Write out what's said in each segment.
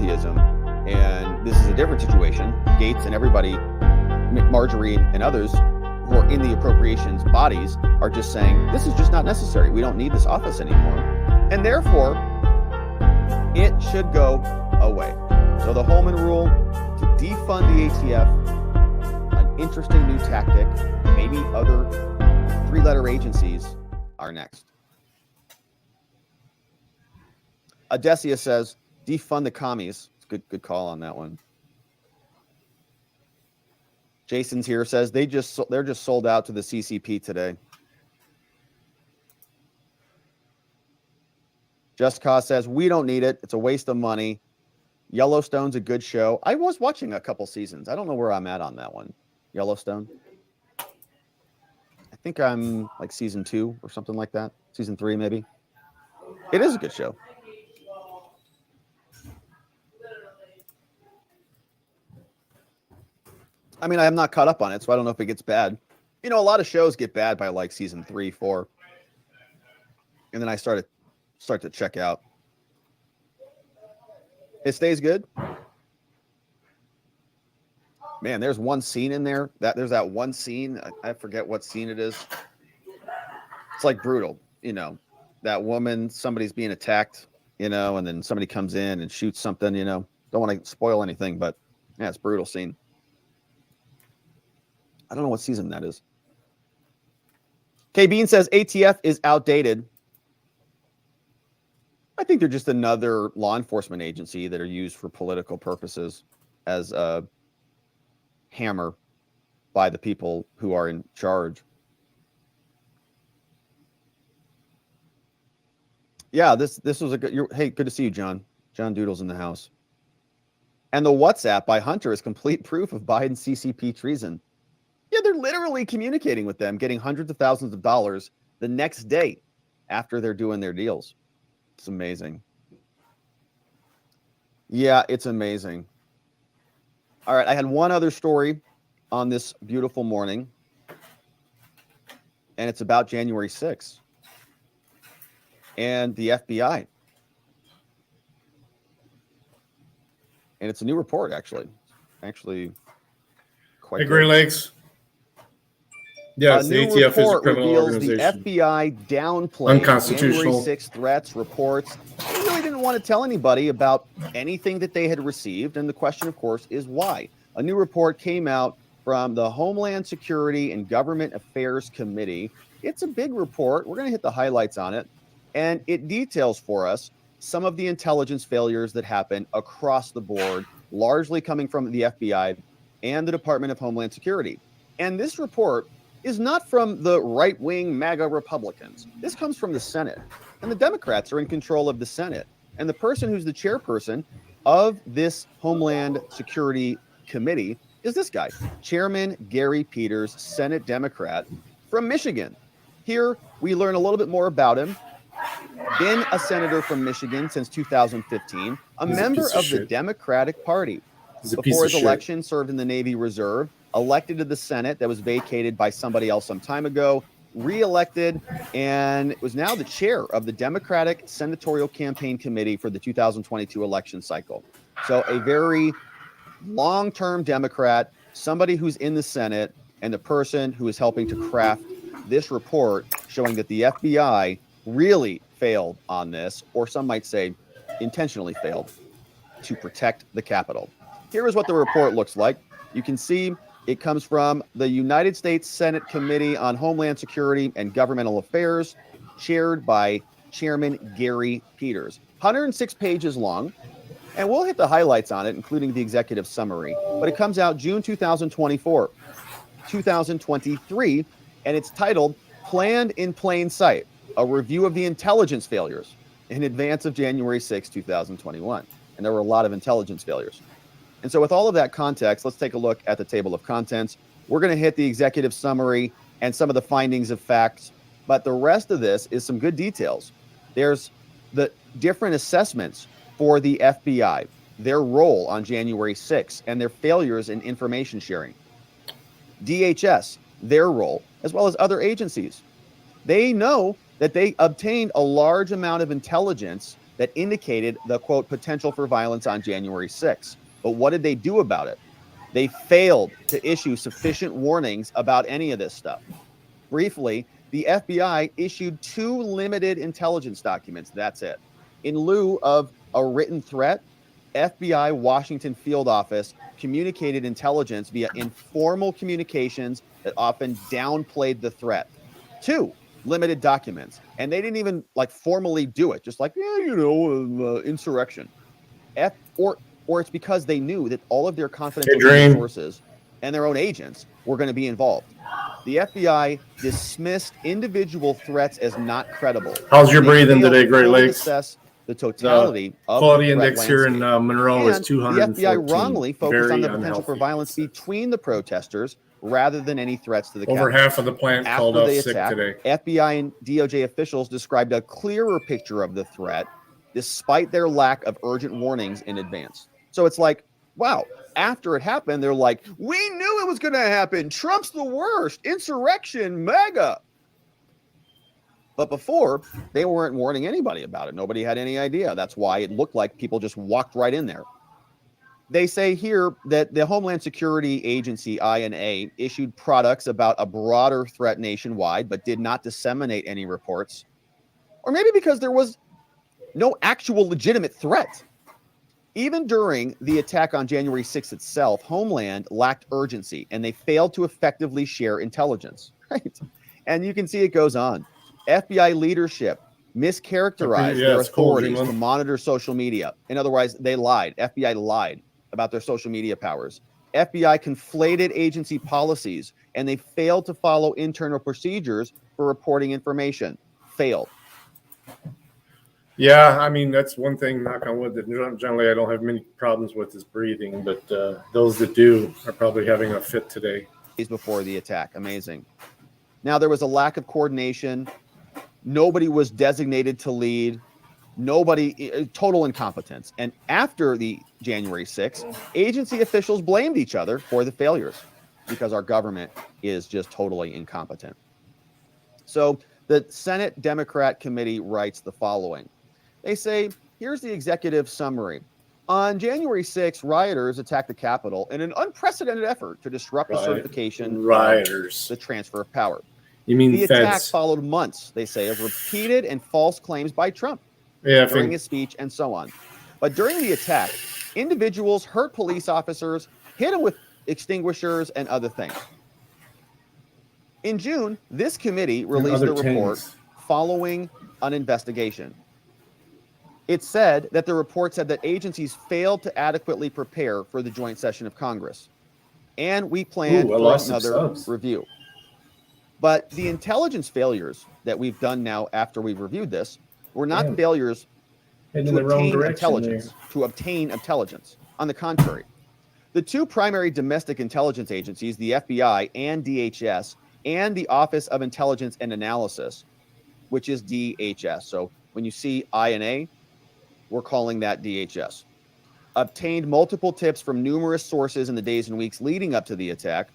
Nazism, and this is a different situation. Gates and everybody, Marjorie and others who are in the appropriations bodies are just saying, this is just not necessary. We don't need this office anymore. And therefore, it should go away. So the Holman rule to defund the ATF, an interesting new tactic. Maybe other three-letter agencies are next. Odessia says, defund the commies. It's a good call on that one. Jason's here, says they're just sold out to the CCP today. Just Cause says, we don't need it. It's a waste of money. Yellowstone's a good show. I was watching a couple seasons. I don't know where I'm at on that one. Yellowstone. I think I'm like season 2 or something like that. Season 3, maybe. It is a good show. I mean, I am not caught up on it, so I don't know if it gets bad. You know, a lot of shows get bad by like season 3, 4. And then I start to check out. It stays good. Man, there's one scene in there. There's that one scene. I forget what scene it is. It's like brutal, you know. That woman, somebody's being attacked, you know, and then somebody comes in and shoots something, you know. Don't want to spoil anything, but yeah, it's a brutal scene. I don't know what season that is. K Bean says ATF is outdated. I think they're just another law enforcement agency that are used for political purposes as a hammer by the people who are in charge. Yeah, this was a good. Hey, good to see you, John. John Doodle's in the house. And the WhatsApp by Hunter is complete proof of Biden's CCP treason. Yeah, they're literally communicating with them, getting hundreds of thousands of dollars the next day after they're doing their deals. It's amazing. Yeah, it's amazing. All right, I had one other story on this beautiful morning, and it's about January 6th and the FBI. And it's a new report, actually. Quite hey, Green Lakes. Yes, a the new ATF report is a criminal reveals organization. the FBI downplayed Unconstitutional. January 6 threats, reports. They really didn't want to tell anybody about anything that they had received. And the question, of course, is why? A new report came out from the Homeland Security and Government Affairs Committee. It's a big report. We're going to hit the highlights on it. And it details for us some of the intelligence failures that happen across the board, largely coming from the FBI and the Department of Homeland Security. And this report is not from the right-wing MAGA Republicans. This comes from the Senate. And the Democrats are in control of the Senate. And the person who's the chairperson of this Homeland Security Committee is this guy, Chairman Gary Peters, Senate Democrat from Michigan. Here, we learn a little bit more about him. Been a senator from Michigan since 2015, a member of the Democratic Party. Before his election, served in the Navy Reserve, elected to the Senate that was vacated by somebody else some time ago, re-elected, and was now the chair of the Democratic Senatorial Campaign Committee for the 2022 election cycle. So a very long-term Democrat, somebody who's in the Senate, and the person who is helping to craft this report showing that the FBI really failed on this, or some might say intentionally failed, to protect the Capitol. Here is what the report looks like. You can see it comes from the United States Senate Committee on Homeland Security and Governmental Affairs, chaired by Chairman Gary Peters. 106 pages long, and we'll hit the highlights on it, including the executive summary. But it comes out June 2024, 2023, and it's titled Planned in Plain Sight, a review of the intelligence failures in advance of January 6, 2021. And there were a lot of intelligence failures. And so with all of that context, let's take a look at the table of contents. We're going to hit the executive summary and some of the findings of facts, but the rest of this is some good details. There's the different assessments for the FBI, their role on January 6th, and their failures in information sharing. DHS, their role, as well as other agencies. They know that they obtained a large amount of intelligence that indicated the, quote, potential for violence on January 6th. But what did they do about it? They failed to issue sufficient warnings about any of this stuff. Briefly, the FBI issued 2 limited intelligence documents. That's it. In lieu of a written threat, FBI Washington Field Office communicated intelligence via informal communications that often downplayed the threat. 2 limited documents, and they didn't even like formally do it, just like, insurrection. Or it's because they knew that all of their confidential sources and their own agents were going to be involved. The FBI dismissed individual threats as not credible. How's your breathing today, Great Lakes? Assess the totality of quality the index here in Monroe is 214. The FBI wrongly focused on the potential for violence between the protesters rather than any threats to the Over Capitol. half of the plant called up sick today. FBI and DOJ officials described a clearer picture of the threat despite their lack of urgent warnings in advance. So it's like, wow, after it happened, they're like, we knew it was going to happen. Trump's the worst. Insurrection, mega. But before, they weren't warning anybody about it. Nobody had any idea. That's why it looked like people just walked right in there. They say here that the Homeland Security Agency, INA, issued products about a broader threat nationwide, but did not disseminate any reports. Or maybe because there was no actual legitimate threat. Even during the attack on January 6th itself, Homeland lacked urgency, and they failed to effectively share intelligence. Right? And you can see it goes on. FBI leadership mischaracterized their authorities to monitor social media. In other words, they lied. FBI lied about their social media powers. FBI conflated agency policies, and they failed to follow internal procedures for reporting information. Failed. Yeah, I mean, that's one thing, knock on wood, that generally I don't have many problems with is breathing, but those that do are probably having a fit today. Before the attack. Amazing. Now, there was a lack of coordination. Nobody was designated to lead. Total incompetence. And after the January 6th, agency officials blamed each other for the failures because our government is just totally incompetent. So the Senate Democrat Committee writes the following. They say, here's the executive summary. On January 6th, rioters attacked the Capitol in an unprecedented effort to disrupt the certification of the transfer of power. You mean the feds? Attack followed months, they say, of repeated and false claims by Trump during his speech and so on. But during the attack, individuals hurt police officers, hit them with extinguishers and other things. In June, this committee released a report following an investigation. It said that the report said that agencies failed to adequately prepare for the joint session of Congress. And we plan for another review. But the intelligence failures that we've done now after we've reviewed this were not failures to obtain intelligence. On the contrary, the 2 primary domestic intelligence agencies, the FBI and DHS, and the Office of Intelligence and Analysis, which is DHS. So when you see INA, we're calling that DHS. Obtained multiple tips from numerous sources in the days and weeks leading up to the attack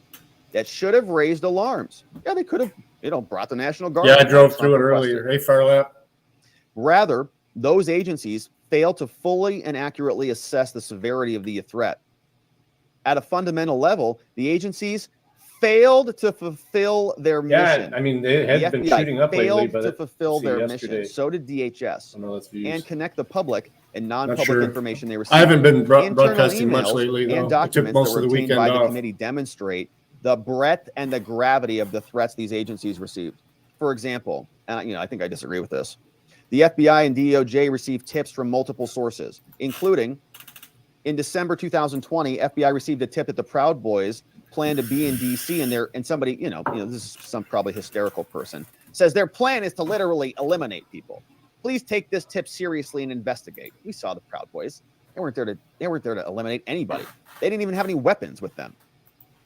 that should have raised alarms. Yeah, they could have, brought the National Guard. Yeah, I drove through it earlier. Hey, Farlap. Rather, those agencies failed to fully and accurately assess the severity of the threat. At a fundamental level, the agencies failed to fulfill their mission. Yeah, I mean, they had been shooting up lately, but to fulfill their mission. So did DHS. And connect the public and non-public information they received. I haven't been broadcasting much lately, though. And documents that were obtained by the committee demonstrate the breadth and the gravity of the threats these agencies received. For example, I think I disagree with this. The FBI and DOJ received tips from multiple sources, including in December 2020, FBI received a tip that the Proud Boys plan to be in D.C. and somebody, this is some probably hysterical person, says their plan is to literally eliminate people. Please take this tip seriously and investigate. We saw the Proud Boys. They weren't there to eliminate anybody. They didn't even have any weapons with them.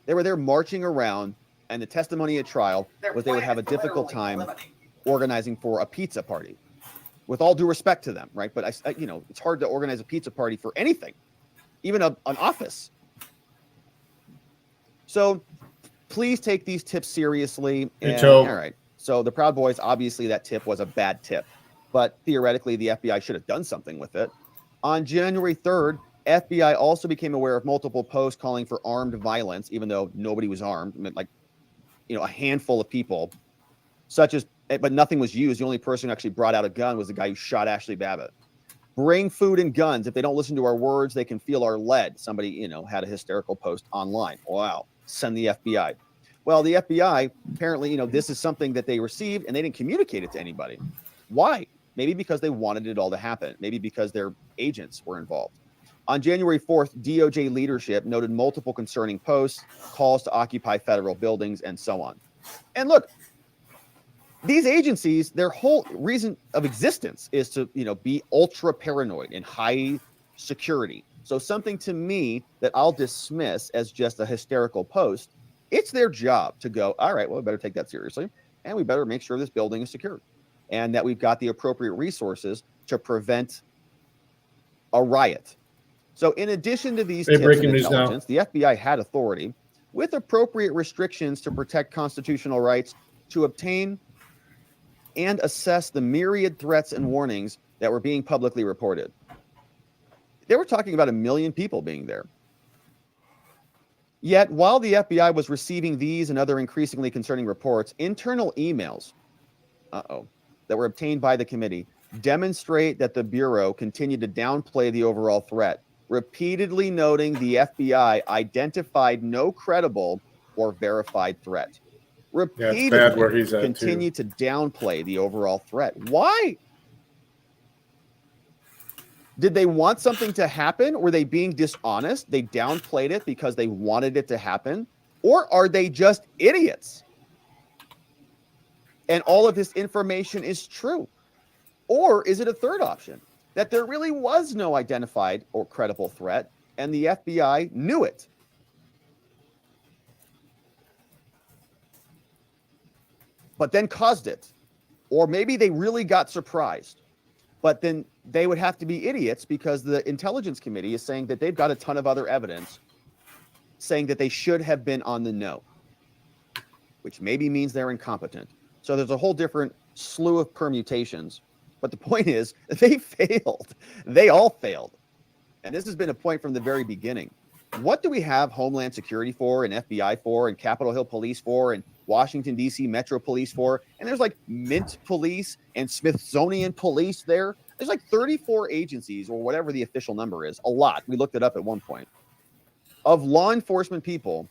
They were there marching around, and the testimony at trial was they would have a difficult time organizing for a pizza party. With all due respect to them, right? But it's hard to organize a pizza party for anything, even an office. So please take these tips seriously. All right. So the Proud Boys, obviously that tip was a bad tip. but theoretically the FBI should have done something with it. On January 3rd, FBI also became aware of multiple posts calling for armed violence, even though nobody was armed. I mean, like, a handful of people, but nothing was used. The only person who actually brought out a gun was the guy who shot Ashley Babbitt. Bring food and guns. If they don't listen to our words, they can feel our lead. Somebody, had a hysterical post online. Wow. Send the FBI. Well, the FBI, apparently, this is something that they received and they didn't communicate it to anybody. Why? Maybe because they wanted it all to happen. Maybe because their agents were involved. On January 4th, DOJ leadership noted multiple concerning posts, calls to occupy federal buildings, and so on. And look, these agencies, their whole reason of existence is to, be ultra paranoid and high security. So something to me that I'll dismiss as just a hysterical post, it's their job to go, all right, well, we better take that seriously, and we better make sure this building is secure and that we've got the appropriate resources to prevent a riot. So in addition to these tips of intelligence, the FBI had authority with appropriate restrictions to protect constitutional rights to obtain and assess the myriad threats and warnings that were being publicly reported. They were talking about 1 million people being there. Yet, while the FBI was receiving these and other increasingly concerning reports, internal emails that were obtained by the committee demonstrate that the Bureau continued to downplay the overall threat, repeatedly noting the FBI identified no credible or verified threat. Repeatedly continue to downplay the overall threat. Why? Did they want something to happen? Were they being dishonest? They downplayed it because they wanted it to happen? Or are they just idiots? And all of this information is true? Or is it a third option? That there really was no identified or credible threat, and the FBI knew it. But then caused it. Or maybe they really got surprised. But then they would have to be idiots because the Intelligence Committee is saying that they've got a ton of other evidence saying that they should have been on the know, which maybe means they're incompetent. So there's a whole different slew of permutations. But the point is, they failed. They all failed. And this has been a point from the very beginning. What do we have Homeland Security for, and FBI for, and Capitol Hill Police for, and Washington, D.C. Metro Police for? And there's like Mint Police and Smithsonian Police there. There's like 34 agencies, or whatever the official number is. A lot. We looked it up at one point. Of law enforcement people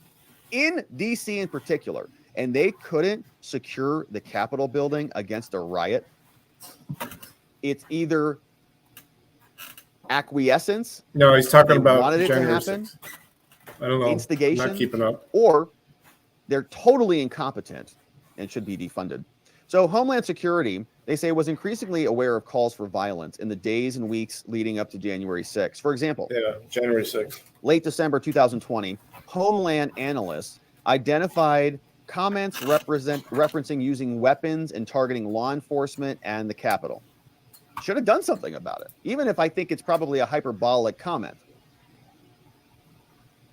in D.C. in particular. And they couldn't secure the Capitol building against a riot. It's either acquiescence. No, he's talking about wanted it to happen. 6. I don't know. Instigation. I'm not keeping up. Or they're totally incompetent and should be defunded. So Homeland Security, they say, was increasingly aware of calls for violence in the days and weeks leading up to January 6th. For example, January 6th. Late December 2020, Homeland analysts identified comments referencing using weapons and targeting law enforcement and the Capitol. Should have done something about it, even if I think it's probably a hyperbolic comment.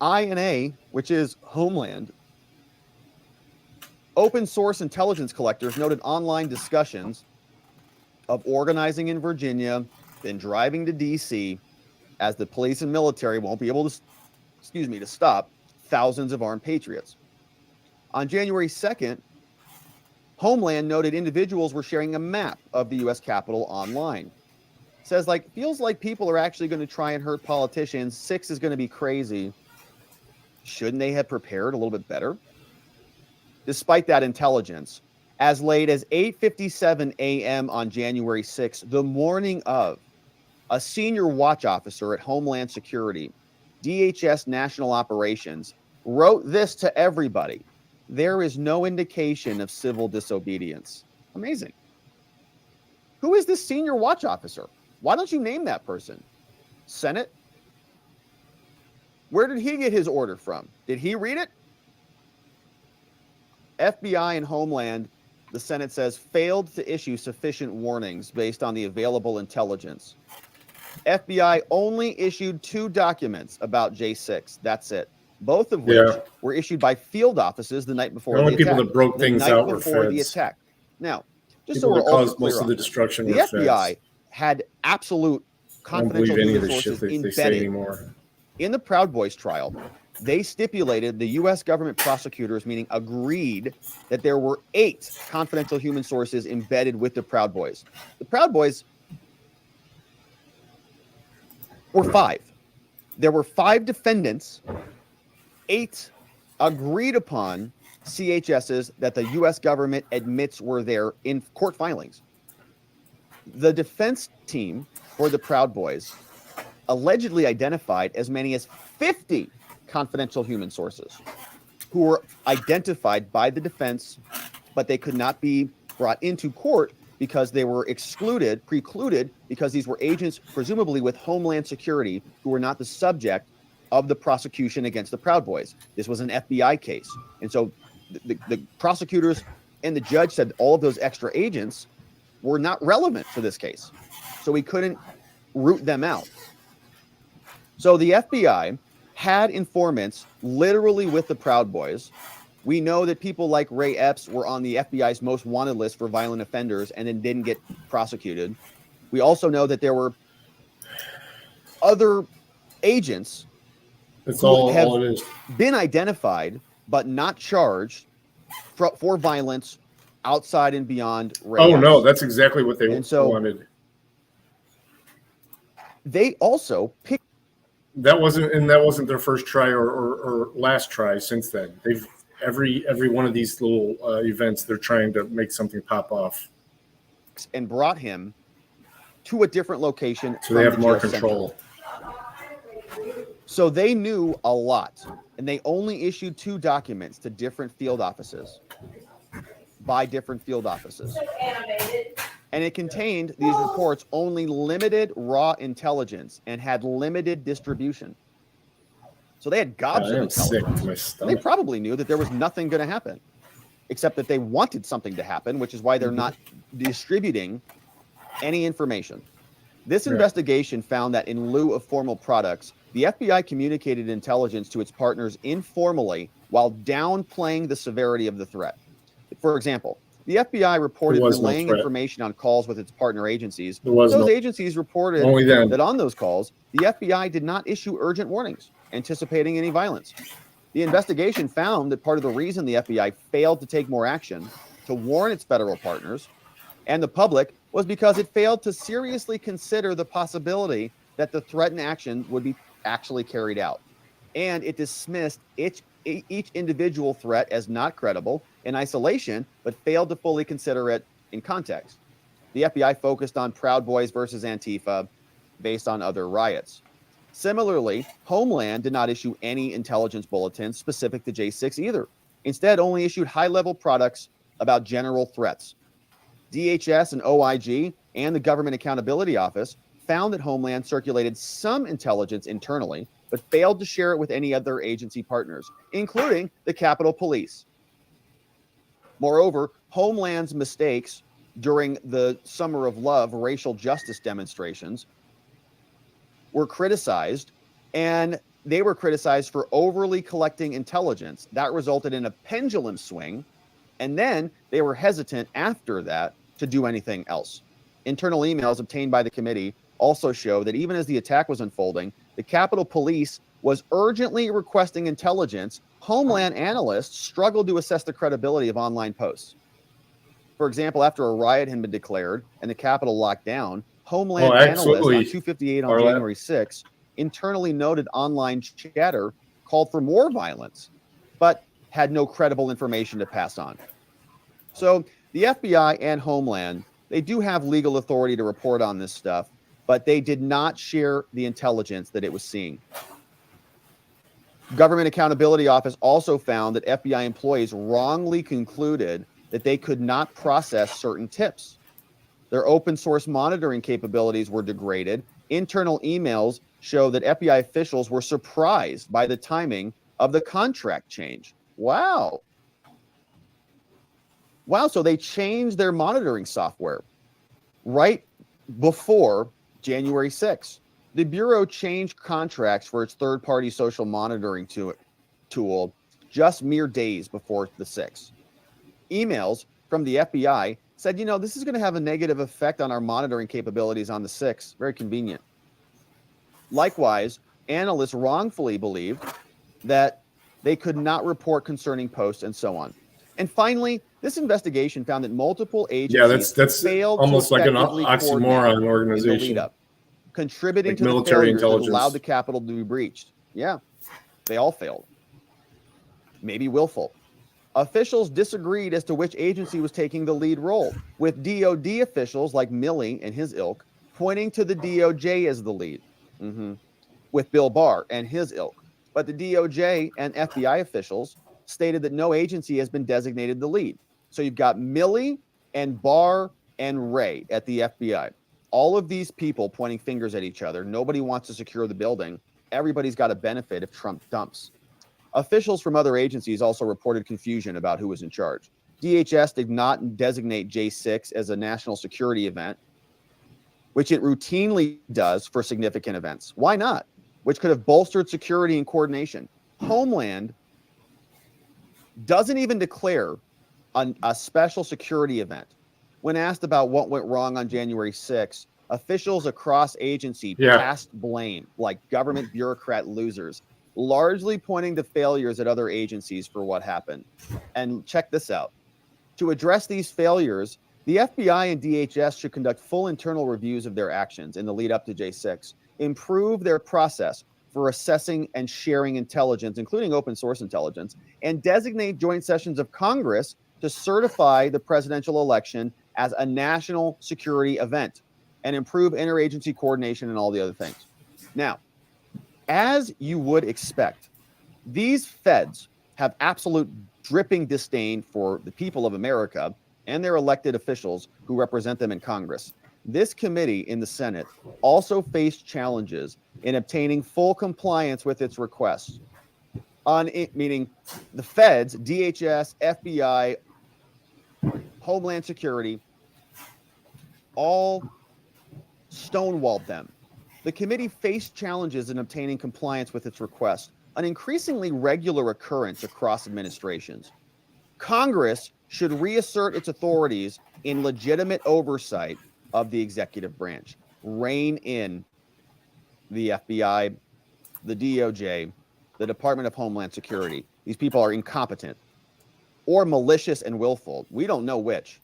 INA, which is Homeland, open source intelligence collectors noted online discussions of organizing in Virginia, then driving to DC, as the police and military won't be able to stop thousands of armed patriots. On January 2nd, Homeland noted individuals were sharing a map of the U.S. Capitol online. Says, feels like people are actually going to try and hurt politicians. 6 is going to be crazy. Shouldn't they have prepared a little bit better? Despite that intelligence, as late as 8:57 a.m. on January 6th, the morning of, a senior watch officer at Homeland Security, DHS National Operations, wrote this to everybody. There is no indication of civil disobedience. Amazing. Who is this senior watch officer? Why don't you name that person? Senate? Where did he get his order from? Did he read it? FBI and Homeland, the Senate says, failed to issue sufficient warnings based on the available intelligence. FBI only issued 2 documents about J6. That's it. Both of which were issued by field offices the night before the attack. The only people that broke things out were feds. The attack. Now, Just so People we're that also caused clear most of on the this, destruction the were FBI feds. had absolute I don't confidential believe any of human the shit sources they say embedded. anymore. In the Proud Boys trial, they stipulated, the U.S. government prosecutors, meaning agreed, that there were 8 confidential human sources embedded with the Proud Boys. The Proud Boys were 5. There were 5 defendants, 8 agreed upon CHSs that the U.S. government admits were there in court filings. The defense team for the Proud Boys allegedly identified as many as 50 confidential human sources who were identified by the defense, but they could not be brought into court because they were precluded, because these were agents presumably with Homeland Security who were not the subject of the prosecution against the Proud Boys. This was an FBI case. And so the prosecutors and the judge said all of those extra agents were not relevant to this case. So we couldn't root them out. So the FBI had informants literally with the Proud Boys. We know that people like Ray Epps were on the FBI's most wanted list for violent offenders and then didn't get prosecuted. We also know that there were other agents That's who all have it is. been identified but not charged for violence outside and beyond Ray Oh Epps. no, that's exactly what they And so wanted. they also picked. That wasn't their first try or last try since then. They've every one of these little events, they're trying to make something pop off. And brought him to a different location. So they have more control. So they knew a lot, and they only issued 2 documents to different field offices by different field offices. And it contained, these reports, only limited raw intelligence and had limited distribution. So they had gobs of intelligence. And they probably knew that there was nothing going to happen, except that they wanted something to happen, which is why they're not distributing any information. This investigation found that in lieu of formal products, the FBI communicated intelligence to its partners informally while downplaying the severity of the threat. For example, the FBI reported relaying information on calls with its partner agencies. Those agencies reported that on those calls, the FBI did not issue urgent warnings anticipating any violence. The investigation found that part of the reason the FBI failed to take more action to warn its federal partners and the public was because it failed to seriously consider the possibility that the threatened action would be actually carried out. And it dismissed each individual threat as not credible in isolation, but failed to fully consider it in context. The FBI focused on Proud Boys versus Antifa based on other riots. Similarly, Homeland did not issue any intelligence bulletins specific to J6 either. Instead, only issued high-level products about general threats. DHS and OIG and the Government Accountability Office found that Homeland circulated some intelligence internally, but failed to share it with any other agency partners, including the Capitol Police. Moreover, Homeland's mistakes during the Summer of Love racial justice demonstrations were criticized, and they were criticized for overly collecting intelligence. That resulted in a pendulum swing, and then they were hesitant after that to do anything else. Internal emails obtained by the committee also show that even as the attack was unfolding, the Capitol Police was urgently requesting intelligence. Homeland analysts struggled to assess the credibility of online posts. For example, after a riot had been declared and the Capitol locked down, Homeland analysts on 258 on January 6 internally noted online chatter called for more violence, but had no credible information to pass on. So the FBI and Homeland, they do have legal authority to report on this stuff, but they did not share the intelligence that it was seeing. Government Accountability Office also found that FBI employees wrongly concluded that they could not process certain tips. Their open source monitoring capabilities were degraded. Internal emails show that FBI officials were surprised by the timing of the contract change. Wow. Wow, so they changed their monitoring software right before January 6th. The Bureau changed contracts for its third-party social monitoring tool just mere days before the 6th. Emails from the FBI said, this is going to have a negative effect on our monitoring capabilities on the 6. Very convenient. Likewise, analysts wrongfully believed that they could not report concerning posts and so on. And finally, this investigation found that multiple agencies that's failed almost to like an effectively oxymoron coordinate in the organization. lead up, contributing Like to the military failures that intelligence. allowed the Capitol to be breached. Yeah, they all failed. Maybe willful. Officials disagreed as to which agency was taking the lead role, with DOD officials like Milley and his ilk pointing to the DOJ as the lead, with Bill Barr and his ilk. But the DOJ and FBI officials stated that no agency has been designated the lead. So you've got Milley and Barr and Ray at the FBI. All of these people pointing fingers at each other. Nobody wants to secure the building. Everybody's got a benefit if Trump dumps. Officials from other agencies also reported confusion about who was in charge. DHS did not designate J6 as a national security event, which it routinely does for significant events. Why not? Which could have bolstered security and coordination. Homeland doesn't even declare a special security event. When asked about what went wrong on January 6th, officials across agency passed blame like government bureaucrat losers, largely pointing to failures at other agencies for what happened. And check this out. To address these failures, the FBI and DHS should conduct full internal reviews of their actions in the lead up to J6, improve their process for assessing and sharing intelligence, including open source intelligence, and designate joint sessions of Congress to certify the presidential election as a national security event and improve interagency coordination and all the other things. Now, as you would expect, these feds have absolute dripping disdain for the people of America and their elected officials who represent them in Congress. This committee in the Senate also faced challenges in obtaining full compliance with its requests. Meaning the feds, DHS, FBI, Homeland Security, all stonewalled them. The committee faced challenges in obtaining compliance with its request, an increasingly regular occurrence across administrations. Congress should reassert its authorities in legitimate oversight of the executive branch. Rein in the FBI, the DOJ, the Department of Homeland Security. These people are incompetent or malicious and willful. We don't know which.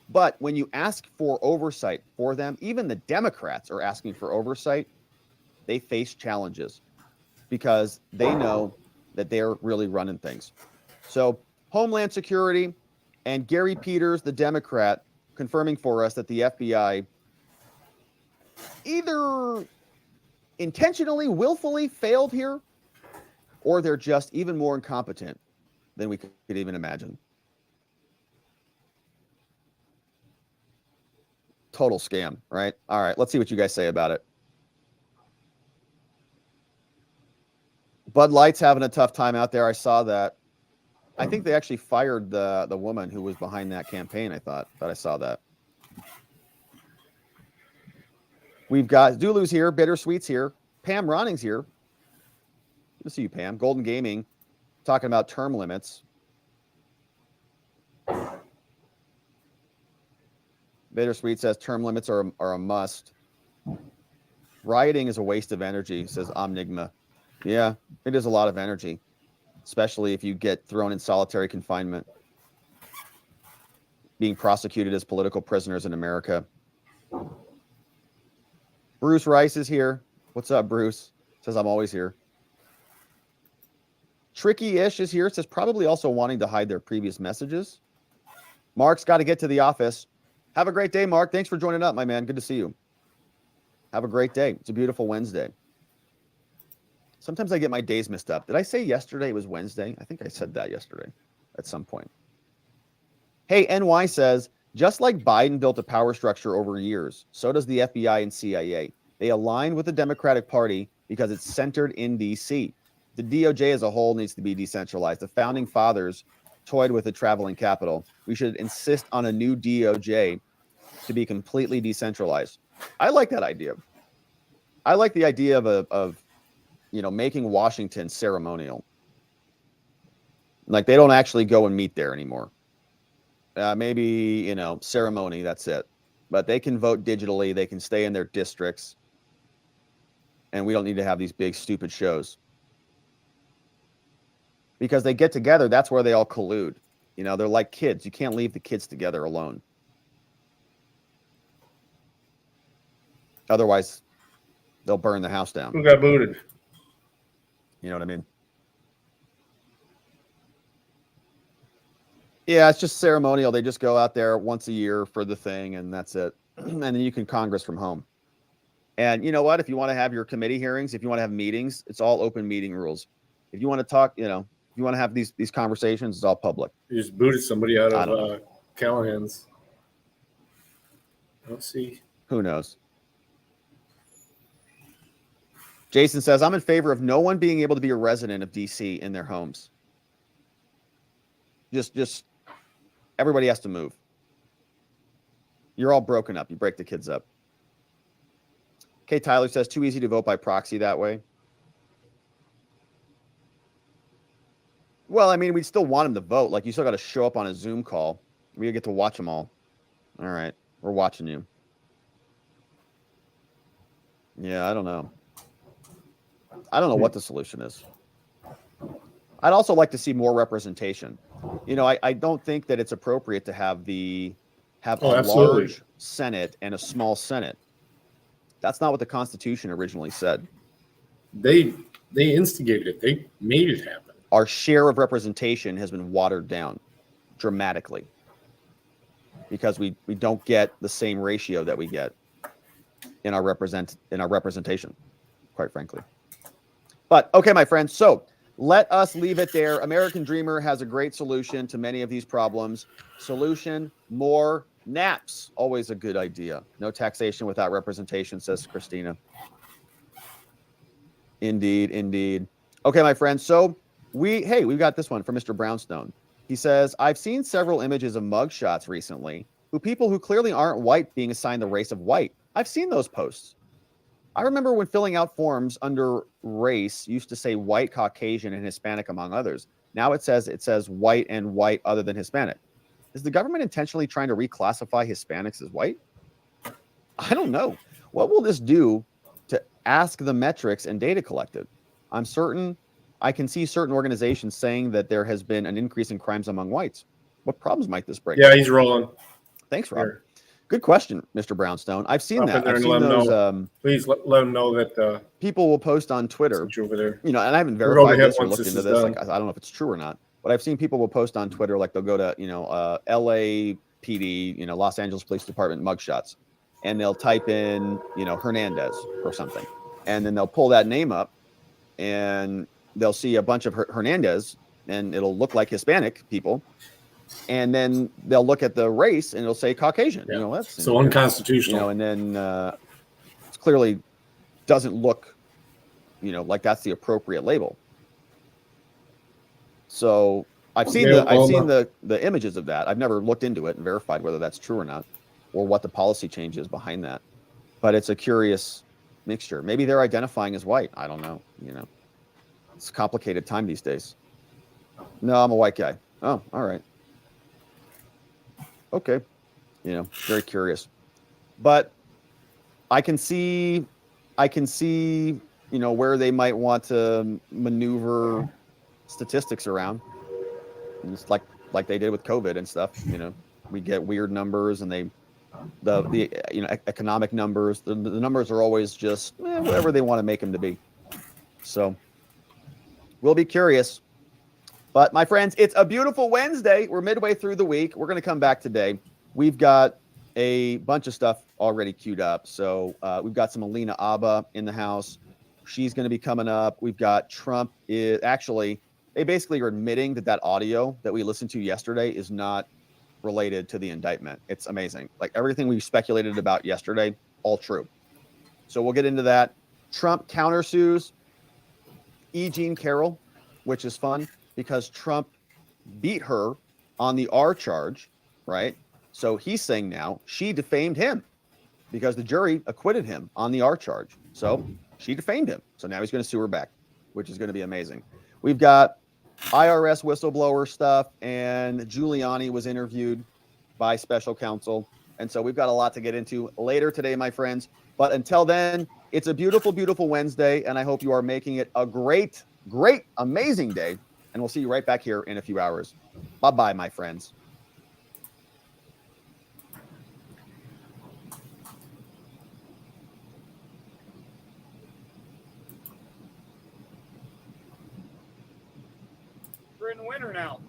But when you ask for oversight for them, even the Democrats are asking for oversight, they face challenges because they know that they're really running things. So Homeland Security and Gary Peters, the Democrat, confirming for us that the FBI either intentionally, willfully failed here, or they're just even more incompetent than we could even imagine. Total scam, right? All right, let's see what you guys say about it. Bud Light's having a tough time out there. I saw that. I think they actually fired the woman who was behind that campaign, I thought I saw that. We've got Zulu's here, Bittersweet's here, Pam Ronning's here. Good to see you, Pam. Golden Gaming, talking about term limits. Bittersweet says term limits are a must. Rioting is a waste of energy, says Omnigma. Yeah, it is a lot of energy, especially if you get thrown in solitary confinement, being prosecuted as political prisoners in America. Bruce Rice is here. What's up, Bruce? Says I'm always here. Tricky-ish is here. Says probably also wanting to hide their previous messages. Mark's got to get to the office. Have a great day, Mark. Thanks for joining up, my man. Good to see you. Have a great day. It's a beautiful Wednesday. Sometimes I get my days mixed up. Did I say yesterday was Wednesday? I think I said that yesterday at some point. Hey, NY says, just like Biden built a power structure over years, so does the FBI and CIA. They align with the Democratic Party because it's centered in D.C. The DOJ as a whole needs to be decentralized. The founding fathers toyed with a traveling capital. We should insist on a new DOJ to be completely decentralized. I like that idea. I like the idea of making Washington ceremonial. Like they don't actually go and meet there anymore. maybe, you know, ceremony. That's it. But they can vote digitally. They can stay in their districts. And we don't need to have these big, stupid shows. Because they get together, that's where they all collude. You know, they're like kids. You can't leave the kids together alone. Otherwise, they'll burn the house down. Who got booted? You know what I mean? Yeah, it's just ceremonial. They just go out there once a year for the thing, and that's it. And then you can Congress from home. And you know what? If you want to have your committee hearings, if you want to have meetings, it's all open meeting rules. If you want to talk, you know, if you want to have these conversations, it's all public. You just booted somebody out of Callahan's. I don't see. Who knows? Jason says, I'm in favor of no one being able to be a resident of DC in their homes. Just everybody has to move. You're all broken up. You break the kids up. Okay, Tyler says, too easy to vote by proxy that way. Well, I mean, we still want them to vote. Like, you still got to show up on a Zoom call. We get to watch them all. All right, we're watching you. Yeah, I don't know. I don't know what the solution is. I'd also like to see more representation. You know, I don't think that it's appropriate to have a large Senate and a small Senate. That's not what the Constitution originally said. They instigated it. They made it happen. Our share of representation has been watered down dramatically because we don't get the same ratio that we get in our representation, quite frankly. But okay, my friends, so let us leave it there. American Dreamer has a great solution to many of these problems. Solution: more naps. Always a good idea. No taxation without representation, says Christina. Indeed, indeed. Okay, my friends, so we've got this one from Mr. Brownstone. He says, I've seen several images of mugshots recently people who clearly aren't white being assigned the race of white. I've seen those posts. I remember when filling out forms under race used to say white, Caucasian, and Hispanic, among others. Now it says white and white other than Hispanic. Is the government intentionally trying to reclassify Hispanics as white? I don't know. What will this do to ask the metrics and data collected? I'm certain I can see certain organizations saying that there has been an increase in crimes among whites. What problems might this bring? Yeah, he's rolling. Thanks, Rob. Here. Good question, Mr. Brownstone. I've seen that. I've seen those. Please let them know that people will post on Twitter. Over there. You know, and I haven't verified this or looked into this. Like, I don't know if it's true or not, but I've seen people will post on Twitter, like they'll go to, you know, LAPD, you know, Los Angeles Police Department mugshots, and they'll type in, you know, Hernandez or something, and then they'll pull that name up, and they'll see a bunch of Hernandez, and it'll look like Hispanic people. And then they'll look at the race and it'll say Caucasian. Yeah. You know, that's so unconstitutional. You know, and then it clearly doesn't look, you know, like that's the appropriate label. So I've seen the images of that. I've never looked into it and verified whether that's true or not, or what the policy change is behind that. But it's a curious mixture. Maybe they're identifying as white. I don't know. You know, it's a complicated time these days. No, I'm a white guy. Oh, all right. Okay, you know, very curious, but I can see, you know, where they might want to maneuver statistics around. And it's like they did with COVID and stuff. You know, we get weird numbers, and the you know, economic numbers. The numbers are always just whatever they want to make them to be. So we'll be curious. But my friends, it's a beautiful Wednesday. We're midway through the week. We're going to come back today. We've got a bunch of stuff already queued up. So we've got some Alina Abba in the house. She's going to be coming up. We've got Trump. They basically are admitting that audio that we listened to yesterday is not related to the indictment. It's amazing. Like everything we speculated about yesterday, all true. So we'll get into that. Trump countersues E. Jean Carroll, which is fun, because Trump beat her on the R charge, right? So he's saying now she defamed him because the jury acquitted him on the R charge. So she defamed him. So now he's going to sue her back, which is going to be amazing. We've got IRS whistleblower stuff, and Giuliani was interviewed. by special counsel. And so we've got a lot to get into later today, my friends. But until then, it's a beautiful, beautiful Wednesday, and I hope you are making it a great, great, amazing day. And we'll see you right back here in a few hours. Bye-bye, my friends. We're in the winter now.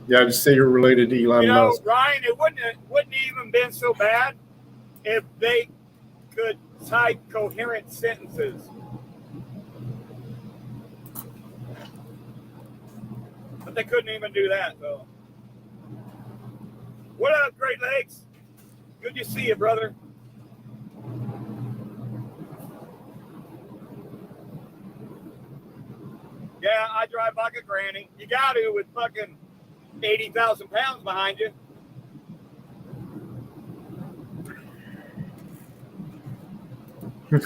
Yeah, just say you're related to Elon Musk. Ryan, it wouldn't even been so bad if they could type coherent sentences. But they couldn't even do that, though. What up, Great Lakes? Good to see you, brother. Yeah, I drive like a granny. You got to with fucking 80,000 pounds behind you.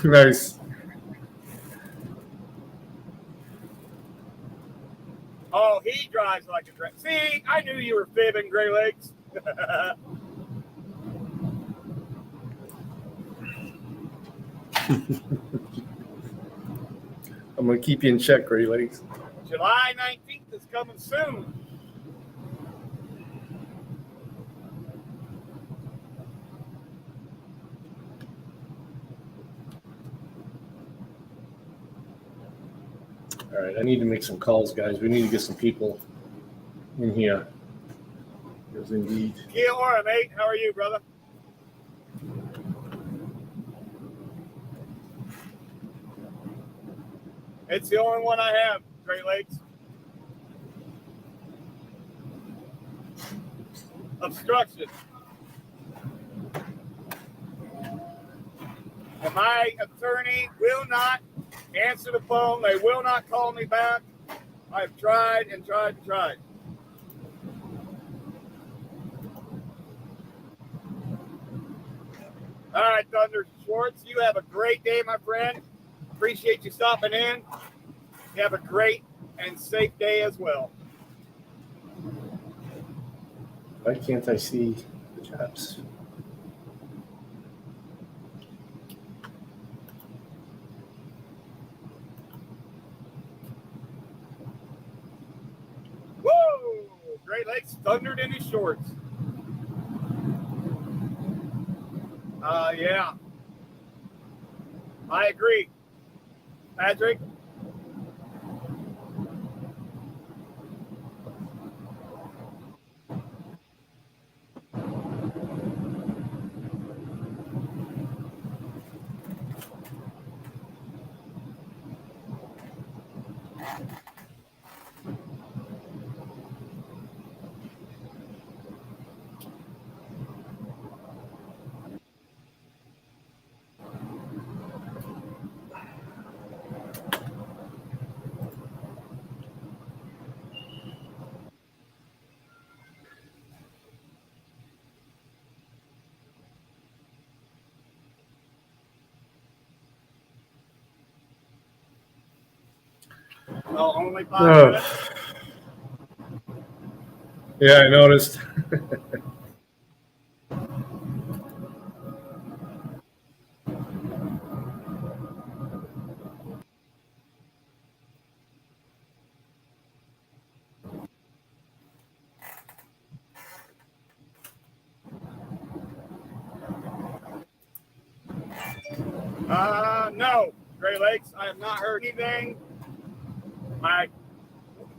Nice. Oh, he drives like a granny. See, I knew you were fibbing, Gray Lakes. I'm going to keep you in check, Great Lakes. July 19th is coming soon. All right, I need to make some calls, guys. We need to get some people in here. Yes, indeed. Kia ora, mate. How are you, brother? It's the only one I have, Great Lakes. Obstruction. And my attorney will not answer the phone. They will not call me back. I've tried and tried and tried. All right, Thunder Schwartz, you have a great day, my friend. Appreciate you stopping in. You have a great and safe day as well. Why can't I see the chaps? Whoa! Great Lakes thundered in his shorts. Yeah. I agree. Patrick? Oh, only 5 minutes? Yeah, I noticed. No, Great Lakes. I have not heard anything.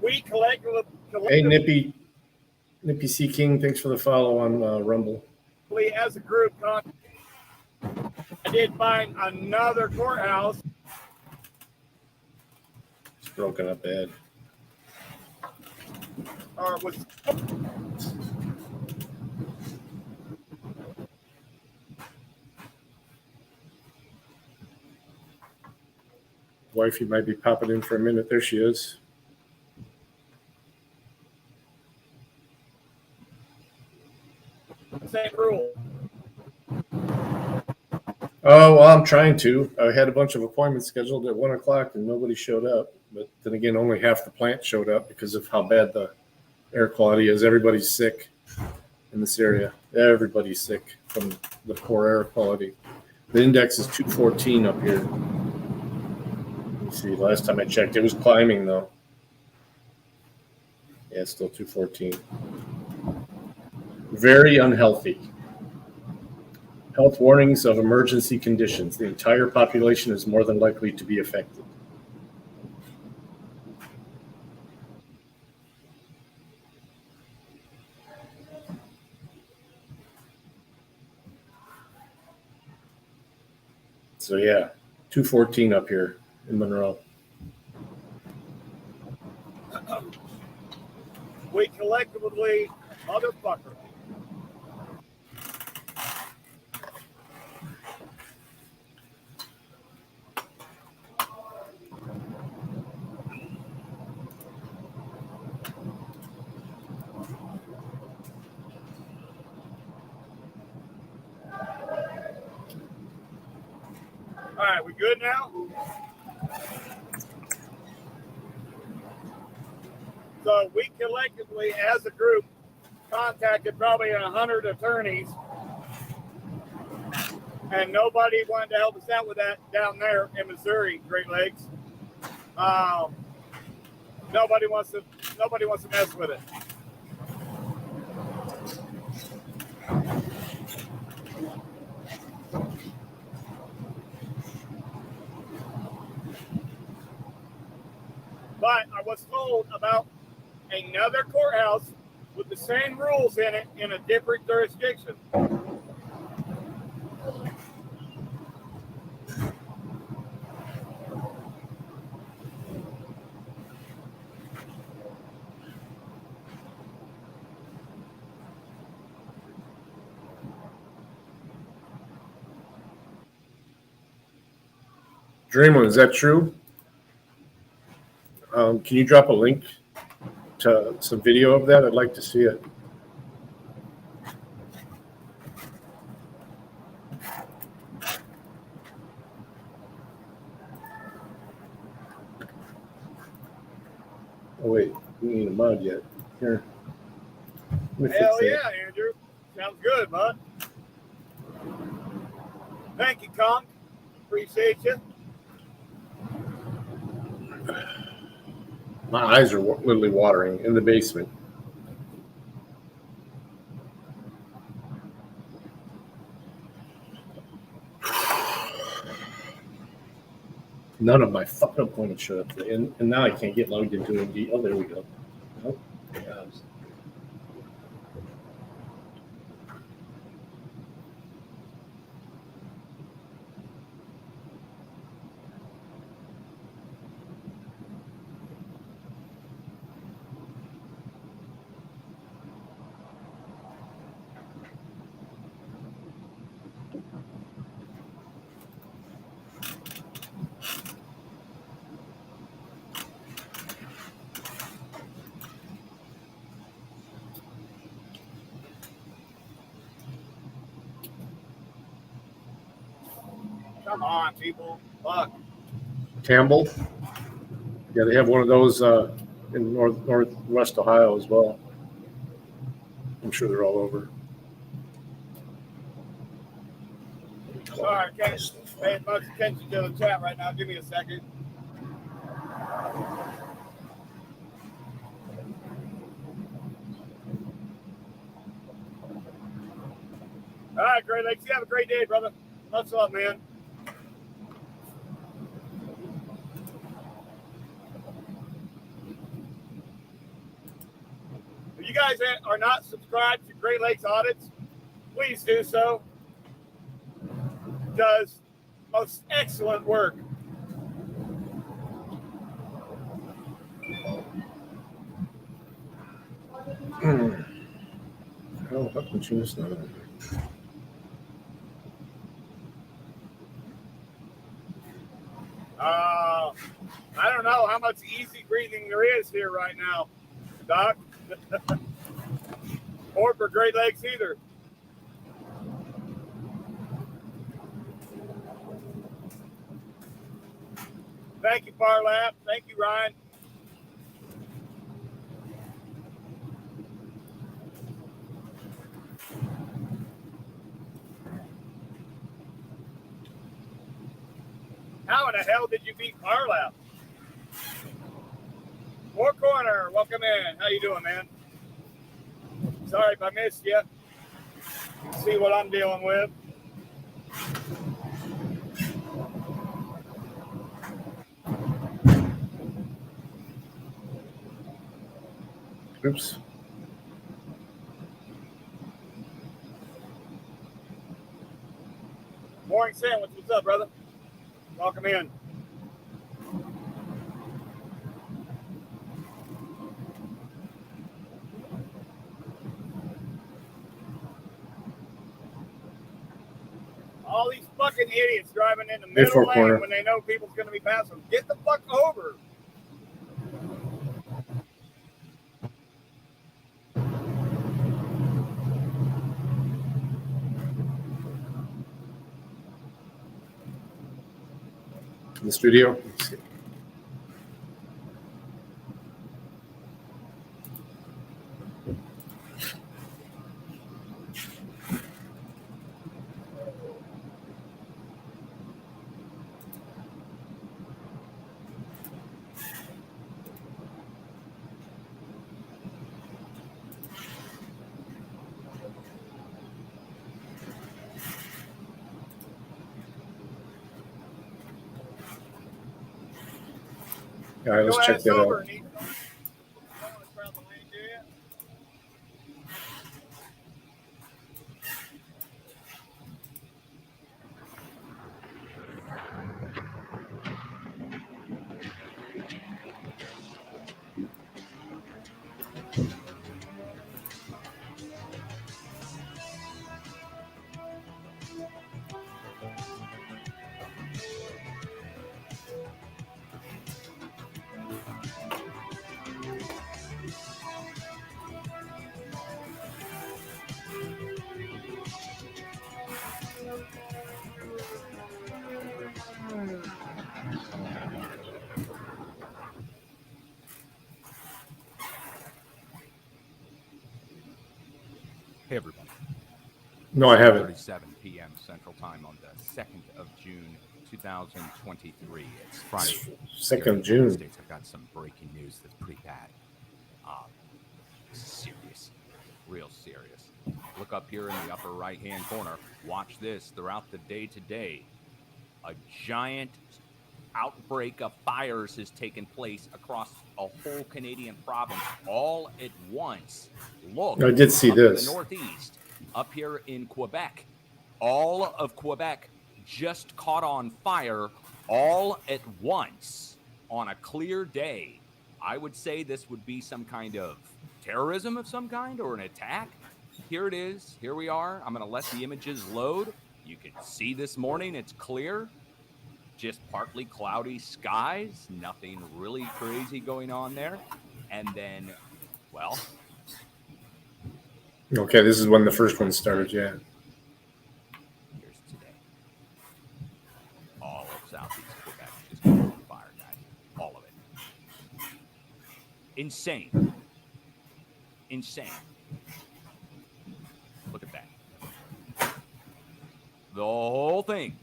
We collectively, Hey, Nippy C. King, thanks for the follow on Rumble. as a group, I did find another courthouse. It's broken up bad. Or was Wifey might be popping in for a minute. There she is. Oh, well, I'm trying to. I had a bunch of appointments scheduled at 1 o'clock and nobody showed up. But then again, only half the plant showed up because of how bad the air quality is. Everybody's sick in this area. Everybody's sick from the poor air quality. The index is 214 up here. Let me see. Last time I checked, it was climbing though. Yeah, it's still 214. Very unhealthy. Health warnings of emergency conditions. The entire population is more than likely to be affected. So yeah, 214 up here in Monroe. We collectively, motherfucker. All right, we good now? So we collectively, as a group, contacted probably 100 attorneys, and nobody wanted to help us out with that down there in Missouri, Great Lakes. Nobody wants to mess with it. But I was told about another courthouse with the same rules in it in a different jurisdiction. Dreamland, is that true? Can you drop a link to some video of that? I'd like to see it. Oh wait, we need a mod yet. Here. Hell yeah, Andrew. Sounds good, bud. Thank you, Conk. Appreciate you. My eyes are literally watering in the basement. None of my fucking appointments showed up today, and now I can't get logged into Indeed. Oh, there we go. Oh, yeah. Come on, people. Fuck. Campbell. Yeah, they have one of those in northwest Ohio as well. I'm sure they're all over. All right, can't pay much attention to the chat right now. Give me a second. All right, Great Lakes. You have a great day, brother. Much love, man. If you guys are not subscribed to Great Lakes Audits, please do so. Does most excellent work. Oh, how come Gina's not on here? I don't know how much easy breathing there is here right now, Doc. Or for Great Lakes either. Thank you, Parlap. Thank you, Ryan. How in the hell did you beat Parlap? Four Corner, welcome in. How you doing, man? Sorry if I missed you. See what I'm dealing with. Oops. Morning Sandwich, what's up, brother? Welcome in. All these fucking idiots driving in the middle Four lane Corner. when they know people's going to be passing. Get the fuck over. In the studio. Let's see. All right, let's Go check ass that over. out. Need to crowd the lane, do you? Hey, everybody. No, I haven't. 37 p.m. Central Time on the 2nd of June, 2023. It's Friday. Here 2nd in the of United June. States, I've got some breaking news that's pretty bad. Serious. Real serious. Look up here in the upper right-hand corner. Watch this throughout the day today. A giant outbreak of fires has taken place across a whole Canadian province all at once. Look, I did see up in this. the northeast, up here in Quebec, all of Quebec just caught on fire all at once on a clear day. I would say this would be some kind of terrorism of some kind or an attack. Here it is. Here we are. I'm going to let the images load. You can see this morning. It's clear. Just partly cloudy skies, nothing really crazy going on there. And then, well, Okay, this is when the first one started, yeah. here's today. All of southeast Quebec just caught on fire, guys. All of it. Insane. Insane. Look at that. The whole thing.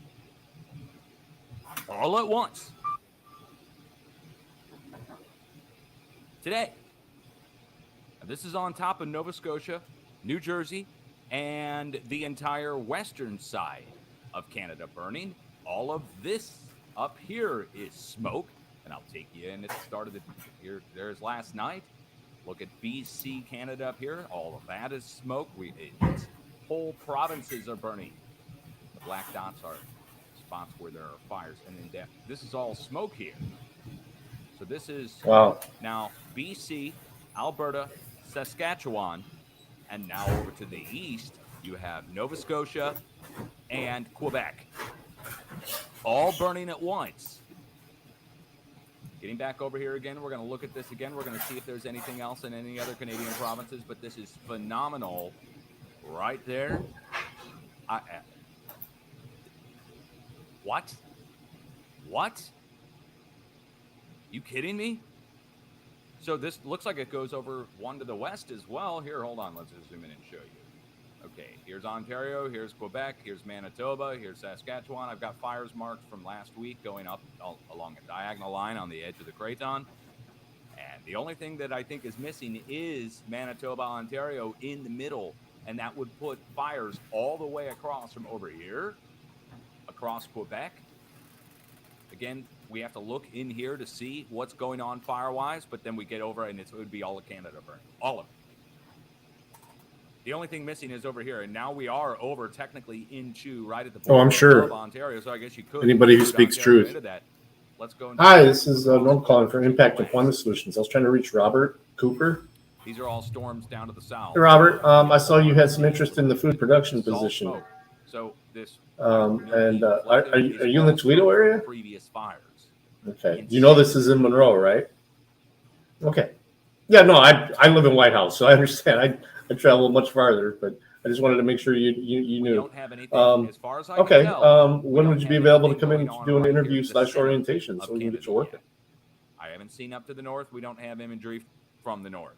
All at once. Today. Now, this is on top of Nova Scotia, New Jersey, and the entire western side of Canada burning. All of this up here is smoke. And I'll take you in at the start of the here. There's last night. Look at BC, Canada up here. All of that is smoke. It's whole provinces are burning. The black dots are spots where there are fires. And then this is all smoke here. So this is Wow. now BC, Alberta, Saskatchewan, and now over to the east, you have Nova Scotia and Quebec. All burning at once. Getting back over here again, we're going to look at this again. We're going to see if there's anything else in any other Canadian provinces, but this is phenomenal right there. What? What? You kidding me? So this looks like it goes over one to the west as well. Here, hold on. Let's just zoom in and show you. Okay, here's Ontario, here's Quebec, here's Manitoba, here's Saskatchewan. I've got fires marked from last week going up along a diagonal line on the edge of the craton. And the only thing that I think is missing is Manitoba, Ontario in the middle. And that would put fires all the way across from over here, across Quebec. Again, we have to look in here to see what's going on fire-wise, but then we get over and it would be all of Canada burning. All of it. The only thing missing is over here, and now we are over technically in Chew, right at the border I'm sure. of Ontario, so I guess you could. Anybody who speaks Ontario truth. into that. Let's go. Hi, this is Norm calling for Impact Employment Solutions. I was trying to reach Robert Cooper. These are all storms down to the south. Hey, Robert, I saw you had some interest in the food production This is all position. smoke. So this. Are you in the Toledo area? Previous fires. Okay. You know this is in Monroe, right? Okay. Yeah, no, I live in White House, so I understand. I travel much farther, but I just wanted to make sure you We knew. don't have anything, as far as I Okay. can tell, we When don't would you be have available to anything come in going to on do an right here, interview the / center orientation so of we can get Canada you working? yet. I haven't seen up to the north. We don't have imagery from the north.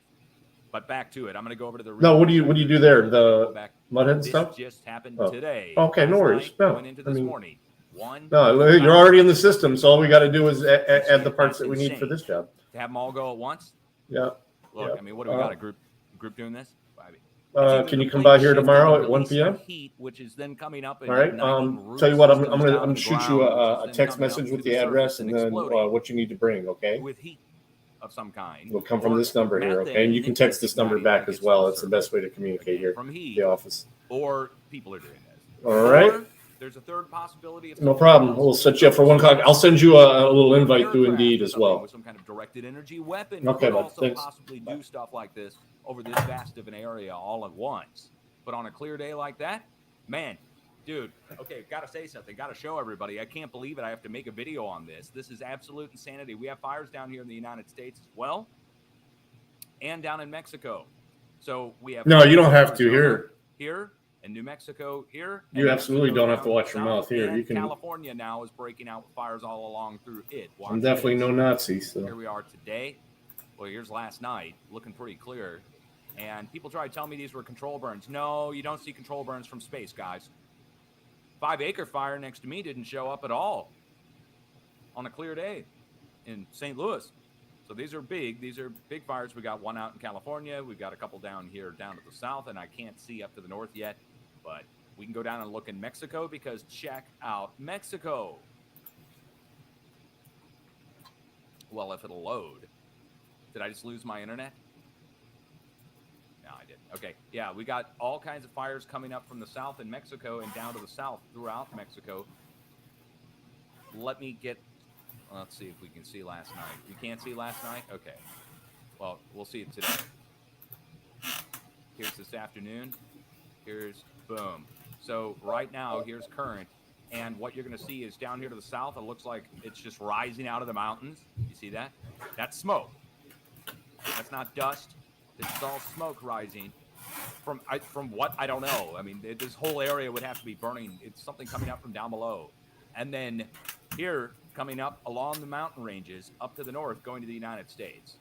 But back to it. I'm going to go over to the. No, what do you do there? The mudhead and This stuff? just happened Oh. today. Okay, no Last worries. night, No, going into I this mean- morning. No, you're already in the system, so all we got to do is add the parts that we need for Insane. this job. To have them all go at once. Yeah. Look, Yeah. I mean, what do we got? A group doing this? Can you come by here tomorrow at 1 p.m.? Heat, which is then coming up. All right. Tell you what, I'm gonna shoot you a text message with the address and then what you need to bring. Okay. With heat of some kind. It'll come from this number here. Okay, and you can text this number back as well. It's the best way to communicate here. From heat, the office. Or people are doing this. All right. Or there's a third possibility. No problem. We'll set you up for 1 o'clock. I'll send you a little invite through Indeed as well. With some kind of directed energy weapon. Okay, could bud. also Thanks. possibly do stuff like this over this vast of an area all at once. But on a clear day like that, man, dude, okay, got to say something. Got to show everybody. I can't believe it. I have to make a video on this. This is absolute insanity. We have fires down here in the United States as well, and down in Mexico. So we have. No, you don't have to here in New Mexico here. You and absolutely Mexico don't have to down watch your south, mouth here. and You can. California now is breaking out with fires all along through it. Watch I'm definitely this. no Nazi. So. Here we are today. Well, here's last night, looking pretty clear. And people try to tell me these were control burns. No, you don't see control burns from space, guys. 5 acre fire next to me didn't show up at all on a clear day in St. Louis. So these are big. These are big fires. We got one out in California. We've got a couple down here, down to the south, and I can't see up to the north yet. But we can go down and look in Mexico because check out Mexico. Well, if it'll load. Did I just lose my internet? No, I didn't. Okay. Yeah, we got all kinds of fires coming up from the south in Mexico and down to the south throughout Mexico. Let me get... Let's see if we can see last night. We can't see last night? Okay. Well, we'll see it today. Here's this afternoon. Here's... Boom. So right now, here's current. And what you're going to see is down here to the south, it looks like it's just rising out of the mountains. You see that? That's smoke. That's not dust. This is all smoke rising. From what? I don't know. I mean, this whole area would have to be burning. It's something coming up from down below. And then here, coming up along the mountain ranges, up to the north, going to the United States,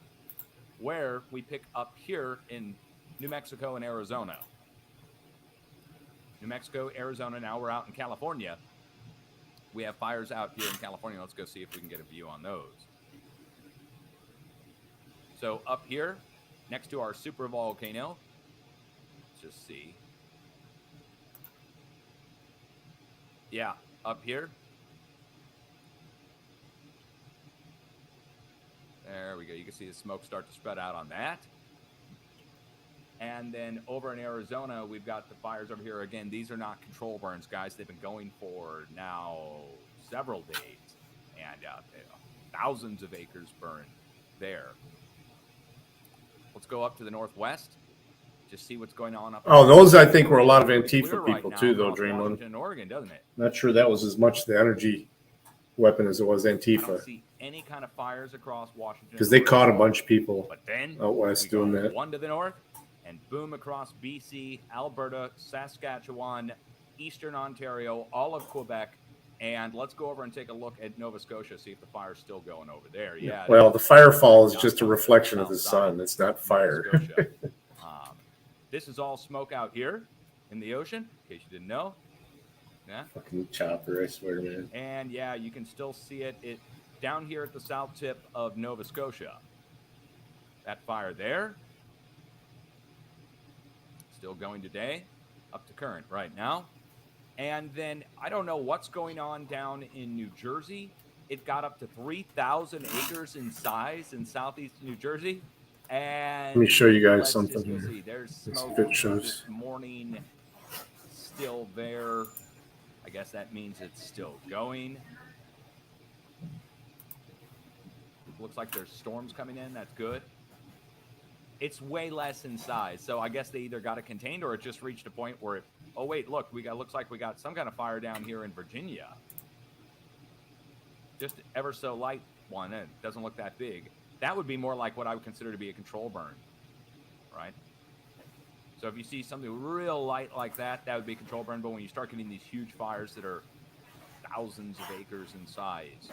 where we pick up here in New Mexico and Arizona. New Mexico, Arizona, now we're out in California. We have fires out here in California. Let's go see if we can get a view on those. So up here, next to our super volcano, let's just see. Yeah, up here. There we go. You can see the smoke start to spread out on that. And then over in Arizona, we've got the fires over here. Again, these are not control burns, guys. They've been going for now several days. And thousands of acres burned there. Let's go up to the northwest. Just see what's going on up there. Oh, those I think were a lot of Antifa Clear right people now too, though, across Dreamland. Washington and Oregon, doesn't it? Not sure that was as much the energy weapon as it was I don't Antifa, see any kind of fires across Washington. because they and caught a Oregon. bunch of people But then out west we go doing that. one to the north and boom across BC, Alberta, Saskatchewan, Eastern Ontario, all of Quebec, And let's go over and take a look at Nova Scotia, see if the fire's still going over there. Yeah. Well, the fire fall is Down just a south, reflection of south the side sun. It's not of fire. Nova Scotia. This is all smoke out here in the ocean, in case you didn't know. Yeah. Fucking chopper, I swear, man. And yeah, you can still see it down here at the south tip of Nova Scotia. That fire there, still going today, up to current right now. And then I don't know what's going on down in New Jersey. It got up to 3,000 acres in size in southeast New Jersey. And Let me show you guys let's something just go here. see. There's Let's see smoke if it shows. this morning still there. I guess that means it's still going. Looks like there's storms coming in. That's good. It's way less in size. So I guess they either got it contained or it just reached a point where oh wait, look, looks like we got some kind of fire down here in Virginia. Just ever so light one. It doesn't look that big. That would be more like what I would consider to be a control burn, right? So if you see something real light like that, that would be a control burn. But when you start getting these huge fires that are thousands of acres in size.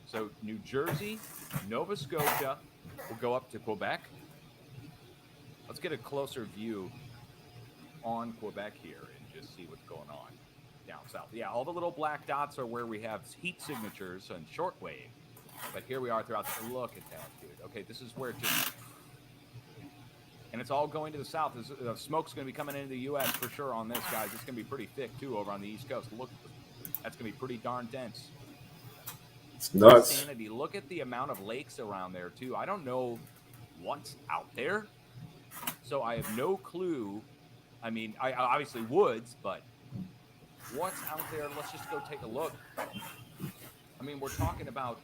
So New Jersey, Nova Scotia, will go up to Quebec. Let's get a closer view on Quebec here and just see what's going on down south. Yeah, all the little black dots are where we have heat signatures and shortwave. But here we are throughout. Look at that, dude. Okay, this is where it just... And it's all going to the south. Smoke's going to be coming into the U.S. for sure on this, guys. It's going to be pretty thick, too, over on the East Coast. Look, that's going to be pretty darn dense. It's nuts. Insanity. Look at the amount of lakes around there, too. I don't know what's out there. So I have no clue. I mean, I obviously woods, but what's out there? Let's just go take a look. I mean, we're talking about,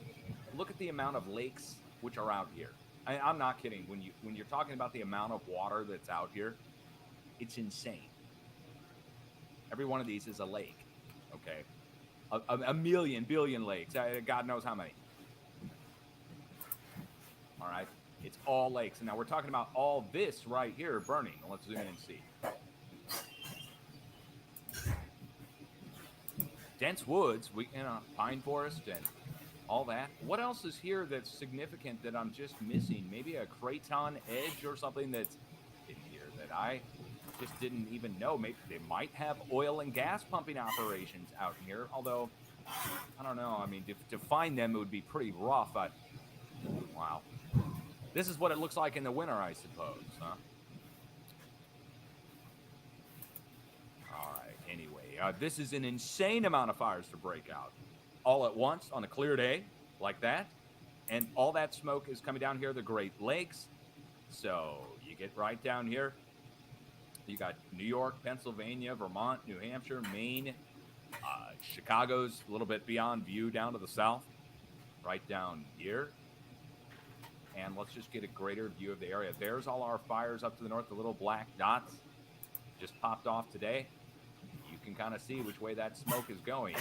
look at the amount of lakes which are out here. I'm not kidding. When you're talking about the amount of water that's out here, it's insane. Every one of these is a lake, okay? A million, billion lakes. God knows how many. All right? It's all lakes. And now we're talking about all this right here burning. Let's zoom in and see. Dense woods, pine forest and all that. What else is here that's significant that I'm just missing? Maybe a craton edge or something that's in here that I just didn't even know. Maybe they might have oil and gas pumping operations out here, although I don't know. I mean, to find them, it would be pretty rough. Wow. This is what it looks like in the winter, I suppose, huh? All right, anyway, this is an insane amount of fires to break out all at once on a clear day like that. And all that smoke is coming down here, the Great Lakes. So you get right down here. You got New York, Pennsylvania, Vermont, New Hampshire, Maine, Chicago's a little bit beyond view down to the south, right down here. And let's just get a greater view of the area. There's all our fires up to the north, the little black dots just popped off today. You can kind of see which way that smoke is going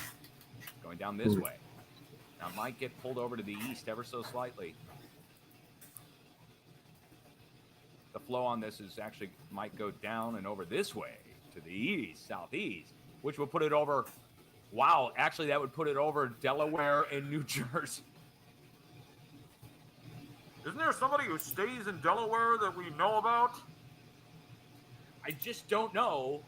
down this way. Now, it might get pulled over to the east ever so slightly. The flow on this is actually might go down and over this way to the east, southeast, which would put it over. Wow, actually, that would put it over Delaware and New Jersey. Isn't there somebody who stays in Delaware that we know about? I just don't know.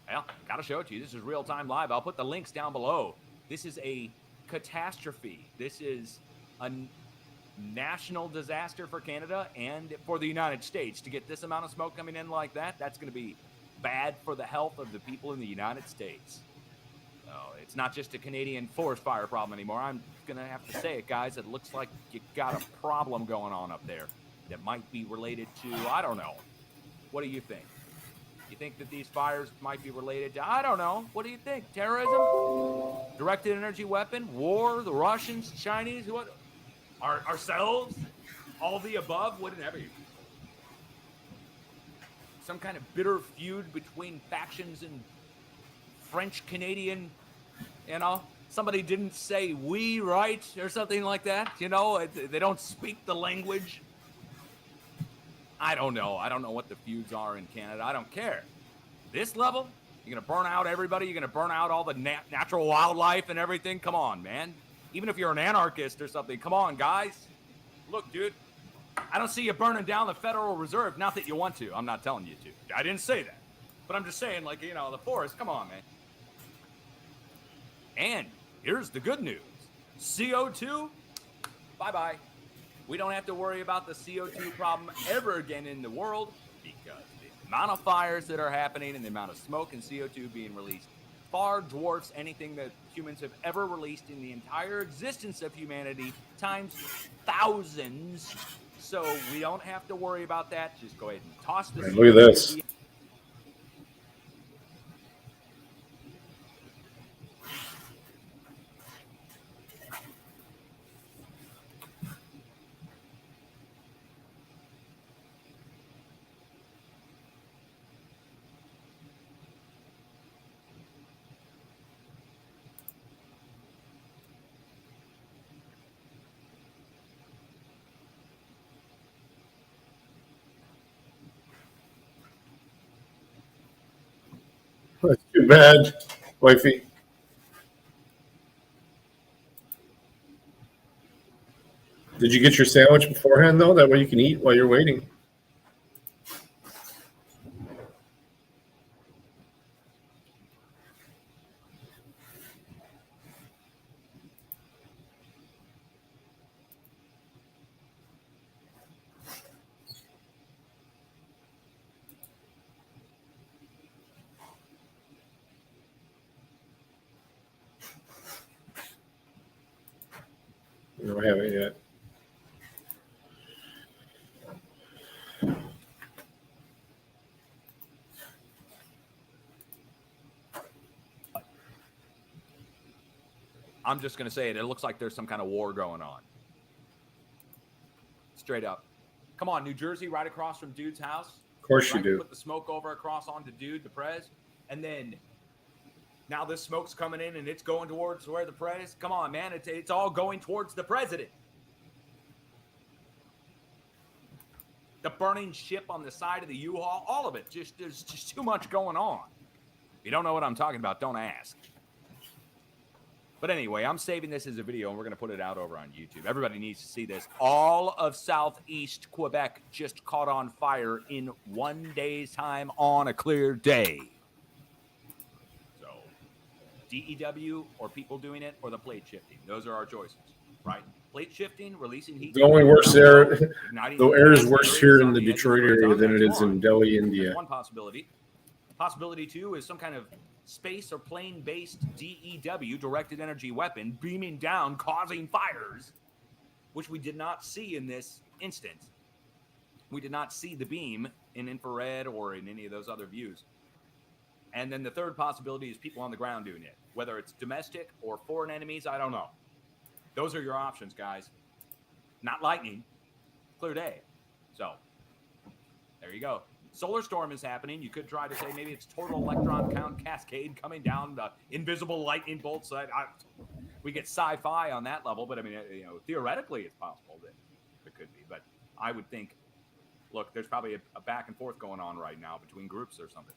Well, gotta show it to you. This is real-time live. I'll put the links down below. This is a catastrophe. This is a national disaster for Canada and for the United States. To get this amount of smoke coming in like that, that's going to be bad for the health of the people in the United States. So it's not just a Canadian forest fire problem anymore. I'm going to have to say it, guys. It looks like you got a problem going on up there that might be related to, I don't know. What do you think? You think that these fires might be related to, I don't know. What do you think? Terrorism? Directed energy weapon? War? The Russians? Chinese? What? Ourselves? All the above? Whatever. Some kind of bitter feud between factions and French-Canadian, Somebody didn't say we right or something like that, They don't speak the language. I don't know. I don't know what the feuds are in Canada. I don't care. This level, you're going to burn out everybody. You're going to burn out all the natural wildlife and everything. Come on, man. Even if you're an anarchist or something, come on, guys. Look, dude, I don't see you burning down the Federal Reserve. Not that you want to. I'm not telling you to. I didn't say that. But I'm just saying, like, you know, the forest, come on, man. And here's the good news. CO2, bye-bye. We don't have to worry about the CO2 problem ever again in the world because the amount of fires that are happening and the amount of smoke and CO2 being released far dwarfs anything that humans have ever released in the entire existence of humanity times thousands. So we don't have to worry about that. Just go ahead and toss the CO2. Look at this. That's too bad, wifey. Did you get your sandwich beforehand, though? That way you can eat while you're waiting. No, I haven't yet. I'm just going to say it. It looks like there's some kind of war going on. Straight up. Come on, New Jersey, right across from Dude's house. Of course right? you do. Put the smoke over across onto Dude, the Prez. And then now this smoke's coming in and it's going towards where the Prez. Come on, man. It's all going towards the president. The burning ship on the side of the U-Haul, all of it. There's just too much going on. If you don't know what I'm talking about, don't ask. But anyway, I'm saving this as a video, and we're going to put it out over on YouTube. Everybody needs to see this. All of southeast Quebec just caught on fire in 1 day's time on a clear day. So, DEW or people doing it or the plate shifting. Those are our choices, right? Plate shifting, releasing heat. The only worse there, the air is worse here in the Detroit area than it is in Delhi, India. That's one possibility. Possibility two is some kind of space or plane-based DEW, directed energy weapon, beaming down, causing fires, which we did not see in this instance. We did not see the beam in infrared or in any of those other views. And then the third possibility is people on the ground doing it, whether it's domestic or foreign enemies, I don't know. Those are your options, guys. Not lightning, clear day. So there you go. Solar storm is happening. You could try to say maybe it's total electron count cascade coming down, the invisible lightning bolts. We get sci-fi on that level, but I mean, theoretically it's possible that it could be. But I would think, look, there's probably a back and forth going on right now between groups or something.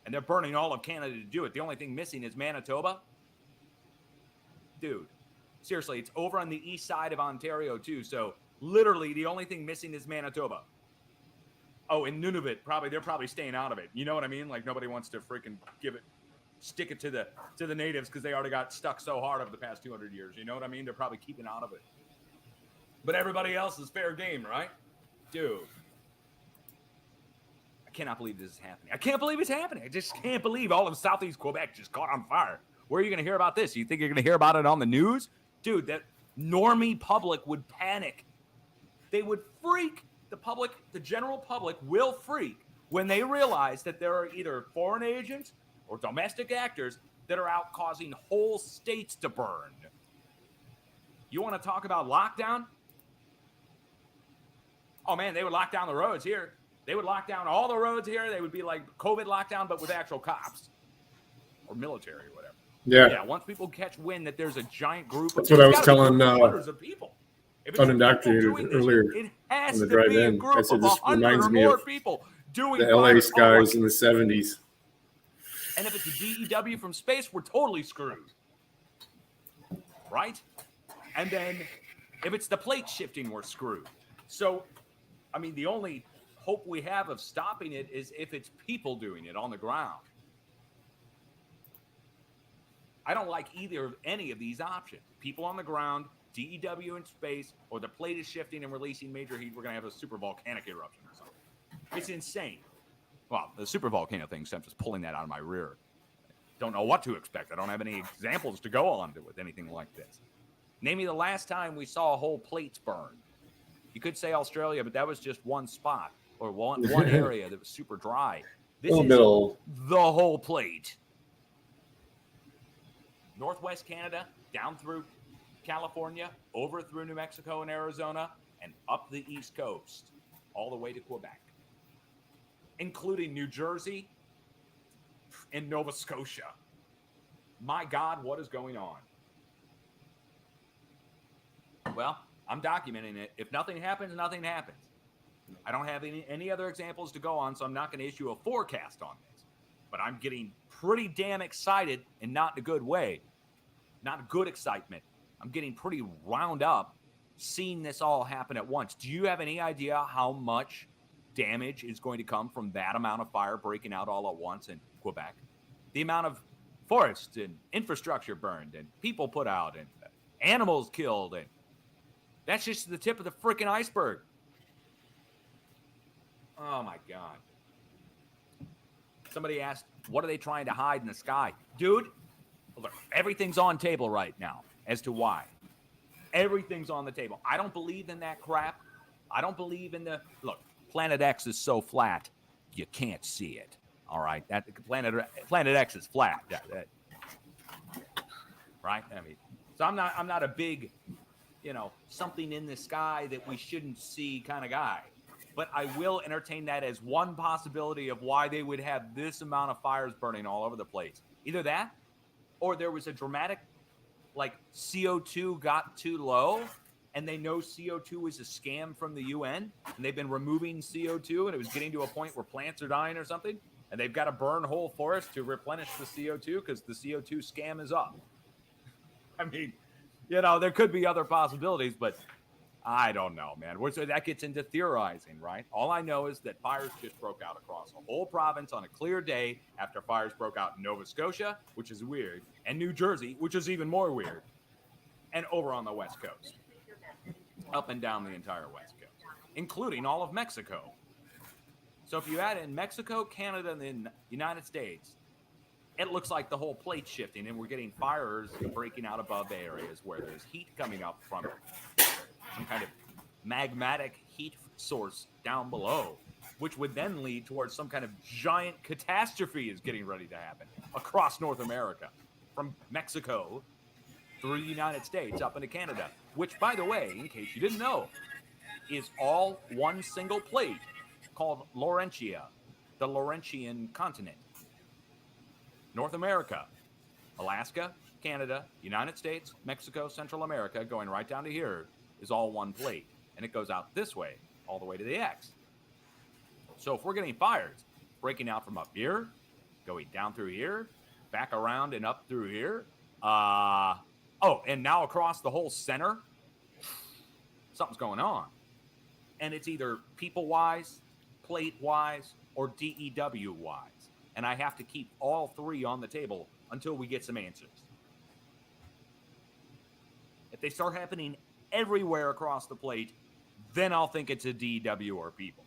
And they're burning all of Canada to do it. The only thing missing is Manitoba. Dude, seriously, it's over on the east side of Ontario too. So literally the only thing missing is Manitoba. Oh, and Nunavut, they're probably staying out of it. You know what I mean? Like nobody wants to freaking stick it to the natives because they already got stuck so hard over the past 200 years. You know what I mean? They're probably keeping out of it. But everybody else is fair game, right? Dude. I cannot believe this is happening. I can't believe it's happening. I just can't believe all of Southeast Quebec just caught on fire. Where are you going to hear about this? You think you're going to hear about it on the news? Dude, that normie public would panic. They would freak. The general public will freak when they realize that there are either foreign agents or domestic actors that are out causing whole states to burn. You want to talk about lockdown? Oh, man, they would lock down the roads here. They would lock down all the roads here. They would be like COVID lockdown, but with actual cops or military or whatever. Yeah. Once people catch wind that there's a giant group That's what I was telling hundreds of people. If it's people unindoctrinated doing this, earlier it has on the to drive be a in. group I said of this 100 reminds or me more of people doing the LA fire. skies in the 70s. And if it's a DEW from space, we're totally screwed. Right? And then if it's the plate shifting, we're screwed. So, I mean, the only hope we have of stopping it is if it's people doing it on the ground. I don't like either of any of these options. People on the ground, DEW in space, or the plate is shifting and releasing major heat. We're going to have a super volcanic eruption or something. It's insane. Well, the super volcano thing, so I'm just pulling that out of my rear. Don't know what to expect. I don't have any examples to go on with anything like this. Name me the last time we saw a whole plates burn. You could say Australia, but that was just one spot or one area that was super dry. This is the whole plate. Northwest Canada, down through California, over through New Mexico and Arizona, and up the East Coast, all the way to Quebec, including New Jersey and Nova Scotia. My God, what is going on? Well, I'm documenting it. If nothing happens, nothing happens. I don't have any other examples to go on, so I'm not going to issue a forecast on this. But I'm getting pretty damn excited, and not in a good way. Not a good excitement. I'm getting pretty wound up seeing this all happen at once. Do you have any idea how much damage is going to come from that amount of fire breaking out all at once in Quebec? The amount of forests and infrastructure burned and people put out and animals killed, and that's just the tip of the freaking iceberg. Oh my God. Somebody asked, what are they trying to hide in the sky? Dude, look, everything's on table right now as to why. Everything's on the table. I don't believe in that crap. I don't believe in look, Planet X is so flat, you can't see it. All right? That Planet X is flat. Right? I mean, so I'm not a big, something in the sky that we shouldn't see kind of guy. But I will entertain that as one possibility of why they would have this amount of fires burning all over the place. Either that, or there was a dramatic, CO2 got too low, and they know CO2 is a scam from the UN, and they've been removing CO2, and it was getting to a point where plants are dying or something, and they've got to burn whole forests to replenish the CO2 because the CO2 scam is up. I mean, there could be other possibilities, but I don't know, man. So that gets into theorizing, right? All I know is that fires just broke out across a whole province on a clear day after fires broke out in Nova Scotia, which is weird, and New Jersey, which is even more weird, and over on the West Coast, up and down the entire West Coast, including all of Mexico. So if you add in Mexico, Canada, and the United States, it looks like the whole plate's shifting, and we're getting fires breaking out above areas where there's heat coming up from some kind of magmatic heat source down below, which would then lead towards some kind of giant catastrophe is getting ready to happen across North America, from Mexico through the United States up into Canada, which, by the way, in case you didn't know, is all one single plate called Laurentia, the Laurentian continent. North America, Alaska, Canada, United States, Mexico, Central America, going right down to here, is all one plate. And it goes out this way, all the way to the X. So if we're getting fires breaking out from up here, going down through here, back around and up through here, and now across the whole center, something's going on. And it's either people-wise, plate-wise, or DEW-wise. And I have to keep all three on the table until we get some answers. If they start happening everywhere across the plate, then I'll think it's a DEW or people.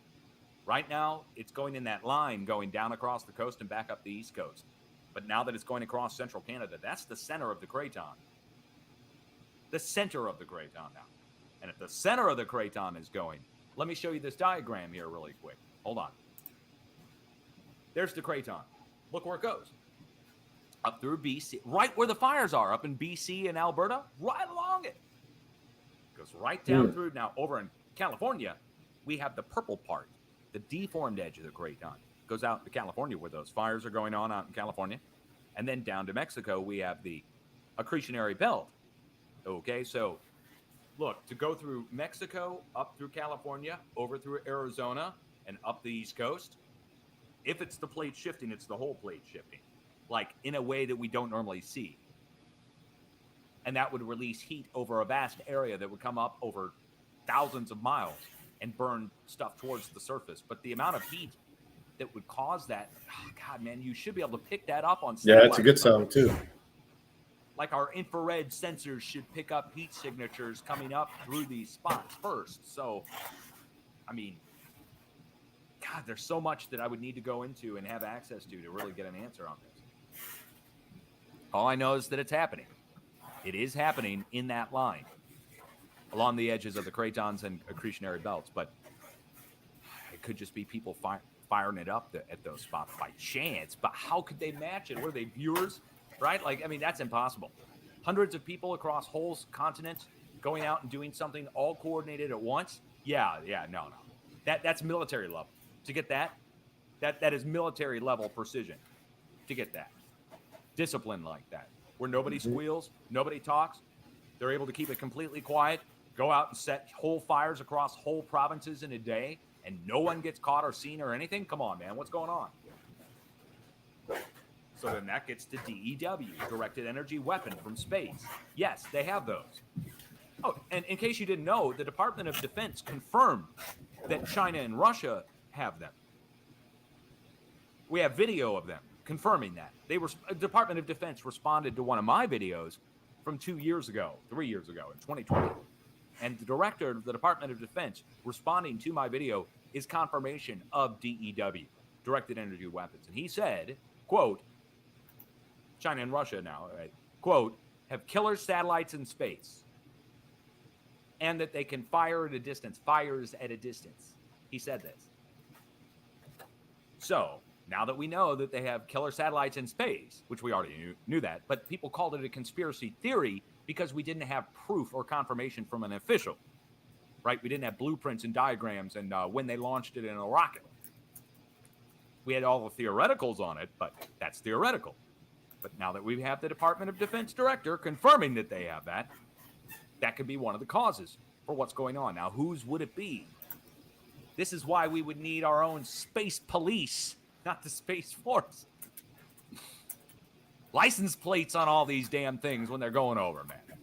Right now, it's going in that line going down across the coast and back up the East Coast. But now that it's going across central Canada, that's the center of the craton. The center of the craton now. And if the center of the craton is going, let me show you this diagram here really quick. Hold on. There's the craton. Look where it goes. Up through BC, right where the fires are, up in BC and Alberta, right along it. Goes right down through. Now, over in California, we have the purple part, the deformed edge of the craton. Goes out to California where those fires are going on out in California. And then down to Mexico, we have the accretionary belt. Okay, so look, to go through Mexico, up through California, over through Arizona, and up the East Coast, if it's the plate shifting, it's the whole plate shifting, like in a way that we don't normally see. And that would release heat over a vast area that would come up over thousands of miles and burn stuff towards the surface. But the amount of heat that would cause that, oh God, man, you should be able to pick that up on Yeah, satellite. it's a good sound too. Like our infrared sensors should pick up heat signatures coming up through these spots first. So, I mean, God, there's so much that I would need to go into and have access to really get an answer on this. All I know is that it's happening. It is happening in that line along the edges of the cratons and accretionary belts, but it could just be people firing it up at those spots by chance. But how could they match it? What are they, viewers? Right? Like, I mean, that's impossible. Hundreds of people across whole continents going out and doing something all coordinated at once. Yeah, no. That's military level. To get that is military level precision. To get that. Discipline like that. Where nobody squeals, nobody talks. They're able to keep it completely quiet, go out and set whole fires across whole provinces in a day, and no one gets caught or seen or anything? Come on, man. What's going on? So then that gets to DEW, Directed Energy Weapon from space. Yes, they have those. Oh, and in case you didn't know, the Department of Defense confirmed that China and Russia have them. We have video of them confirming that. The Department of Defense responded to one of my videos from 3 years ago, in 2020. And the director of the Department of Defense responding to my video is confirmation of DEW, Directed Energy Weapons. And he said, quote, China and Russia now, right, quote, have killer satellites in space, and that they can fire at a distance, fires at a distance. He said this. So now that we know that they have killer satellites in space, which we already knew that, but people called it a conspiracy theory because we didn't have proof or confirmation from an official, right? We didn't have blueprints and diagrams and when they launched it in a rocket. We had all the theoreticals on it, but that's theoretical. But now that we have the Department of Defense director confirming that they have that, that could be one of the causes for what's going on. Now, whose would it be? This is why we would need our own space police, not the Space Force. License plates on all these damn things when they're going over, man.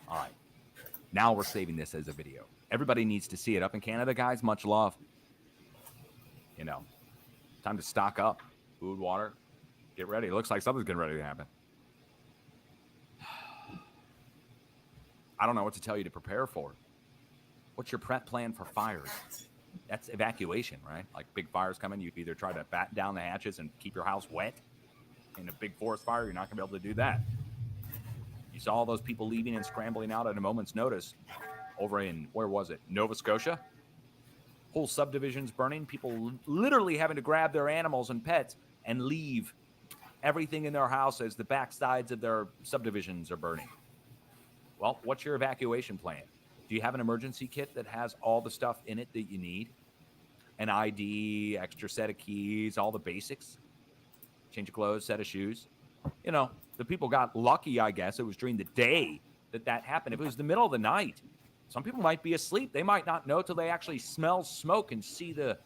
All right. Now we're saving this as a video. Everybody needs to see it. Up in Canada, guys, much love. You know, time to stock up. Food, water. Get ready. It looks like something's getting ready to happen. I don't know what to tell you to prepare for. What's your prep plan for fires? That's evacuation, right? Like big fires coming, you either try to batten down the hatches and keep your house wet. In a big forest fire, you're not going to be able to do that. You saw all those people leaving and scrambling out at a moment's notice over in, where was it? Nova Scotia? Whole subdivisions burning, people literally having to grab their animals and pets and leave everything in their house as the backsides of their subdivisions are burning. Well, what's your evacuation plan? Do you have an emergency kit that has all the stuff in it that you need? An ID, extra set of keys, all the basics? Change of clothes, set of shoes? You know, the people got lucky, I guess. It was during the day that happened. If it was the middle of the night, some people might be asleep. They might not know till they actually smell smoke and see the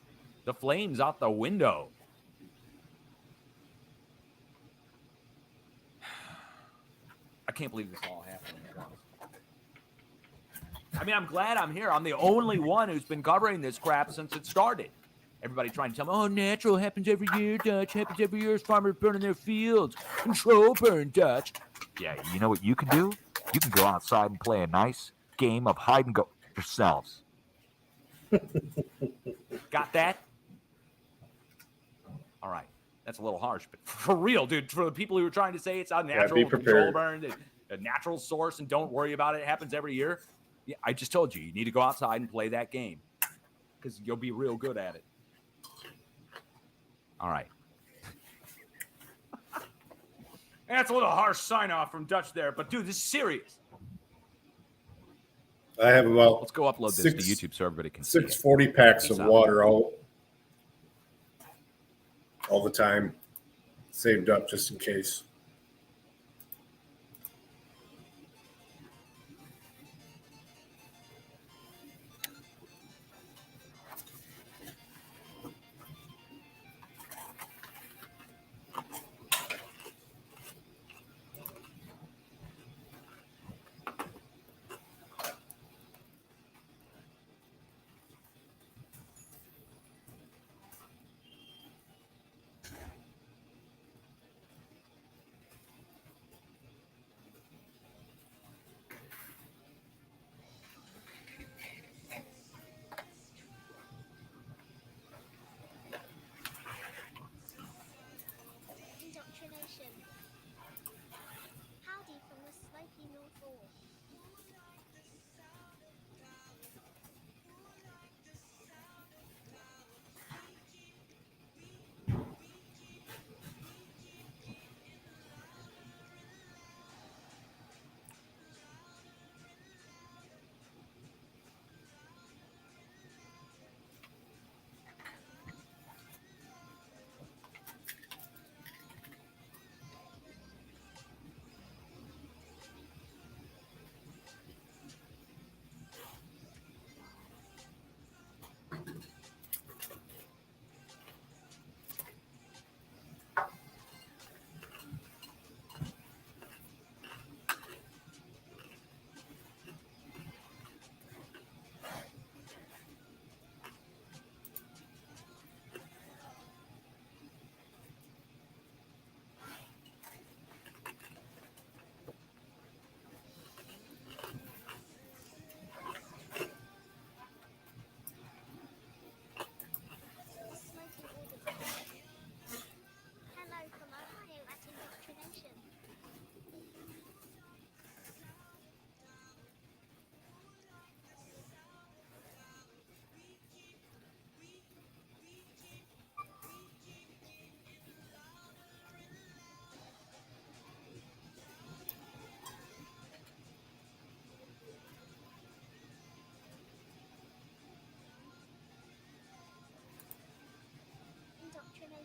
flames out the window. I can't believe this all happened. I mean, I'm glad I'm here. I'm the only one who's been covering this crap since it started. Everybody trying to tell me, oh, natural happens every year, Dutch. Happens every year. Farmers burning their fields. Control burn, Dutch. Yeah, you know what you can do? You can go outside and play a nice game of hide and go yourselves. Got that? All right. That's a little harsh, but for real, dude, for the people who are trying to say it's a natural control burn, a natural source, and don't worry about it, it happens every year. Yeah, I just told you need to go outside and play that game because you'll be real good at it. All right. That's a little harsh sign off from Dutch there, but dude, this is serious. I have about let's go upload this to YouTube so everybody can see it. 640 packs of water all the time, saved up just in case.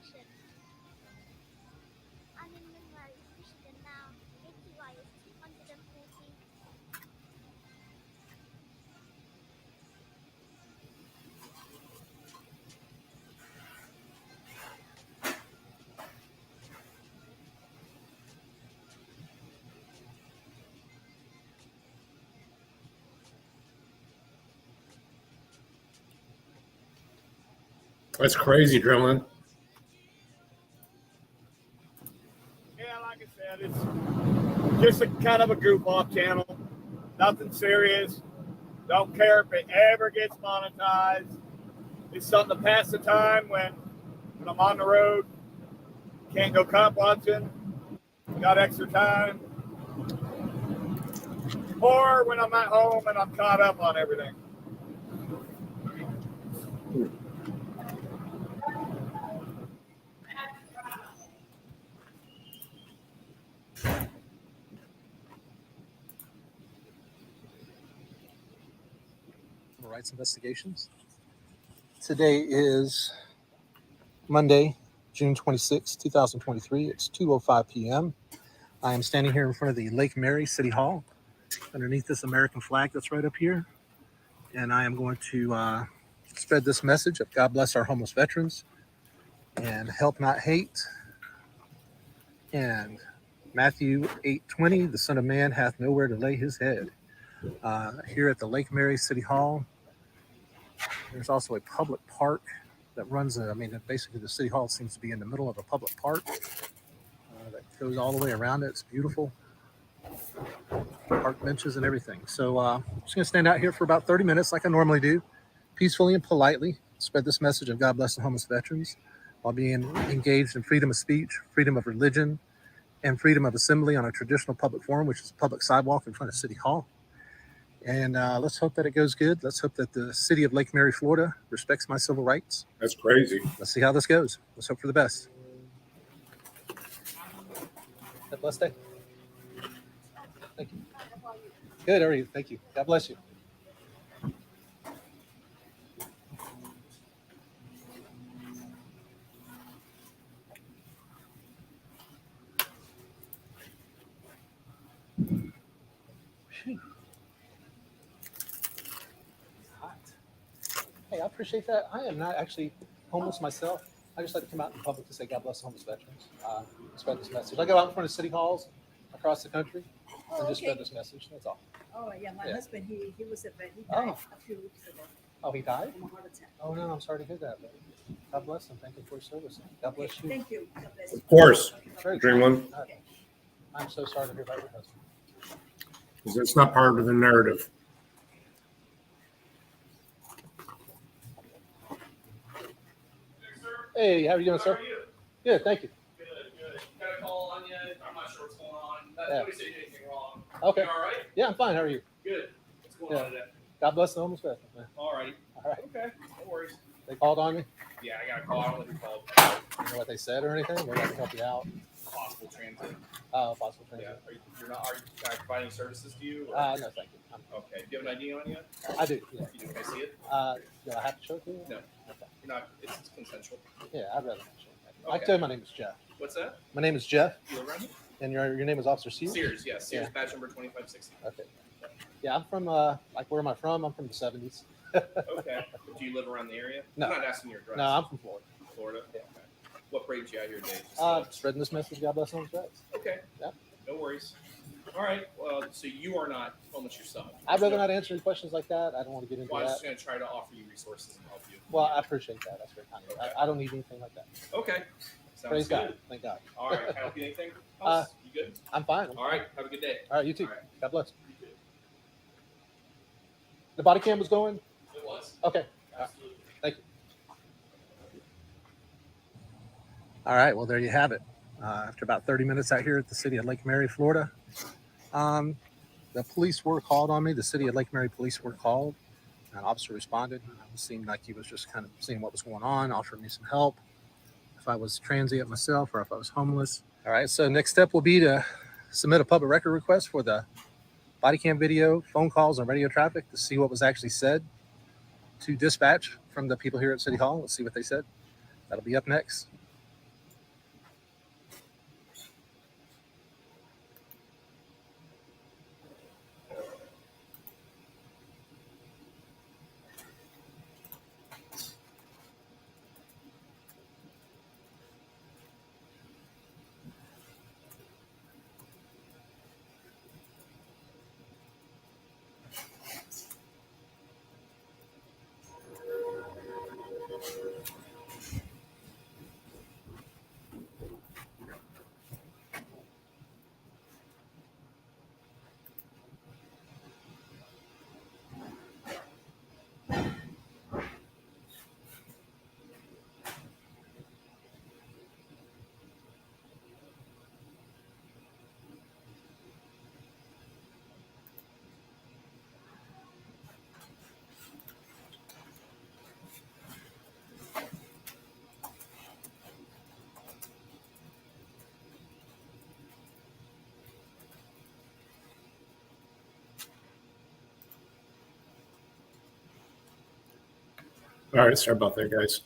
Nation. I'm in Monroe, Michigan now. AQI is 240. That's crazy, Dremlin. Yeah, like I said, it's just a kind of a goof off channel. Nothing serious. Don't care if it ever gets monetized. It's something to pass the time when I'm on the road. Can't go cop watching. Got extra time. Or when I'm at home and I'm caught up on everything. Rights Investigations. Today is Monday, June 26, 2023. It's 2:05 p.m. I am standing here in front of the Lake Mary City Hall underneath this American flag that's right up here. And I am going to spread this message of God bless our homeless veterans and help not hate. And Matthew 8:20, the Son of Man hath nowhere to lay his head. Here at the Lake Mary City Hall, there's also a public park that runs, basically the City Hall seems to be in the middle of a public park that goes all the way around it. It's beautiful. Park benches and everything. So I'm just going to stand out here for about 30 minutes like I normally do, peacefully and politely, spread this message of God bless the homeless veterans while being engaged in freedom of speech, freedom of religion, and freedom of assembly on a traditional public forum, which is a public sidewalk in front of City Hall. And let's hope that it goes good. Let's hope that the city of Lake Mary, Florida respects my civil rights. That's crazy. Let's see how this goes. Let's hope for the best. Have a blessed day. Thank you. Good, how are you? Thank you. God bless you. Hot. Hey, I appreciate that. I am not actually homeless myself. I just like to come out in public to say God bless the homeless veterans. Spread this message. I go out in front of city halls across the country and just spread this message. That's all. Oh, yeah, my Yeah. husband, he was a vet. He died a few weeks ago Oh, he died? from a heart attack. Oh, no, I'm sorry to hear that. But God bless him. Thank you for your service. God bless you. Thank you. God bless you. Of course, Very Dreamland. Okay. I'm so sorry to hear about your husband. Because it's not part of the narrative. Hey, how are you doing, sir? Good, thank you. Good. Got a call on you. I'm not sure what's going on. Yeah. Nobody said anything wrong. Okay. You all right? Yeah, I'm fine. How are you? Good. What's going on today? God bless the homeless veterans, man. All right. All right. Okay. No worries. They called on me. Yeah, I got a call. I don't know who called. You know what they said or anything? Maybe I can help you out. Possible transit. Possible Yeah. transit. Are you can I provide any services to you? or- No, thank you. Okay. Do you have an ID on you? I do. Yeah. You do. Can I see it? Do I have to show it to you? No. Okay. You're not. It's consensual. Yeah, I'd rather not show it. I Okay. can tell you my name is Jeff. What's that? My name is Jeff, You live around here? and your name is Officer Sears? Sears. Yes. Sears. Yeah. Badge number 2560. Okay. Yeah, I'm from, where am I from? I'm from the 70s. Okay. Do you live around the area? No. I'm not asking your address. No, I'm from Florida. Florida. Yeah. Okay. What brings you out here today? Just, Spreading this message, God bless homeless veterans. Okay. Yeah. No worries. All right. Well, so you are not homeless yourself. I'd rather not answer any questions like that. I don't want to get into Well, I'm that. just going to try to offer you resources and help you. Well, I appreciate that. That's very kind of you. Okay. I don't need anything like that. Okay. Sounds Praise good. God. Thank God. All right. Can I help you anything else? You good? I'm fine. All right. Have a good day. All right, you too. All right. God bless. You too. The body cam was going? It was. Okay. Absolutely. Thank you. All right. Well, there you have it. After about 30 minutes out here at the city of Lake Mary, Florida, the police were called on me. The city of Lake Mary police were called. An officer responded. It seemed like he was just kind of seeing what was going on, offering me some help if I was transient myself or if I was homeless. All right. So next step will be to submit a public record request for the body cam video, phone calls, and radio traffic to see what was actually said to dispatch from the people here at City Hall. Let's see what they said. That'll be up next. All right, sorry about that, guys.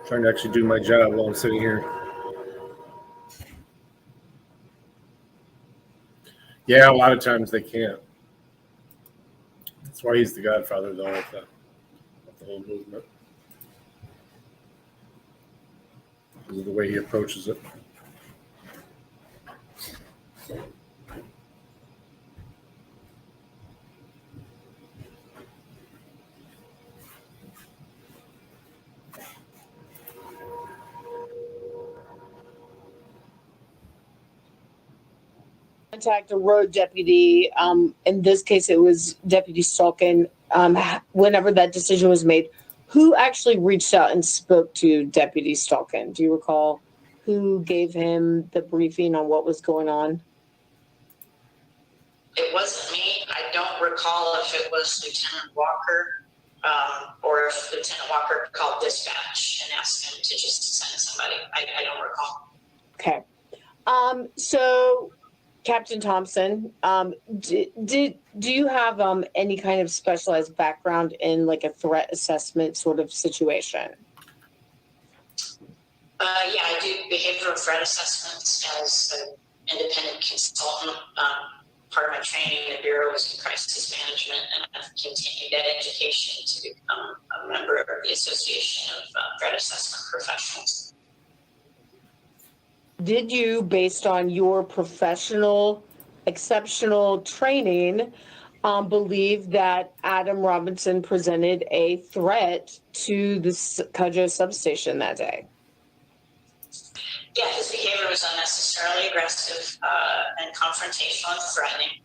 Trying to actually do my job while I'm sitting here. Yeah, a lot of times they can't. That's why he's the godfather, though, of the whole movement. Because of the way he approaches it. Contact a road deputy. In this case, it was Deputy Stolken. Whenever that decision was made, who actually reached out and spoke to Deputy Stolken? Do you recall who gave him the briefing on what was going on? It wasn't me. I don't recall if it was Lieutenant Walker or if Lieutenant Walker called dispatch and asked him to just send somebody. I don't recall. Okay. So Captain Thompson, do you have any kind of specialized background in like a threat assessment sort of situation? Yeah, I do behavioral threat assessments as an independent consultant. Part of my training in the Bureau was in crisis management, and I've continued that education to become a member of the Association of Threat Assessment Professionals. Did you, based on your professional, exceptional training, believe that Adam Robinson presented a threat to the Cudjoe substation that day? Yeah, his behavior was unnecessarily aggressive and confrontational and threatening.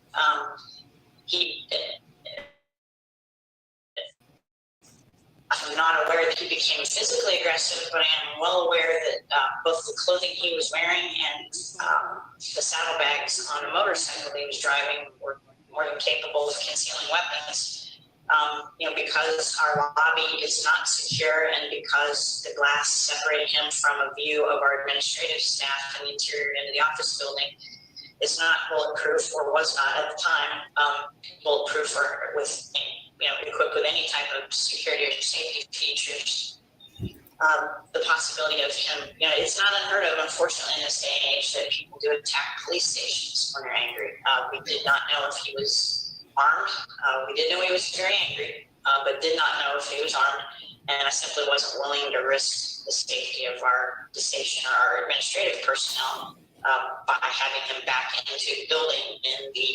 I'm not aware that he became physically aggressive, but I am well aware that both the clothing he was wearing and the saddlebags on a motorcycle he was driving were more than capable of concealing weapons. Because our lobby is not secure and because the glass separated him from a view of our administrative staff and the interior into the office building, it's not bulletproof or was not at the time bulletproof or with equipped with any type of security or safety features. The possibility of him, it's not unheard of, unfortunately, in this day and age that people do attack police stations when they're angry. We did not know if he was armed. We did know he was very angry, but did not know if he was armed. And I simply wasn't willing to risk the safety of the station or our administrative personnel by having him back into the building in the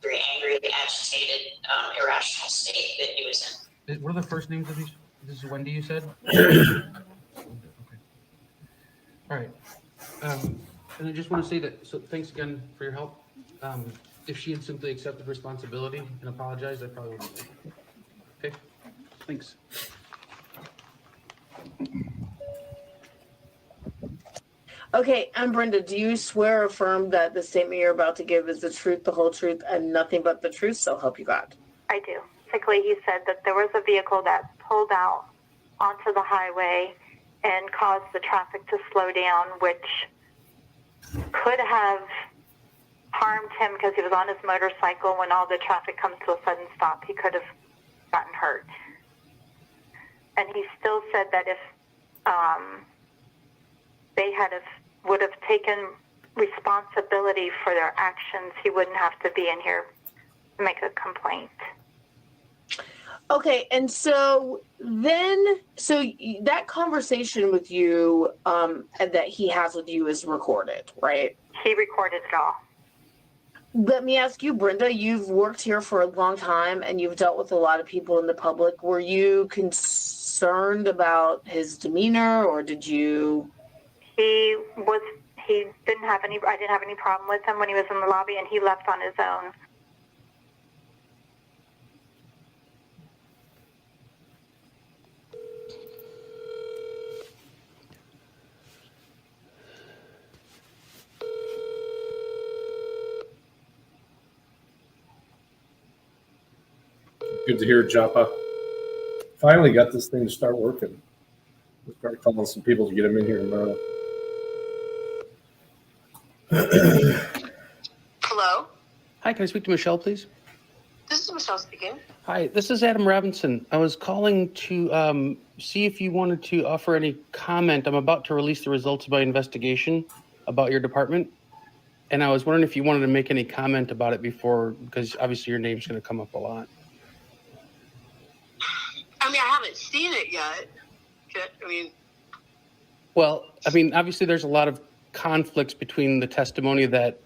very angry, agitated, irrational state that he was in. What are the first names of these? This is Wendy, you said? Okay. All right. And I just want to say that, so thanks again for your help. If she had simply accepted responsibility and apologized, I probably wouldn't have. Okay, thanks. Okay, and Brenda, do you swear or affirm that the statement you're about to give is the truth, the whole truth, and nothing but the truth, so help you God? I do. Basically, he said that there was a vehicle that pulled out onto the highway and caused the traffic to slow down, which could have harmed him because he was on his motorcycle. When all the traffic comes to a sudden stop, he could have gotten hurt. And he still said that if they would have taken responsibility for their actions, he wouldn't have to be in here to make a complaint. Okay, and so that conversation with you that he has with you is recorded, right? He recorded it all. Let me ask you, Brenda, you've worked here for a long time and you've dealt with a lot of people in the public. Were you concerned about his demeanor, or did you? I didn't have any problem with him when he was in the lobby, and he left on his own. Good to hear, Joppa. Finally got this thing to start working. We'll start calling some people to get them in here tomorrow. Hello? Hi, can I speak to Michelle, please? This is Michelle speaking. Hi, this is Adam Robinson. I was calling to see if you wanted to offer any comment. I'm about to release the results of my investigation about your department. And I was wondering if you wanted to make any comment about it before, because obviously your name's going to come up a lot. I mean, I haven't seen it yet. Well, I mean, obviously there's a lot of conflicts between the testimony that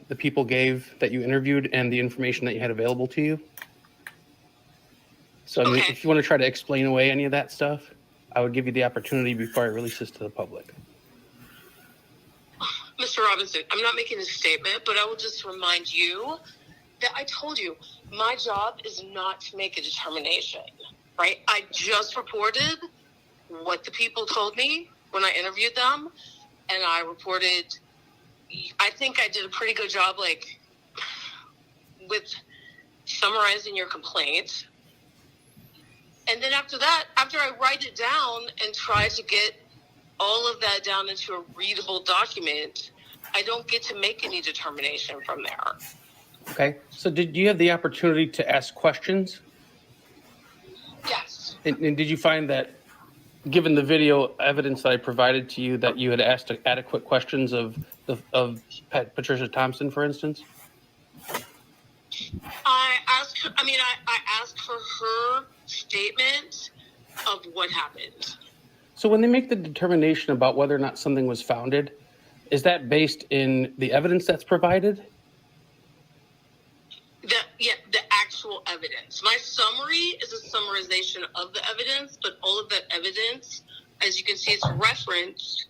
the people gave that you interviewed and the information that you had available to you. So I mean, if you want to try to explain away any of that stuff, I would give you the opportunity before I release this to the public. Mr. Robinson, I'm not making a statement, but I will just remind you that I told you my job is not to make a determination, right? I just reported what the people told me when I interviewed them, and I reported, I think I did a pretty good job, like, with summarizing your complaint. And then after that, after I write it down and try to get all of that down into a readable document, I don't get to make any determination from there. Okay. So did you have the opportunity to ask questions? Yes. And did you find that, given the video evidence that I provided to you, that you had asked adequate questions of Patricia Thompson, for instance? I asked for her statement of what happened. So when they make the determination about whether or not something was founded, is that based in the evidence that's provided? The actual evidence. My summary is a summarization of the evidence, but all of that evidence, as you can see, it's referenced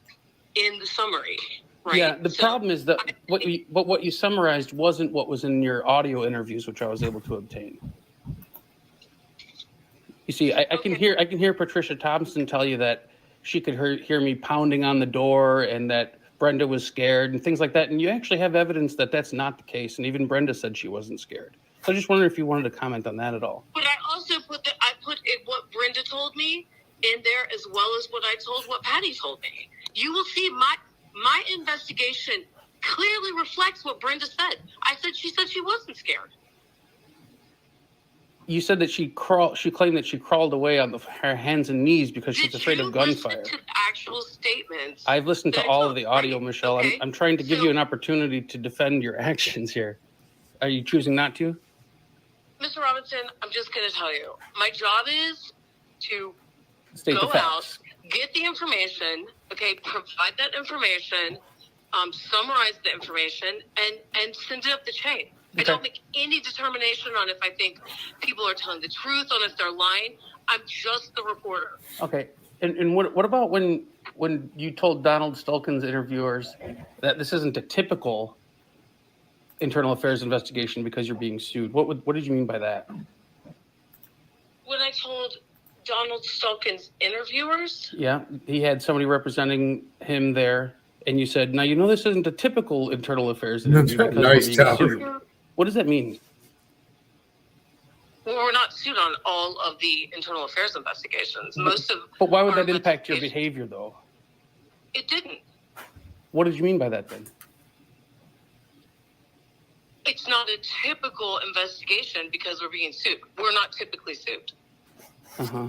in the summary. Right? Yeah, the problem is that what you summarized wasn't what was in your audio interviews, which I was able to obtain. You see, I can hear Patricia Thompson tell you that she could hear me pounding on the door and that Brenda was scared and things like that. And you actually have evidence that that's not the case. And even Brenda said she wasn't scared. So I just wondered if you wanted to comment on that at all. But I also put what Brenda told me in there, as well as what Patty told me. You will see my investigation clearly reflects what Brenda said. She said she wasn't scared. You said that she claimed that she crawled away on her hands and knees because she's afraid of gunfire. Listen to actual statements. I've listened to all of the audio, Michelle. Okay. I'm trying to give you an opportunity to defend your actions here. Are you choosing not to? Mr. Robinson, I'm just going to tell you, my job is to State the go facts. out, get the information, okay, provide that information, summarize the information, and send it up the chain. Okay. I don't make any determination on if I think people are telling the truth, on if they're lying. I'm just the reporter. Okay. And what about when you told Donald Stolken's interviewers that this isn't a typical internal affairs investigation because you're being sued? What did you mean by that? When I told Donald Stolken's interviewers? Yeah, he had somebody representing him there, and you said, now, this isn't a typical internal affairs interview because Nice we're being sued. job. What does that mean? Well, we're not sued on all of the internal affairs investigations. But why would that impact your behavior, though? It didn't. What did you mean by that, then? It's not a typical investigation because we're being sued. We're not typically sued. Uh-huh.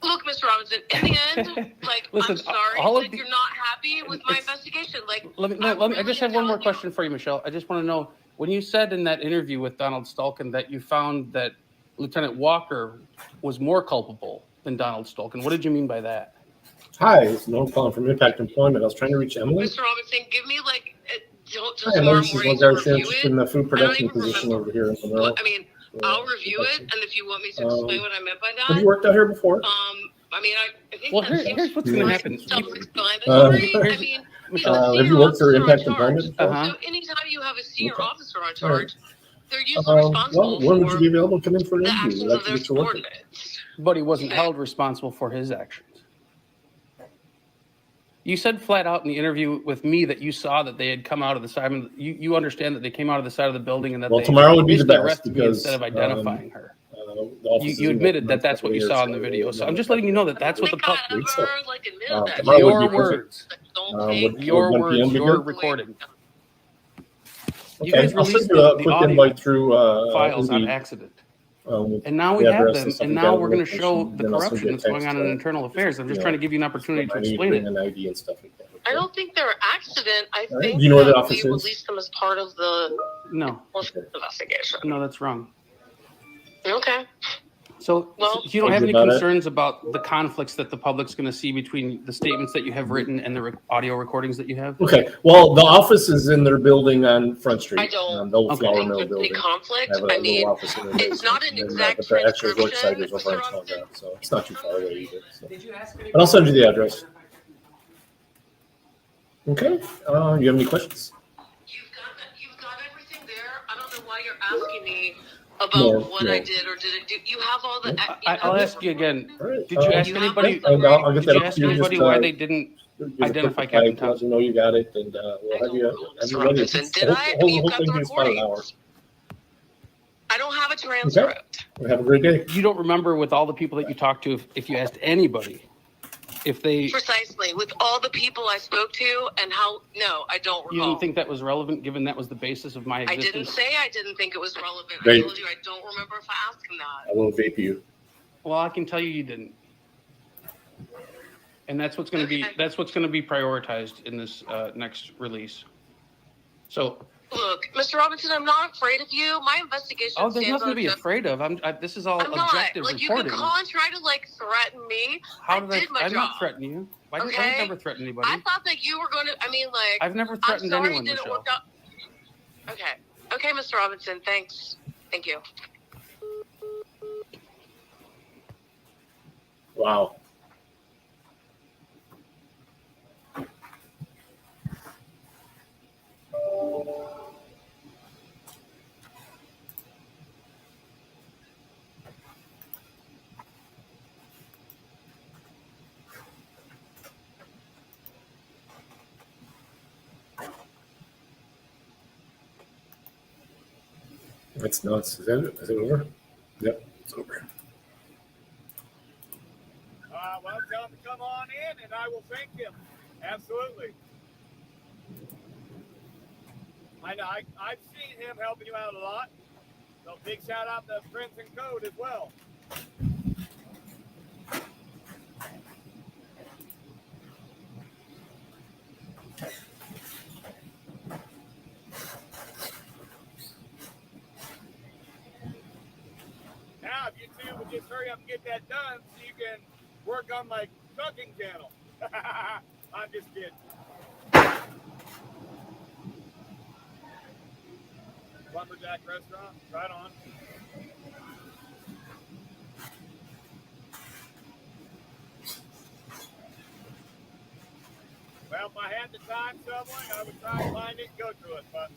Look, Mr. Robinson, in the end, Listen, I'm sorry that you're not happy with my investigation. I just have one more question for you, Michelle. I just want to know, when you said in that interview with Donald Stolken that you found that Lieutenant Walker was more culpable than Donald Stolken, what did you mean by that? Hi, it's Norm calling from Impact Employment. I was trying to reach Emily. Mr. Robinson, give me till Hi, tomorrow this is morning Lazar to review Sanchez in the food production position over here in Monroe. I'll review it, and if you want me to explain what I meant by that. Have you worked out here before? I think Well, here's what's going to happen. self-explanatory. Michelle, have you worked for Impact Employment before? So anytime you have a senior officer on charge, they're usually responsible when would you be for available to come in for an the interview? actions We'd like of to their get you working. subordinates. But he wasn't held responsible for his actions. You said flat out in the interview with me that you saw that they had come out of the side. You understand that they came out of the side of the building and that they tomorrow would be the best arrested me because instead of identifying her. You You admitted that that's what you saw in the video. So I'm just letting you know that that's what the public. tomorrow would Your be perfect. words. Your words. Your recording. You guys I'll send released you a the quick audio invite through files on Indeed. accident. With And now we the have address them, stuff and you now got we're in going to show location, the then I'll send corruption you a that's going text, on in internal affairs. I'm just you trying to know, give you an opportunity to I need to explain bring it. an ID and stuff like that. I don't think they're accident. I All right. think Do you know where the that office we is? released them as part of the No, investigation. no, that's wrong. Okay. So, Well, so you don't have Think any about it. concerns about the conflicts that the public's going to see between the statements that you have written and the audio recordings that you have? Okay. Well, the office is in their building on Front Street. I don't the old Flour think Mill there's any building. conflict. Have a I little mean, office in there. it's not an exact but the actual work site transcription, is over in Mr. Small Town, so it's not too far away either. So. Did you ask But I'll send you the address. Okay. You have any questions? You've got everything there. I don't know why you're asking me about No, what no. I did or didn't do. You have all the. I'll ask you again. Right. Did you ask You have anybody? my And I'll get Did that you up ask to you. anybody Just, why they didn't give a quick identify reply, Captain let them Thompson? know you got it, and we'll have you Robinson, did the I? whole, You've whole got thing the takes about an hour. recordings. I don't have a transcript. Well, have a great day. You don't remember with all the people that you talked to, if you asked anybody, if they, Precisely. With all the people I spoke to and how, no, I don't you recall. didn't think that was relevant, given that was the basis of my I existence? didn't say I didn't think it was relevant. I Vape. told you I don't remember if I asked him that. I will vape you. Well, I can tell you you didn't. And that's what's going to be, that's what's going to be prioritized in this next release. So, Look, Mr. Robinson, I'm not afraid of you. My investigation oh, there's stands nothing to on be afraid of. This is all I'm not. objective Like, reporting. you could call and try to, like, threaten me. How I did did my I'm job. not threatening you. I've Okay? never threatened anybody. I thought that you were going to, I mean, like. I've never threatened I'm sorry anyone, it didn't Michelle. work out. Okay. Okay, Mr. Robinson, thanks. Thank you. Wow. That's nuts. Is that it? Is it over? Yep, it's over. Well, tell him to come on in, and I will thank him. Absolutely. I know. I've seen him helping you out a lot. So big shout out to Friends and Code as well. Now, if you two would just hurry up and get that done so you can work on my cooking channel. I'm just kidding. Lumberjack Restaurant, right on. Well, if I had the time, someone, I would try and find it and go to it, but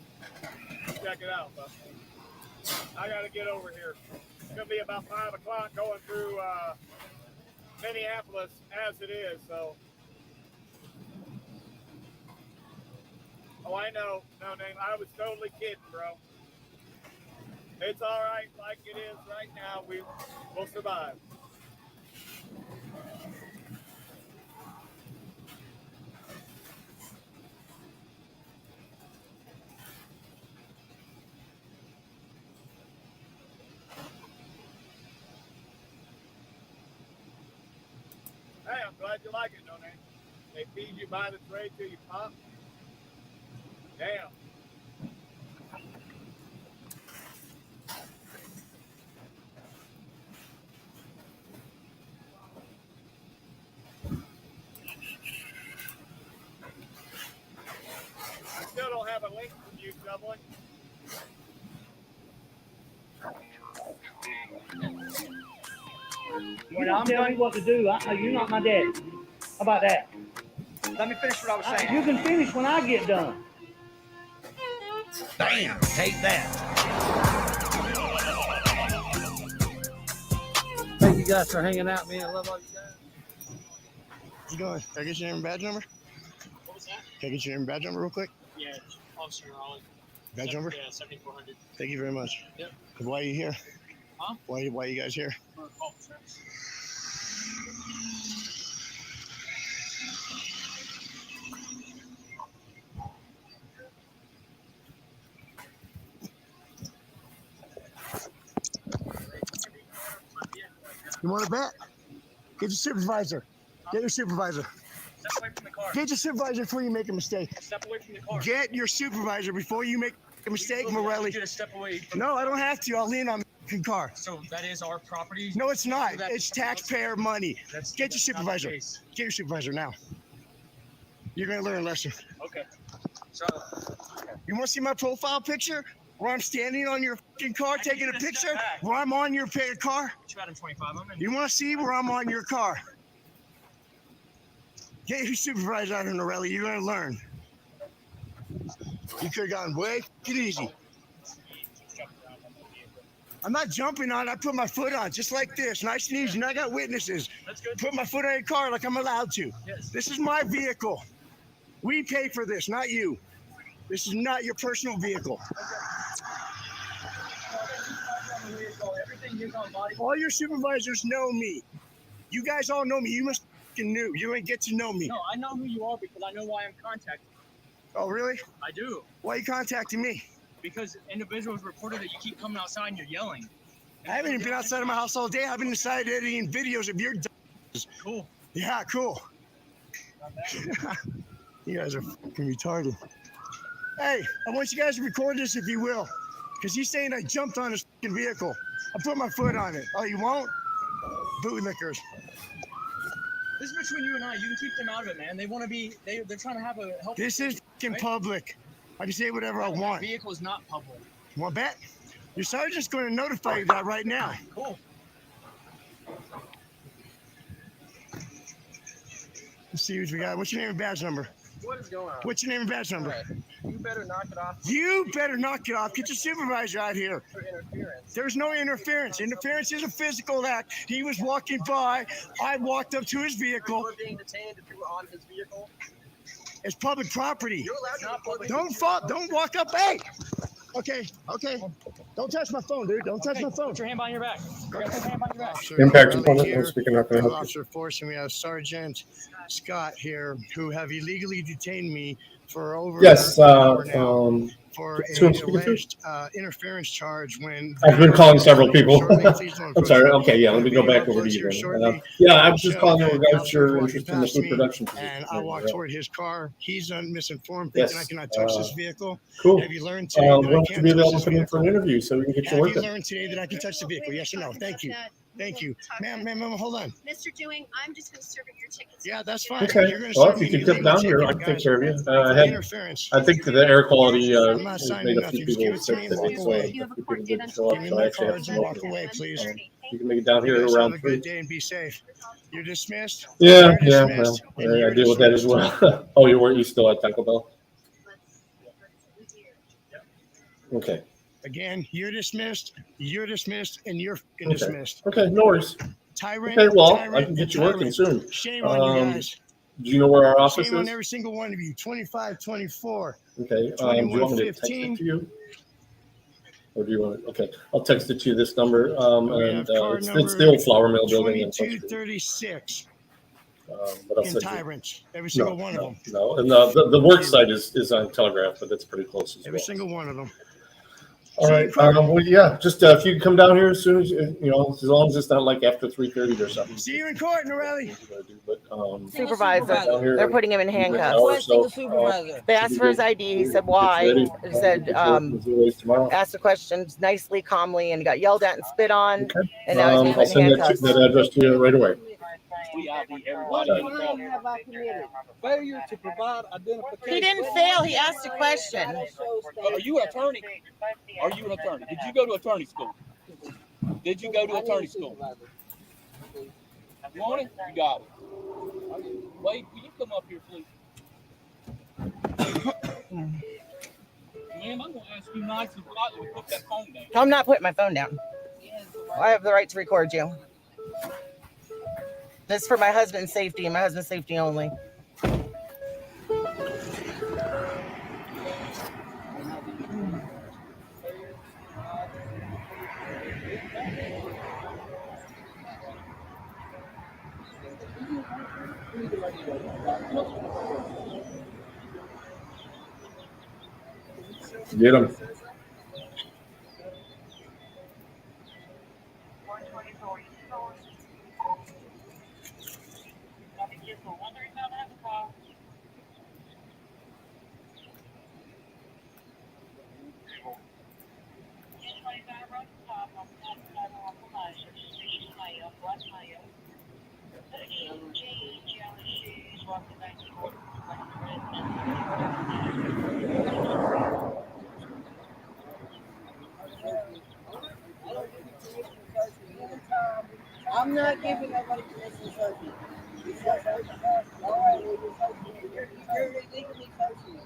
check it out. But I got to get over here. It's going to be about 5 o'clock going through Minneapolis as it is, so. Oh, I know. No, name. I was totally kidding, bro. It's all right like it is right now. We'll survive. Hey, I'm glad you like it, don't they? They feed you by the tray till you pop. Damn. I still don't have a link from you, someone. You don't tell me what to do. You're not my daddy. How about that? Let me finish what I was saying. You can finish when I get done. Bam! Take that. Thank you guys for hanging out, man. I love all you guys. You doing? Can I get your name and badge number? What was that? Can I get your name and badge number real quick? Yeah, Officer Raleigh. Badge number? Yeah, 7400. Thank you very much. Yep. Why are you here? Huh? Why are you guys here? For a call, sir. You want to bet? Get your supervisor. Get your supervisor. Step away from the car. Get your supervisor before you make a mistake. Step away from the car. Get your supervisor before you make a mistake, Morelli. You step away. No, I don't have to. I'll lean on the car. So that is our property? No, it's not. It's taxpayer money. Get your supervisor. Get your supervisor now. You're going to learn a lesson. Okay. So, you want to see my profile picture where I'm standing on your fucking car taking a picture where I'm on your car? you got him 25. I'm in. You want to see where I'm on your car? Get your supervisor out of Norelli. You're going to learn. You could have gone way easy. I'm not jumping on. I put my foot on just like this, nice and easy. And I got witnesses. That's good. Put my foot on your car like I'm allowed to. Yes. This is my vehicle. We pay for this, not you. This is not your personal vehicle. All your supervisors know me. You guys all know me. You must fucking knew. You ain't get to know me. No, I know who you are because I know why I'm contacting you. Oh, really? I do. Why are you contacting me? Because individuals reported that you keep coming outside and you're yelling. I haven't even been outside of my house all day. I've been inside editing videos of your Cool. Yeah, cool. You guys are fucking retarded. Hey, I want you guys to record this if you will. Because he's saying I jumped on his fucking vehicle. I put my foot on it. Oh, you won't? Bootlickers. This is between you and I. You can keep them out of it, man. They want to be, they're trying to have a help. This is fucking public. I can say whatever I want. The vehicle is not public. You want to bet? Your sergeant's going to notify you that right now. Cool. Let's see what we got. What's your name and badge number? What is going on? What's your name and badge number? Right. You better knock it off. You better knock it off. Get your supervisor out here. For interference. There's no interference. Interference is a physical act. He was walking by. I walked up to his vehicle. You were being detained if you were on his vehicle. It's public property. You're allowed to public. Don't walk up. Hey. Okay. Don't touch my phone, dude. Don't touch my phone. Put your hand behind your back. Put your hand behind your back. Impact opponent. I'm speaking up. Officer Force, and we have Sergeant Scott here, who have illegally detained me for over Yes. an hour now for who I'm an speaking to? alleged interference charge. When I've been calling several people. Please don't I'm sorry. Okay, yeah, let me go back over to you then. Yeah, I was just calling you in regards to your interest in the food production position. And I walked toward his car. He's misinformed, thinking I cannot touch this vehicle. Cool. Have you learned today When that I would can't you be touch able this to come in for an vehicle? interview so we can get you Have you working? learned today that I can touch the vehicle? Yes or no? Thank you. Thank you. Ma'am, hold on. Mr. Dewing, I'm just going to serve your tickets. Yeah, that's fine. Okay. You're gonna Well, serve if you me could come down here, I can take care of you. I think that the air quality I'm not has signing made a few nothing. Just give people it to sick me and that walk it's away. You have a people court date didn't on show up, Give me so I my actually have cards some and work walk to do. away, please. You can make it down You here guys have around a 3. good day and be safe. You're dismissed. Yeah, You're yeah, dismissed. well, And you're I deal with that as dismissed. well. Oh, you still at Taco Bell? Okay. Again, you're dismissed, and you're Okay. dismissed. Okay, no worries. Tyrant. Okay, well, tyrant, I can get you and working tyrant. soon. Shame on you guys. Do you know where our office Shame on is? every single one of you. 25, 24. Okay. Do you want me to text 2115. it to you? Or do you want it? Okay, I'll text it to you this number. We And have card it's the old flour mill building. In 2236 but I'll in send you. Tyrants. Every single one of them. No, and the work site is on Telegraph, but that's pretty close as Every well. single one of them. All right. Well, yeah. Just if you can come down here as soon as as long as it's not like after 3:30 or something. See you in court, Norelli. But, Supervisor. They're putting him in handcuffs. So, They asked for his ID. He said, why? He said, asked the questions nicely, calmly, and he got yelled at and spit on. Okay. And now he's I'll put in send handcuffs. that address to you right away. What crime have I committed? Failure to provide identification. He didn't fail. He asked a question. Are you an attorney? Are you an attorney? Did you go to attorney school? Did you go to attorney school? You want it? You got it. Wade, will you come up here, please? Ma'am, I'm going to ask you nice and politely to put that phone down. I'm not putting my phone down. I have the right to record you. This is for my husband's safety and my husband's safety only. Get him. I'm not giving nobody permission to search me. You're illegally searching me.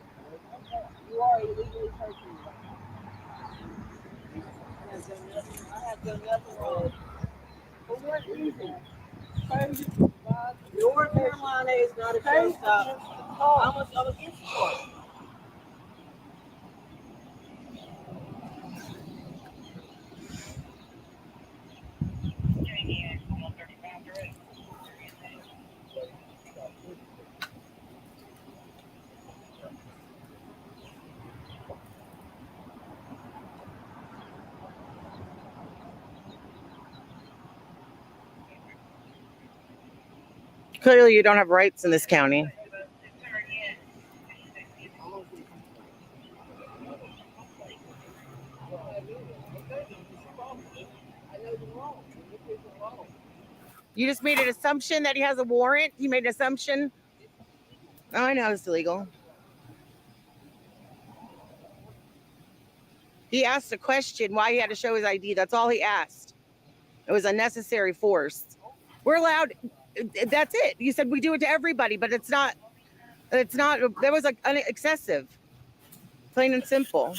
You are illegally searching me. I have done nothing wrong. For what reason? North Carolina is not a showstopper. I'm against it. Clearly, you don't have rights in this county. You just made an assumption that he has a warrant. You made an assumption. Oh, I know it's illegal. He asked a question why he had to show his ID. That's all he asked. It was unnecessary force. We're allowed. That's it. You said we do it to everybody, but it's not. It's not. That was like excessive. Plain and simple.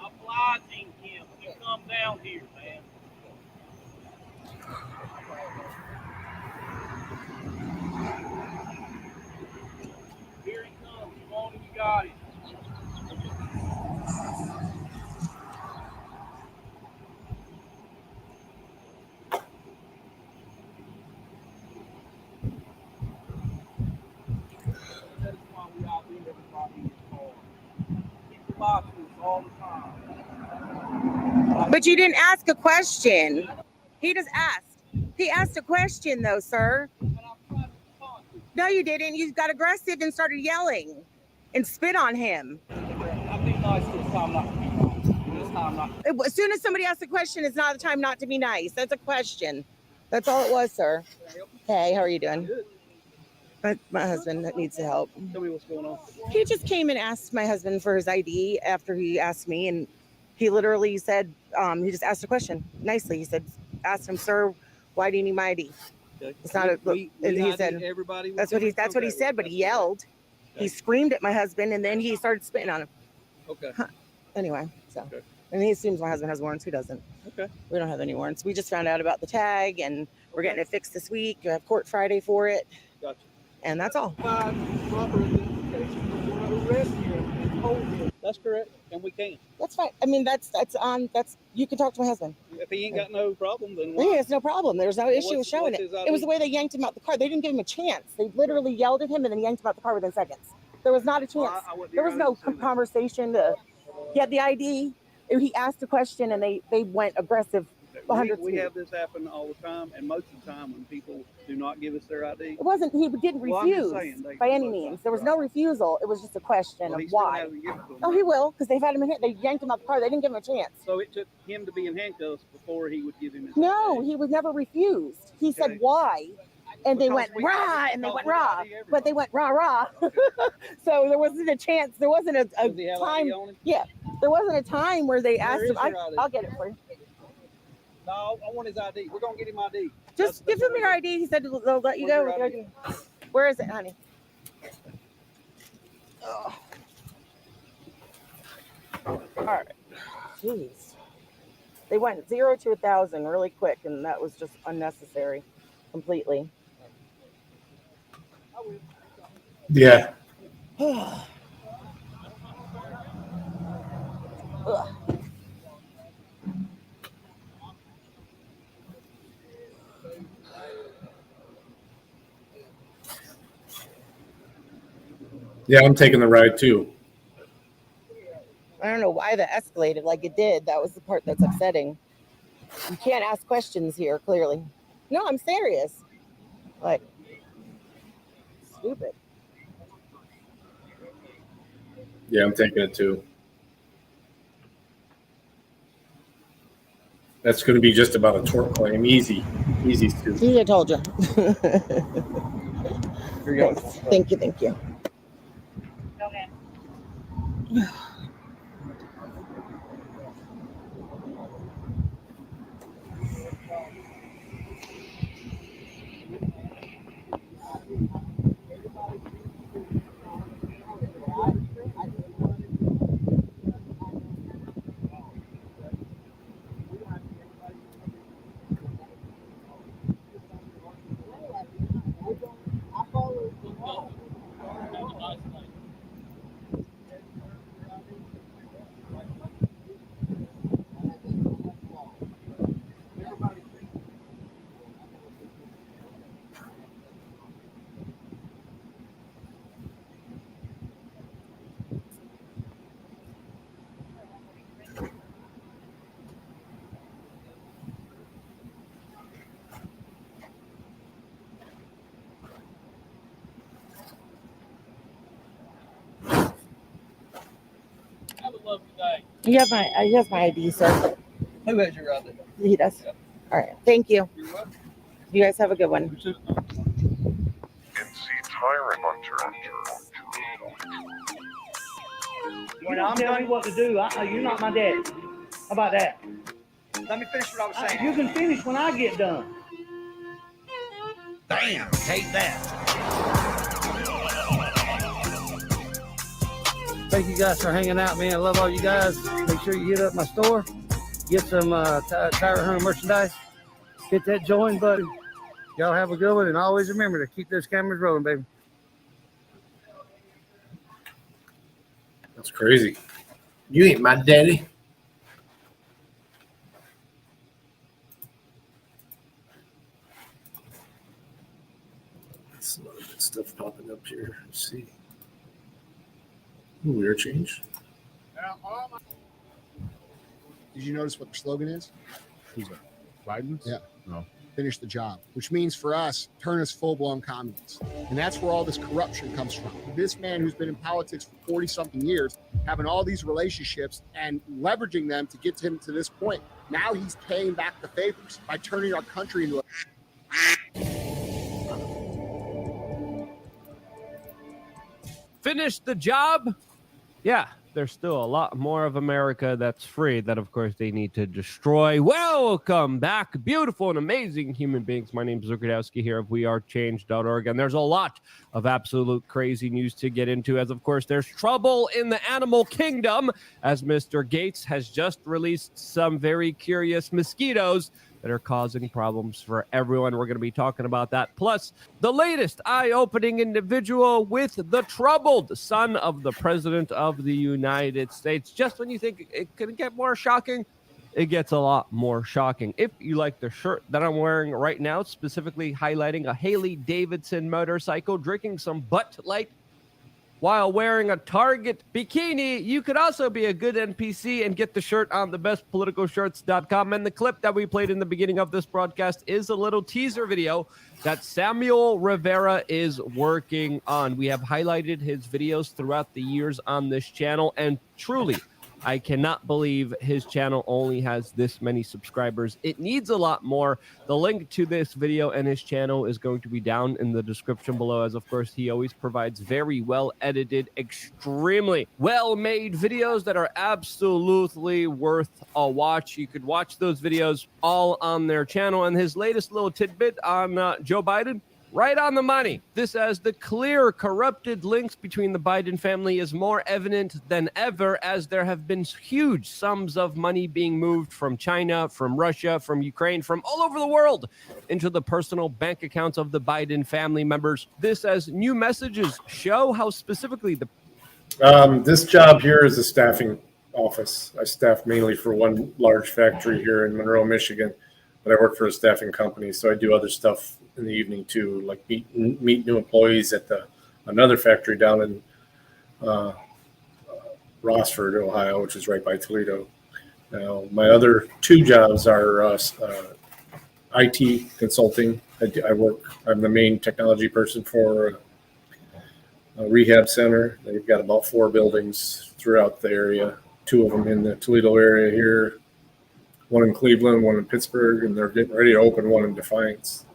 Obliging him to come down here, man. Here he comes. You want him, you got him. That's why we all do everybody in the car. People watch this all the time. But you didn't ask a question. He just asked. He asked a question, though, sir. No, you didn't. You got aggressive and started yelling and spit on him. I've been nice this time not to be nice. This time not. As soon as somebody asks a question, it's not the time not to be nice. That's a question. That's all it was, sir. Hey, how are you doing? My husband that needs help. Tell me what's going on. He just came and asked my husband for his ID after he asked me, and he literally said, he just asked a question nicely. He said, asked him, sir, why do you need my ID? Okay. It's not a. And he said, everybody. That's what he said, but he yelled. Okay. He screamed at my husband, and then he started spitting on him. Okay. Anyway, so. Okay. And he assumes my husband has warrants. Who doesn't? Okay. We don't have any warrants. We just found out about the tag, and we're getting it fixed this week. We have court Friday for it. Gotcha. And that's all. Proper identification before I arrest you and hold you. That's correct, and we can. That's fine. I mean, that's you can talk to my husband. If he ain't got no problem, then why? He has no problem. There's no issue with what's showing it. his It was the way they yanked him out the car. They didn't give him a chance. They literally yelled at him and then yanked him out the car within seconds. There was not a chance. There was no conversation. He had the ID. He asked a question and they went aggressive. We have this happen all the time, and most of the time when people do not give us their ID. It wasn't. He didn't Well, I'm just refuse saying, by any means. There was no refusal. It was just a question of he still why. hasn't given it to them, Oh, he will, because they've had him in here. They yanked him out the car. They didn't give him a chance. So it took him to be in handcuffs before he would give him his No, he was never refused. He said why, and they went rah, and they went rah, but they went rah rah. So there wasn't a chance. There wasn't a Does he have time. ID on him? Yeah, there wasn't a time where they asked is him. your ID? I'll get it for you. No, I want his ID. We're gonna get him ID. Just give him your ID. He said they'll let you go with your ID. Where is it, honey? Oh. All right. Jeez. They went 0 to 1,000 really quick, and that was just unnecessary, completely. Yeah. Ugh. Yeah, I'm taking the ride too. I don't know why that escalated like it did. That was the part that's upsetting. You can't ask questions here, clearly. No, I'm serious. Like, stupid. Yeah, I'm taking it too. That's going to be just about a tort claim. Easy, Stu. See, I told you. Here you go. Thank you. Thank you. Have a lovely day. You have my ID, sir. Who has your other? He does. All right. Thank you. You're welcome. You guys have a good one. When I'm telling you what to do, you're not my daddy. How about that? Let me finish what I was saying. You can finish when I get done. Damn, take that. Thank you guys for hanging out, man. I love all you guys. Make sure you hit up my store. Get some Tire Hunter merchandise. Get that join button. Y'all have a good one, and always remember to keep those cameras rolling, baby. That's crazy. You ain't my daddy. Some other good stuff popping up here. Let's see. Ooh, weird change. Did you notice what the slogan is? Who's that? Biden's? Yeah. No. Finish the job, which means for us, turn us full-blown communists. And that's where all this corruption comes from. This man who's been in politics for 40-something years, having all these relationships and leveraging them to get him to this point. Now he's paying back the favors by turning our country into a... Finish the job? Yeah, there's still a lot more of America that's free that, of course, they need to destroy. Welcome back, beautiful and amazing human beings. My name is Zukadowski here of wearechange.org, and there's a lot of absolute crazy news to get into, as, of course, there's trouble in the animal kingdom, as Mr. Gates has just released some very curious mosquitoes that are causing problems for everyone. We're going to be talking about that. Plus, the latest eye-opening individual with the troubled son of the President of the United States. Just when you think it couldn't get more shocking, it gets a lot more shocking. If you like the shirt that I'm wearing right now, specifically highlighting a Harley Davidson motorcycle, drinking some Bud Light while wearing a Target bikini, you could also be a good NPC and get the shirt on thebestpoliticalshirts.com. And the clip that we played in the beginning of this broadcast is a little teaser video that Samuel Rivera is working on. We have highlighted his videos throughout the years on this channel, and truly, I cannot believe his channel only has this many subscribers. It needs a lot more. The link to this video and his channel is going to be down in the description below, as of course he always provides very well edited, extremely well made videos that are absolutely worth a watch. You could watch those videos all on their channel. And his latest little tidbit on Joe Biden, right on the money. This as the clear corrupted links between the Biden family is more evident than ever, as there have been huge sums of money being moved from China, from Russia, from Ukraine, from all over the world into the personal bank accounts of the Biden family members. This as new messages show how specifically the... This job here is a staffing office. I staff mainly for one large factory here in Monroe, Michigan, but I work for a staffing company, so I do other stuff in the evening too, like meet new employees at another factory down in uh, Rossford, Ohio, which is right by Toledo. Now, my other two jobs are IT consulting. I'm the main technology person for a rehab center. They've got about 4 buildings throughout the area, 2 of them in the Toledo area here, 1 in Cleveland, 1 in Pittsburgh, and they're getting ready to open 1 in Defiance.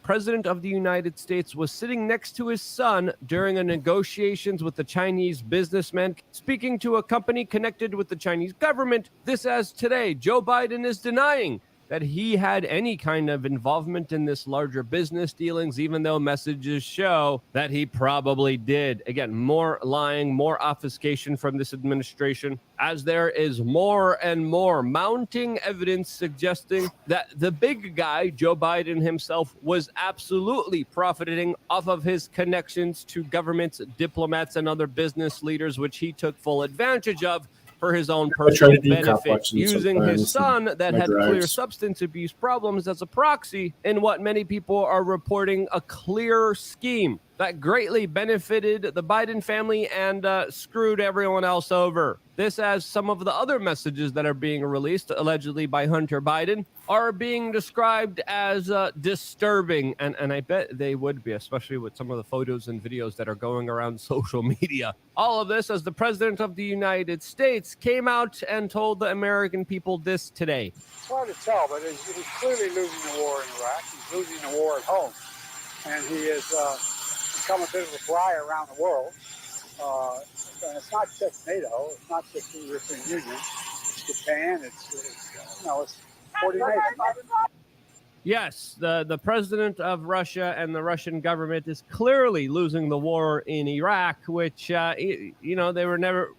President of the United States was sitting next to his son during a negotiations with the Chinese businessman, speaking to a company connected with the Chinese government. This as today, Joe Biden is denying that he had any kind of involvement in this larger business dealings, even though messages show that he probably did. Again, more lying, more obfuscation from this administration, as there is more and more mounting evidence suggesting that the big guy, Joe Biden himself, was absolutely profiting off of his connections to governments, diplomats, and other business leaders, which he took full advantage of for his own personal benefit, using his son that had clear substance abuse problems as a proxy in what many people are reporting a clear scheme that greatly benefited the Biden family and screwed everyone else over. This as some of the other messages that are being released, allegedly by Hunter Biden, are being described as disturbing. And I bet they would be, especially with some of the photos and videos that are going around social media. All of this as the President of the United States came out and told the American people this today. It's hard to tell, but he's clearly losing the war in Iraq. He's losing the war at home. And he is become a bit of a fly around the world. And it's not just NATO. It's not just the European Union. It's Japan. It's 40 nations. Yes, the president of Russia and the Russian government is clearly losing the war in Iraq, which, they were never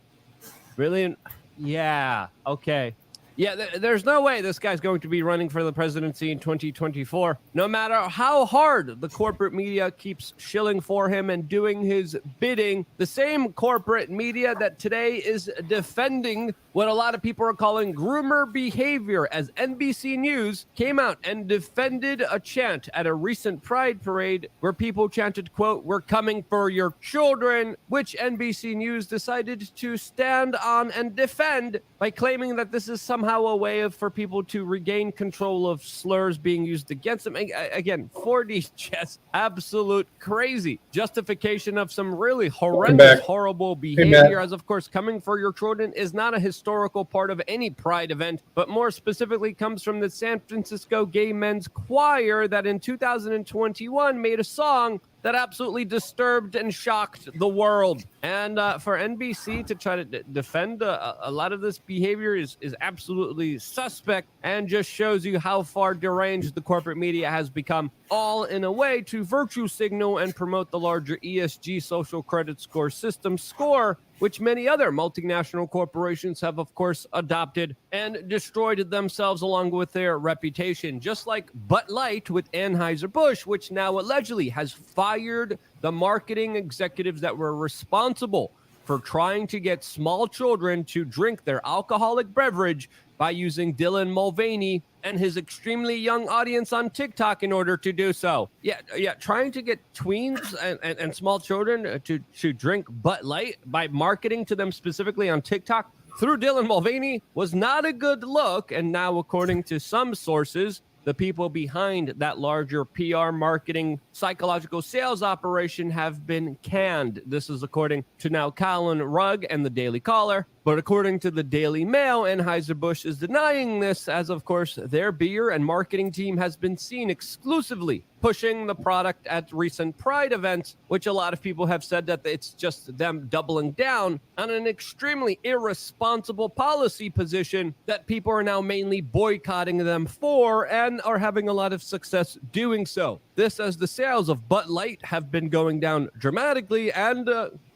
really. Yeah, okay. Yeah, there's no way this guy's going to be running for the presidency in 2024, no matter how hard the corporate media keeps shilling for him and doing his bidding. The same corporate media that today is defending what a lot of people are calling groomer behavior, as NBC News came out and defended a chant at a recent Pride parade where people chanted, quote, "We're coming for your children," which NBC News decided to stand on and defend by claiming that this is somehow a way for people to regain control of slurs being used against them. Again, 4D just absolute crazy justification of some really horrendous, horrible behavior, as of course coming for your children is not a historical part of any Pride event, but more specifically comes from the San Francisco Gay Men's Choir that in 2021 made a song that absolutely disturbed and shocked the world. And for NBC to try to defend a lot of this behavior is absolutely suspect, and just shows you how far deranged the corporate media has become, all in a way to virtue signal and promote the larger ESG social credit score system SCORE, which many other multinational corporations have, of course, adopted and destroyed themselves along with their reputation. Just like Bud Light with Anheuser-Busch, which now allegedly has fired the marketing executives that were responsible for trying to get small children to drink their alcoholic beverage by using Dylan Mulvaney and his extremely young audience on TikTok in order to do so. Yeah, trying to get tweens and small children to drink Bud Light by marketing to them specifically on TikTok through Dylan Mulvaney was not a good look. And now, according to some sources, the people behind that larger PR marketing psychological sales operation have been canned. This is according to now Colin Rugg and the Daily Caller. But according to the Daily Mail, Anheuser-Busch is denying this, as of course their beer and marketing team has been seen exclusively pushing the product at recent Pride events, which a lot of people have said that it's just them doubling down on an extremely irresponsible policy position that people are now mainly boycotting them for and are having a lot of success doing so. This as the sales of Bud Light have been going down dramatically, and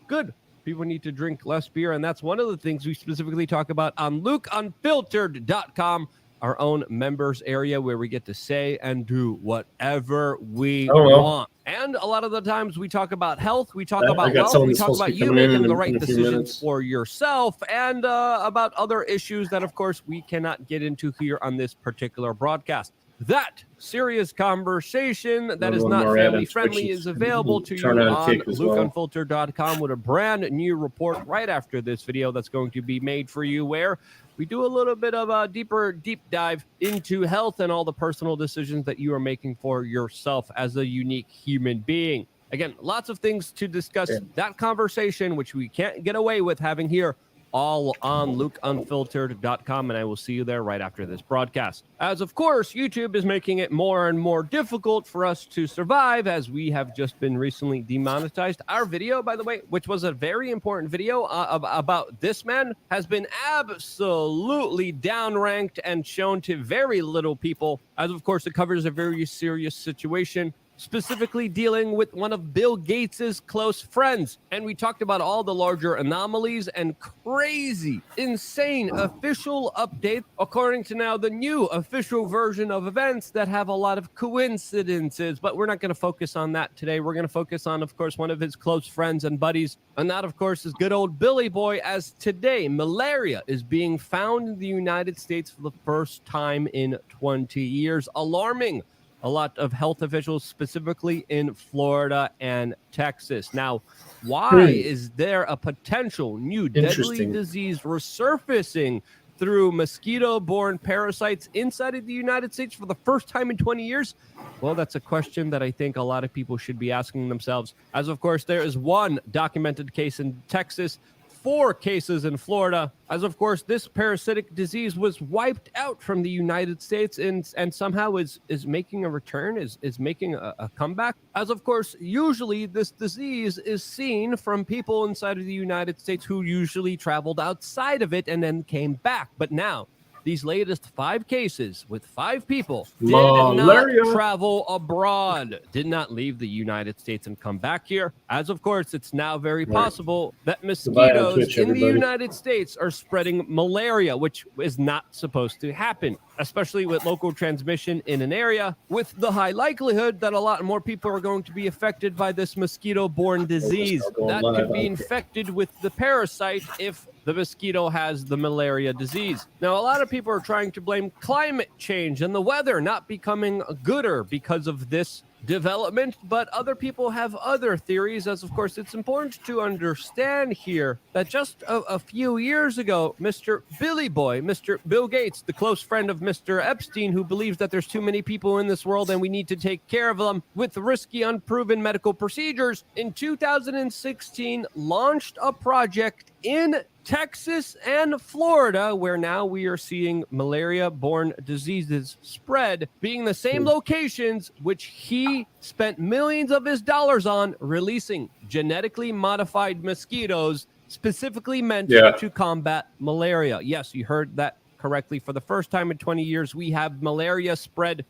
good. People need to drink less beer, and that's one of the things we specifically talk about on LukeUnfiltered.com, our own members area where we get to say and do whatever we want. And a lot of the times we talk about health, we talk about wealth, we talk about you making the right decisions for yourself, and about other issues that, of course, we cannot get into here on this particular broadcast. that serious conversation that is One not more ad family on friendly Twitch. is available to you Turn on on kick as well. LukeUnfiltered.com with a brand new report right after this video that's going to be made for you, where we do a little bit of a deep dive into health and all the personal decisions that you are making for yourself as a unique human being. Again, lots of things to discuss. That conversation, which we can't get away with having here, all on LukeUnfiltered.com, and I will see you there right after this broadcast. As of course, YouTube is making it more and more difficult for us to survive, as we have just been recently demonetized. Our video, by the way, which was a very important video about this man, has been absolutely downranked and shown to very little people, as of course it covers a very serious situation, specifically dealing with one of Bill Gates's close friends. And we talked about all the larger anomalies and crazy, insane official updates, according to now the new official version of events that have a lot of coincidences. But we're not going to focus on that today. We're going to focus on, of course, one of his close friends and buddies. And that, of course, is good old Billy Boy, as today malaria is being found in the United States for the first time in 20 years. Alarming. A lot of health officials, specifically in Florida and Texas. Now, why is there a potential new deadly disease resurfacing through mosquito-borne parasites inside of the United States for the first time in 20 years? Well, that's a question that I think a lot of people should be asking themselves. As of course, there is one documented case in Texas, 4 cases in Florida, as of course this parasitic disease was wiped out from the United States and somehow is making a return, is making a comeback. As of course, usually this disease is seen from people inside of the United States who usually traveled outside of it and then came back. But now, these latest 5 cases with 5 people did not travel abroad, did not leave the United States and come back here. As of course, it's now very possible that mosquitoes in the United States are spreading malaria, which is not supposed to happen, especially with local transmission in an area with the high likelihood that a lot more people are going to be affected by this mosquito-borne disease that could be infected with the parasite if the mosquito has the malaria disease. Now, a lot of people are trying to blame climate change and the weather not becoming gooder because of this development, but other people have other theories, as of course it's important to understand here that just a few years ago, Mr. Billy Boy, Mr. Bill Gates, the close friend of Mr. Epstein, who believes that there's too many people in this world and we need to take care of them with risky, unproven medical procedures, in 2016 launched a project in Texas and Florida, where now we are seeing malaria-borne diseases spread, being the same locations which he spent millions of his dollars on releasing genetically modified mosquitoes specifically meant to combat malaria. Yes, you heard that correctly. For the first time in 20 years, we have malaria spread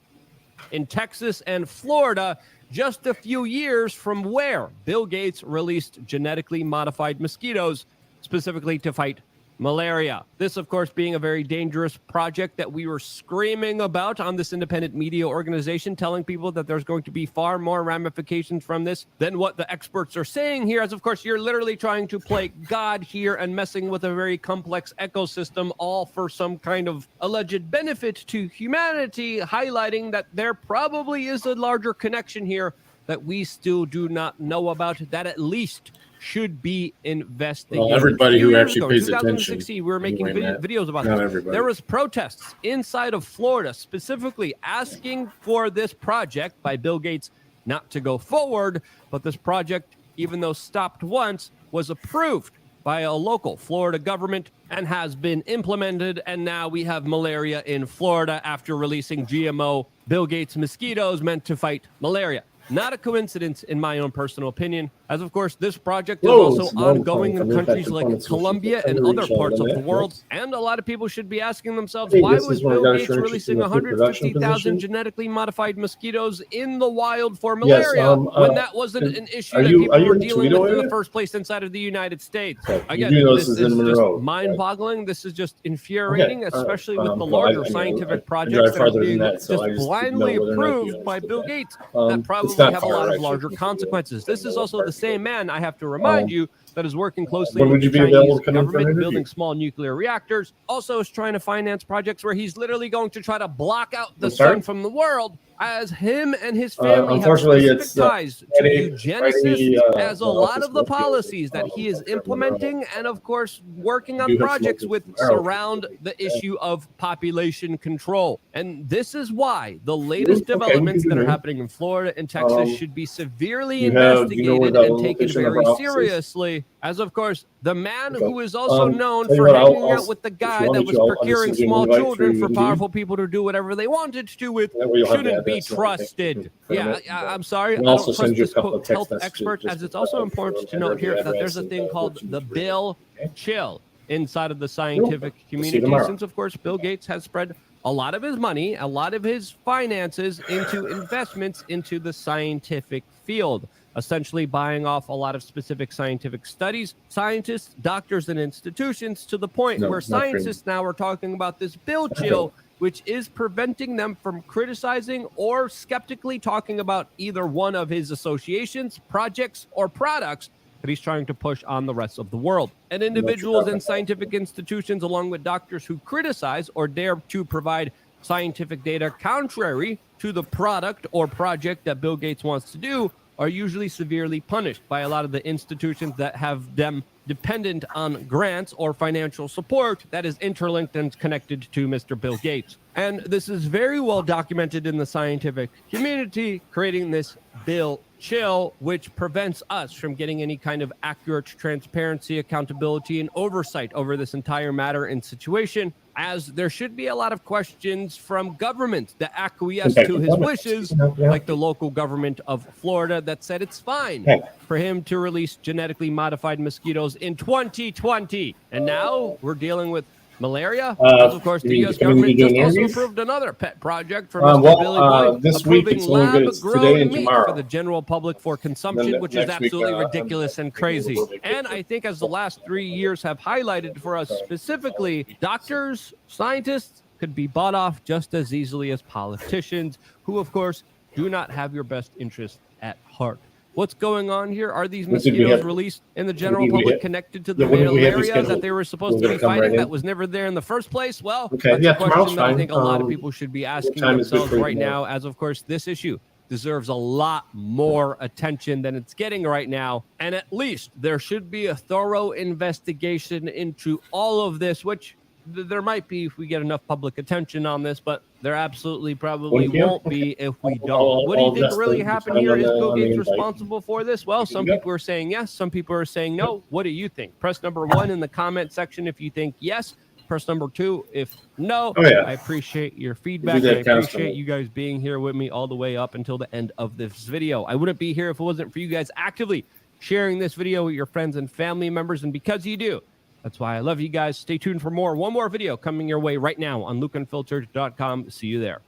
in Texas and Florida, just a few years from where Bill Gates released genetically modified mosquitoes specifically to fight malaria. This, of course, being a very dangerous project that we were screaming about on this independent media organization, telling people that there's going to be far more ramifications from this than what the experts are saying here, as of course you're literally trying to play God here and messing with a very complex ecosystem, all for some kind of alleged benefit to humanity, highlighting that there probably is a larger connection here that we still do not know about, that at least should be investigated. Well, everybody who actually pays attention. 2016, we were making videos about this. Everybody. There was protests inside of Florida, specifically asking for this project by Bill Gates not to go forward. But this project, even though stopped once, was approved by a local Florida government and has been implemented. And now we have malaria in Florida after releasing GMO Bill Gates mosquitoes meant to fight malaria. Not a coincidence, in my own personal opinion, as of course this project is also ongoing in countries like Colombia and other parts of the world. And a lot of people should be asking themselves, why was Bill Gates releasing 150,000 genetically modified mosquitoes in the wild for malaria when that wasn't an issue that people were dealing with in the first place inside of the United States? Again, this is just mind-boggling. This is just infuriating, especially with the larger scientific projects that are being just blindly approved by Bill Gates that probably have a lot of larger consequences. This is also the same man, I have to remind you, that is working closely When with would you the be available Chinese to come in for an government, interview? building small nuclear reactors. Also is trying to finance projects where he's literally going to try to block out the I'm sorry? sun from the world, as him and his family have Unfortunately, specific it's ties to eugenicists, as a lot of the policies that he is implementing, and of course working on projects with surround the issue of population control. And this is why the latest developments that are happening in Florida and Texas should be severely investigated and taken very seriously, as of course the man who is also known tell you for what, hanging out with the guy that was I'll procuring send you an small invite children through for Indeed. powerful people to do whatever they wanted to do with That way you'll have the shouldn't be address and everything. trusted. Confirm Yeah, it. I'm sorry. And I also don't send trust you a this couple quote of text health messages expert, just as it's to also confirm important to the note here that address there's a and thing called what you the need to Bill Chill inside of the scientific See you community, tomorrow. since of course Bill Gates has spread a lot of his money, a lot of his finances into investments into the scientific field, essentially buying off a lot of specific scientific studies, scientists, doctors, and institutions, to the point No, where not true. scientists now are talking about this Bill Chill, which is preventing them from criticizing or skeptically talking about either one of his associations, projects, or products that he's trying to push on the rest of the world. And individuals in scientific institutions, along with doctors who criticize or dare to provide scientific data contrary to the product or project that Bill Gates wants to do, are usually severely punished by a lot of the institutions that have them dependent on grants or financial support that is interlinked and connected to Mr. Bill Gates. And this is very well documented in the scientific community, creating this Bill Chill, which prevents us from getting any kind of accurate transparency, accountability, and oversight over this entire matter and situation, as there should be a lot of questions from government that acquiesce to his wishes, like the local government of Florida that said it's fine for him to release genetically modified mosquitoes in 2020. And now we're dealing with malaria, as of course the U.S. government just also approved another pet project for Mr. Billy Boy, this week approving it's only good. It's today lab-grown and meat tomorrow. for the general public for consumption, which is next week, absolutely ridiculous and crazy. little bit And I think as the last 3 years have highlighted for us specifically, doctors, scientists could be bought off just as easily as politicians, who of course do not have your best interest at heart. What's going on here? Are these What did we mosquitoes have? release in the general What did we public have? connected to the Yeah, what did we have malaria that scheduled? they were supposed We're to gonna be come fighting right that in. was never there in the first place? Well, Okay, that's yeah, a question tomorrow's that I fine. think a lot of people should be asking time is good themselves for you right tomorrow? now, as of course this issue deserves a lot more attention than it's getting right now. And at least there should be a thorough investigation into all of this, which there might be if we get enough public attention on this, but there absolutely probably 1 p.m.? won't be if we I'll- don't. What do you I'll think adjust really the happened time here? on Is the- Bill on the Gates invite. responsible for this? Well, some go. people are saying yes, some people are saying no. What do you think? Press number 1 in the comment section if you think yes. Press number 2 if no. Oh, yeah. I appreciate your We feedback, do and that I appreciate constantly. you guys being here with me all the way up until the end of this video. I wouldn't be here if it wasn't for you guys actively sharing this video with your friends and family members, and because you do, that's why I love you guys. Stay tuned for more. One more video coming your way right now on lukeunfiltered.com. See you there.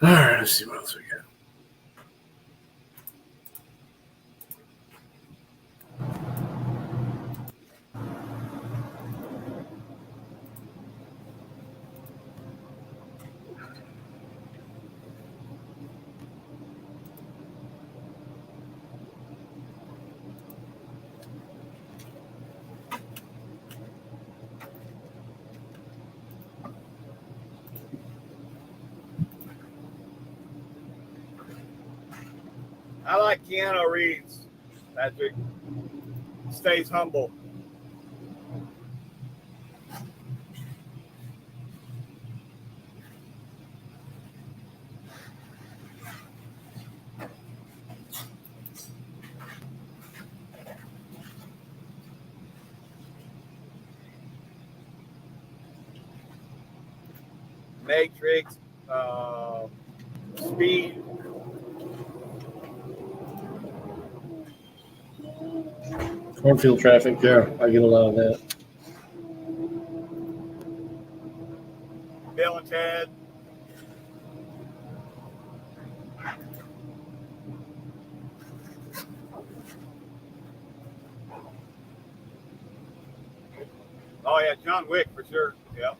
All right, let's see what else we got. I like Keanu Reeves, Patrick. Stays humble. Matrix, Speed. Cornfield traffic, yeah, I get a lot of that. Bill and Ted. Oh yeah, John Wick for sure. Yep.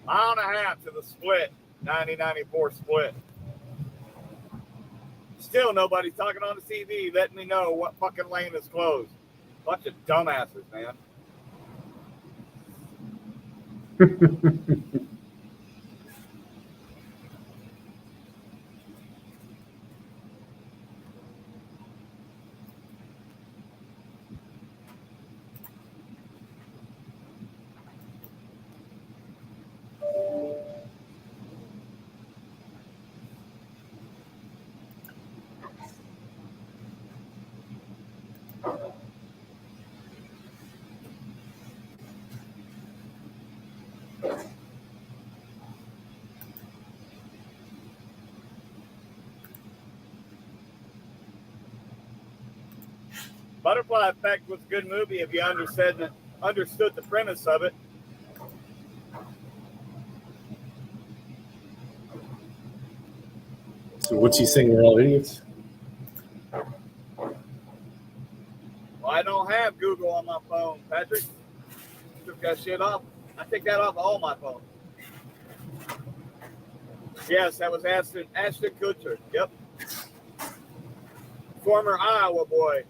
Mile and a half to the split, 90-94 split. Still nobody's talking on the TV letting me know what fucking lane is closed. Bunch of dumbasses, man. Butterfly Effect was a good movie if you understood the premise of it. So what's he saying? We're all idiots? Well, I don't have Google on my phone, Patrick. Took that shit off. I take that off all my phones. Yes, that was Ashton Kutcher. Yep. Former Iowa boy.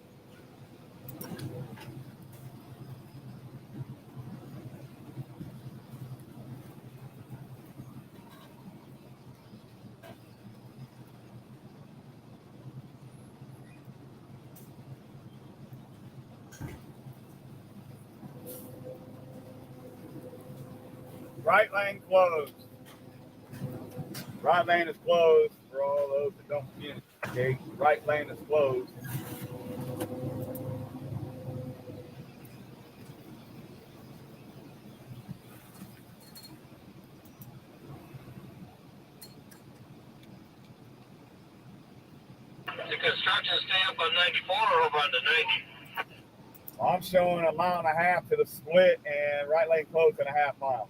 Right lane closed. Right lane is closed for all those that don't communicate. Right lane is closed. The construction stamp on 94 or over on the 90? I'm showing a mile and a half to the split and right lane closed in a half mile.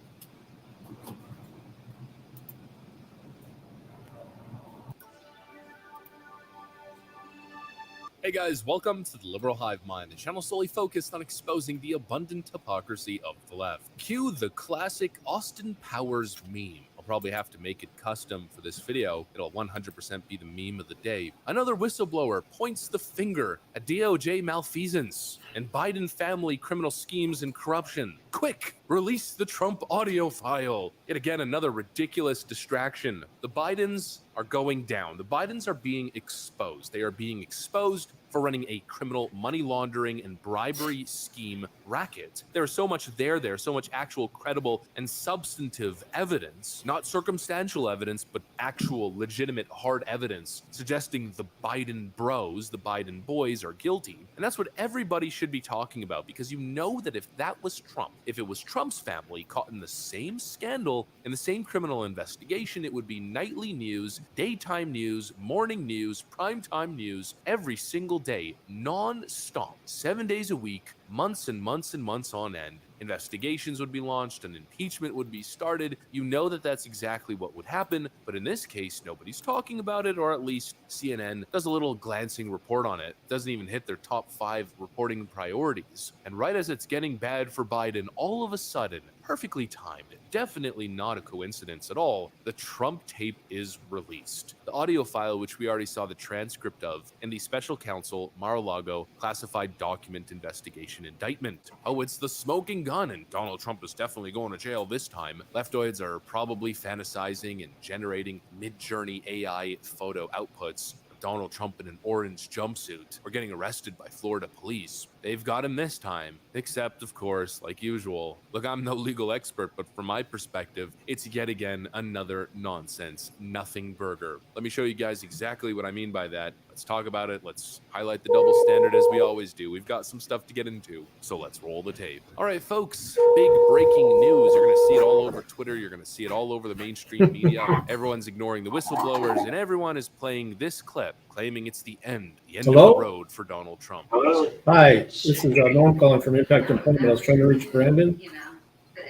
Hey guys, welcome to the Liberal Hive Mind, the channel solely focused on exposing the abundant hypocrisy of the left. Cue the classic Austin Powers meme. I'll probably have to make it custom for this video. It'll 100% be the meme of the day. Another whistleblower points the finger at DOJ malfeasance and Biden family criminal schemes and corruption. Quick, release the Trump audio file. Yet again, another ridiculous distraction. The Bidens are going down. The Bidens are being exposed. They are being exposed for running a criminal money laundering and bribery scheme racket. There's so much there's so much actual credible and substantive evidence, not circumstantial evidence, but actual legitimate hard evidence suggesting the Biden bros, the Biden boys are guilty. And that's what everybody should be talking about, because you know that if that was Trump, if it was Trump's family caught in the same scandal, in the same criminal investigation, it would be nightly news, daytime news, morning news, primetime news, every single day, non-stop, 7 days a week, months and months and months on end. Investigations would be launched and impeachment would be started. You know that that's exactly what would happen, but in this case, nobody's talking about it, or at least CNN does a little glancing report on it. Doesn't even hit their top 5 reporting priorities. And right as it's getting bad for Biden, all of a sudden, perfectly timed, definitely not a coincidence at all, the Trump tape is released. The audio file, which we already saw the transcript of, in the special counsel Mar-a-Lago classified document investigation indictment. Oh, it's the smoking gun, and Donald Trump is definitely going to jail this time. Leftoids are probably fantasizing and generating mid-journey AI photo outputs of Donald Trump in an orange jumpsuit or getting arrested by Florida police. They've got him this time, except, of course, like usual. Look, I'm no legal expert, but from my perspective, it's yet again another nonsense, nothing burger. Let me show you guys exactly what I mean by that. Let's talk about it. Let's highlight the double standard as we always do. We've got some stuff to get into, so let's roll the tape. All right, folks, big breaking news. You're going to see it all over Twitter. You're going to see it all over the mainstream media. Everyone's ignoring the whistleblowers, and everyone is playing this clip, claiming it's the end of the road for Donald Trump. Hello? Hi, this is Norm calling from Impact Employment. I was trying to reach Brandon.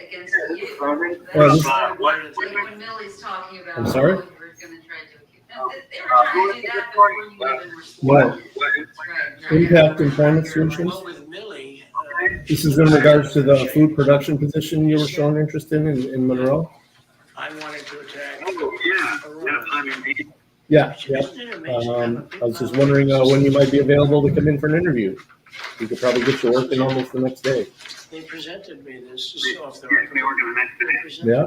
Against you. When Millie's talking about I'm sorry? how you were going to try to they were trying to do that before you even What? Impact Employment Solutions? This is in regards to the food production position you were showing interest in Monroe? Yeah, yeah. I was just wondering when you might be available to come in for an interview. We could probably get you working almost the next day. They presented me this. Yeah.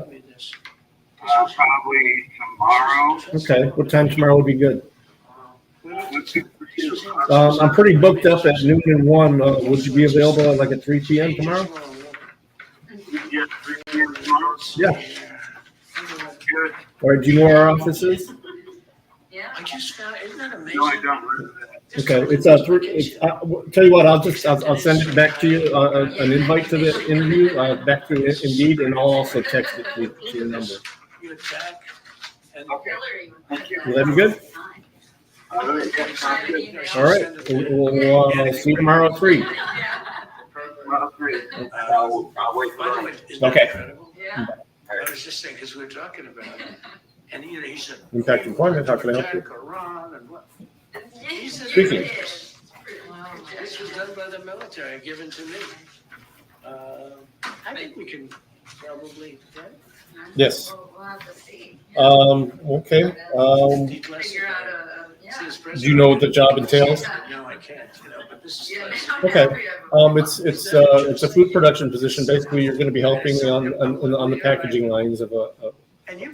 Probably tomorrow. Okay. What time tomorrow would be good? I'm pretty booked up at noon and 1. Would you be available at like at 3 p.m. tomorrow? Yeah, 3 p.m. tomorrow. Yeah. Good. All right. Do you know where our office is? Yeah. I just found, isn't that amazing? No, I don't. Okay. It's tell you what. I'll send it back to you. An invite to the interview back through Indeed, and I'll also text it to your number. You attack. Okay. Thank you. Will that be good? All right. We'll see you tomorrow at 3. Tomorrow at 3. I'll wait for it. Okay. Yeah. I was just saying, because we were talking about it. And you know, he said, Impact employment. How can I help you? Speaking. This was done by the military, given to me. I think we can probably, right? Yes. We'll have to see. Okay. Figure out Do you know what the job entails? No, I can't, but this is. Okay. It's a food production position. Basically, you're going to be helping on the packaging lines of a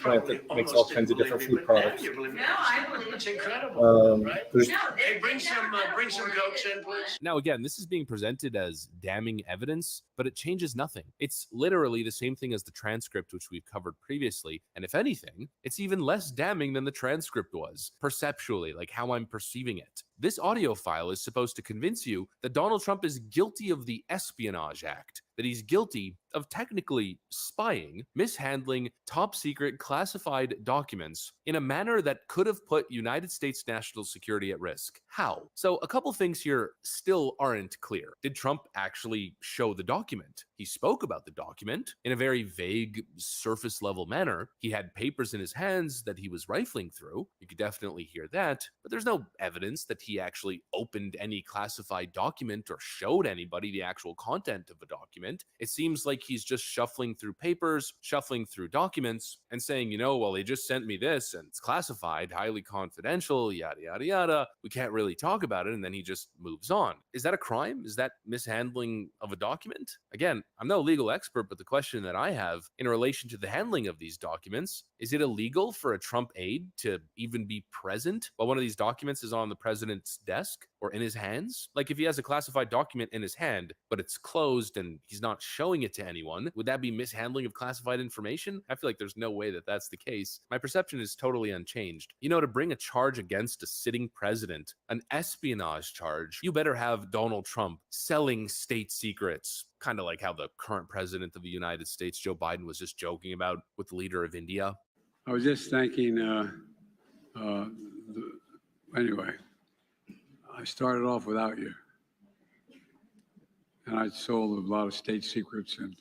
plant that makes all kinds of different food products. No, I believe it's incredible, right? There's- Hey, bring some Cokes in, please. Now, again, this is being presented as damning evidence, but it changes nothing. It's literally the same thing as the transcript, which we've covered previously. And if anything, it's even less damning than the transcript was, perceptually, like how I'm perceiving it. This audio file is supposed to convince you that Donald Trump is guilty of the Espionage Act, that he's guilty of technically spying, mishandling top secret classified documents in a manner that could have put United States national security at risk. How? So a couple things here still aren't clear. Did Trump actually show the document? He spoke about the document in a very vague, surface level manner. He had papers in his hands that he was rifling through. You could definitely hear that, but there's no evidence that he actually opened any classified document or showed anybody the actual content of a document. It seems like he's just shuffling through papers, shuffling through documents, and saying, well, they just sent me this and it's classified, highly confidential, yada, yada, yada. We can't really talk about it. And then he just moves on. Is that a crime? Is that mishandling of a document? Again, I'm no legal expert, but the question that I have in relation to the handling of these documents, is it illegal for a Trump aide to even be present while one of these documents is on the president's desk or in his hands? Like if he has a classified document in his hand, but it's closed and he's not showing it to anyone, would that be mishandling of classified information? I feel like there's no way that that's the case. My perception is totally unchanged. To bring a charge against a sitting president, an espionage charge, you better have Donald Trump selling state secrets, kind of like how the current president of the United States, Joe Biden, was just joking about with the leader of India. I was just thanking, anyway, I started off without you. And I sold a lot of state secrets and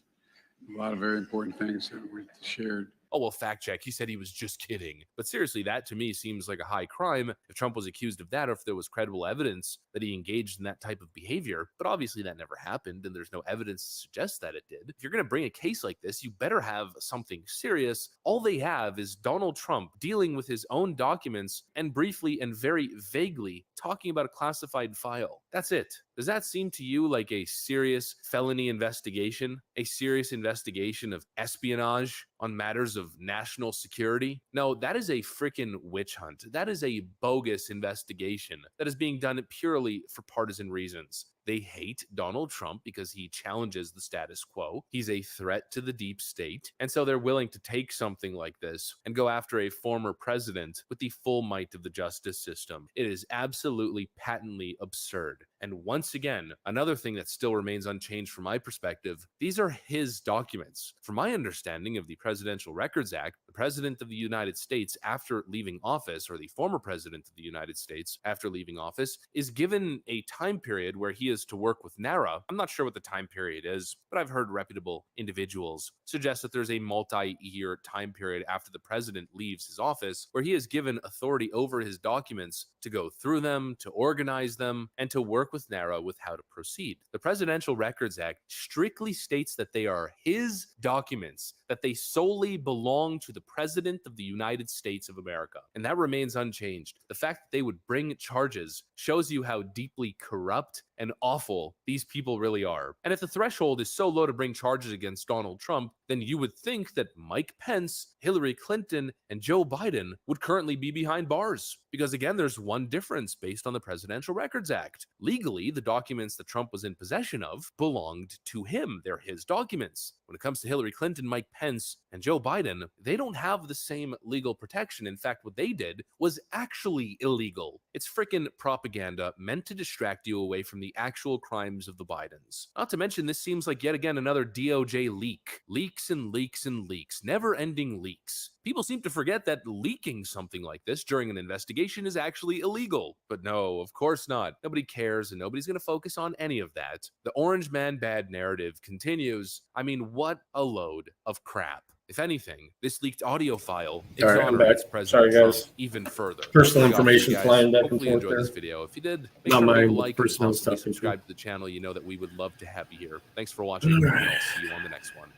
a lot of very important things that we shared. Oh, well, fact check. He said he was just kidding. But seriously, that to me seems like a high crime if Trump was accused of that or if there was credible evidence that he engaged in that type of behavior. But obviously that never happened and there's no evidence to suggest that it did. If you're going to bring a case like this, you better have something serious. All they have is Donald Trump dealing with his own documents and briefly and very vaguely talking about a classified file. That's it. Does that seem to you like a serious felony investigation? A serious investigation of espionage on matters of national security? No, that is a freaking witch hunt. That is a bogus investigation that is being done purely for partisan reasons. They hate Donald Trump because he challenges the status quo. He's a threat to the deep state. And so they're willing to take something like this and go after a former president with the full might of the justice system. It is absolutely patently absurd. And once again, another thing that still remains unchanged from my perspective, these are his documents. From my understanding of the Presidential Records Act, the president of the United States after leaving office, or the former president of the United States after leaving office, is given a time period where he is to work with NARA. I'm not sure what the time period is, but I've heard reputable individuals suggest that there's a multi-year time period after the president leaves his office where he is given authority over his documents to go through them, to organize them, and to work work with NARA with how to proceed. The Presidential Records Act strictly states that they are his documents, that they solely belong to the President of the United States of America. And that remains unchanged. The fact that they would bring charges shows you how deeply corrupt and awful these people really are. And if the threshold is so low to bring charges against Donald Trump, then you would think that Mike Pence, Hillary Clinton, and Joe Biden would currently be behind bars. Because again, there's one difference based on the Presidential Records Act. Legally, the documents that Trump was in possession of belonged to him. They're his documents. When it comes to Hillary Clinton, Mike Pence, and Joe Biden, they don't have the same legal protection. In fact, what they did was actually illegal. It's frickin' propaganda meant to distract you away from the actual crimes of the Bidens. Not to mention, this seems like yet again another DOJ leak. Leaks and leaks and leaks. Never-ending leaks. People seem to forget that leaking something like this during an investigation is actually illegal. But no, of course not. Nobody cares and nobody's going to focus on any of that. The Orange Man Bad narrative continues. I mean, what a load of crap. If anything, this leaked audio file exonerates President Trump even further. Personal information flying back and Hopefully you forth enjoyed there. this video. If you did, make Not sure to leave a mine, like and personal possibly stuff. subscribe to the channel. You know that we would love to have you here. Thanks for watching, and I'll see you on the next one.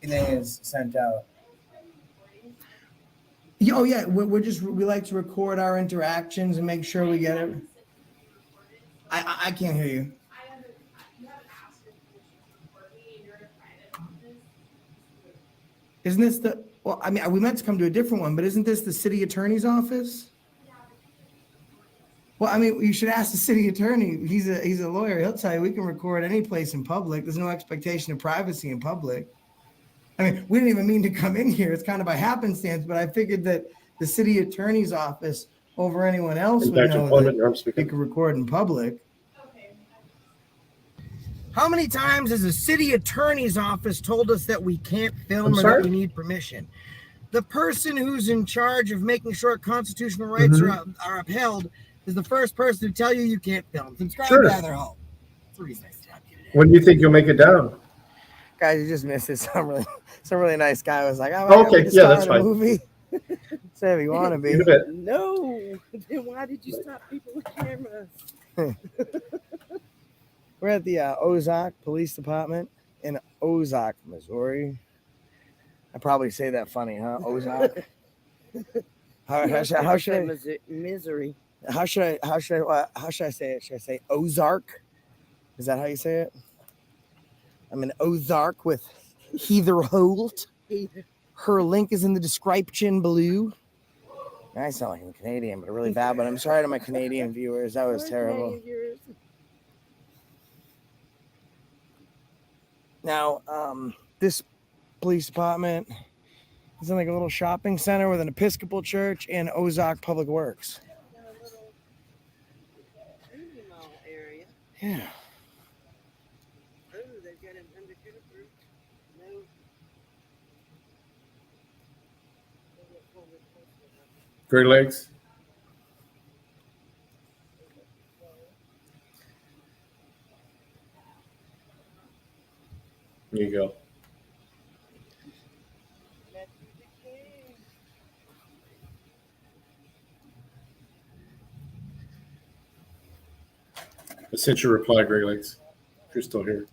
Everything is sent out. Oh yeah, we like to record our interactions and make sure we get it. I can't hear you. Isn't this the? Well, I mean, we meant to come to a different one, but isn't this the city attorney's office? Well, I mean, you should ask the city attorney. He's a lawyer. He'll tell you we can record any place in public. There's no expectation of privacy in public. I mean, we didn't even mean to come in here. It's kind of by happenstance, but I figured that the city attorney's office over anyone else would know that you can record in public. How many times has the city attorney's office told us that we can't film or that we need permission? The person who's in charge of making sure constitutional rights are upheld is the first person to tell you you can't film. Subscribe to Other Hope. When do you think you'll make it down? Guys, you just missed it. Some really nice guy was like, "Oh, okay, yeah, that's fine." Movie. Say if you want to be. You bet. No. Then why did you stop people with cameras? We're at the Ozark Police Department in Ozark, Missouri. I probably say that funny, huh? Ozark. How should I? Misery. How should I say it? Should I say Ozark? Is that how you say it? I'm in Ozark with Heather Holt. Her link is in the description below. I sound like I'm Canadian, but really bad. But I'm sorry to my Canadian viewers. That was terrible. Now, this police department is in like a little shopping center with an Episcopal church and Ozark Public Works. Yeah. Great Lakes. There you go. I sent your reply, Great Lakes, if you're still here.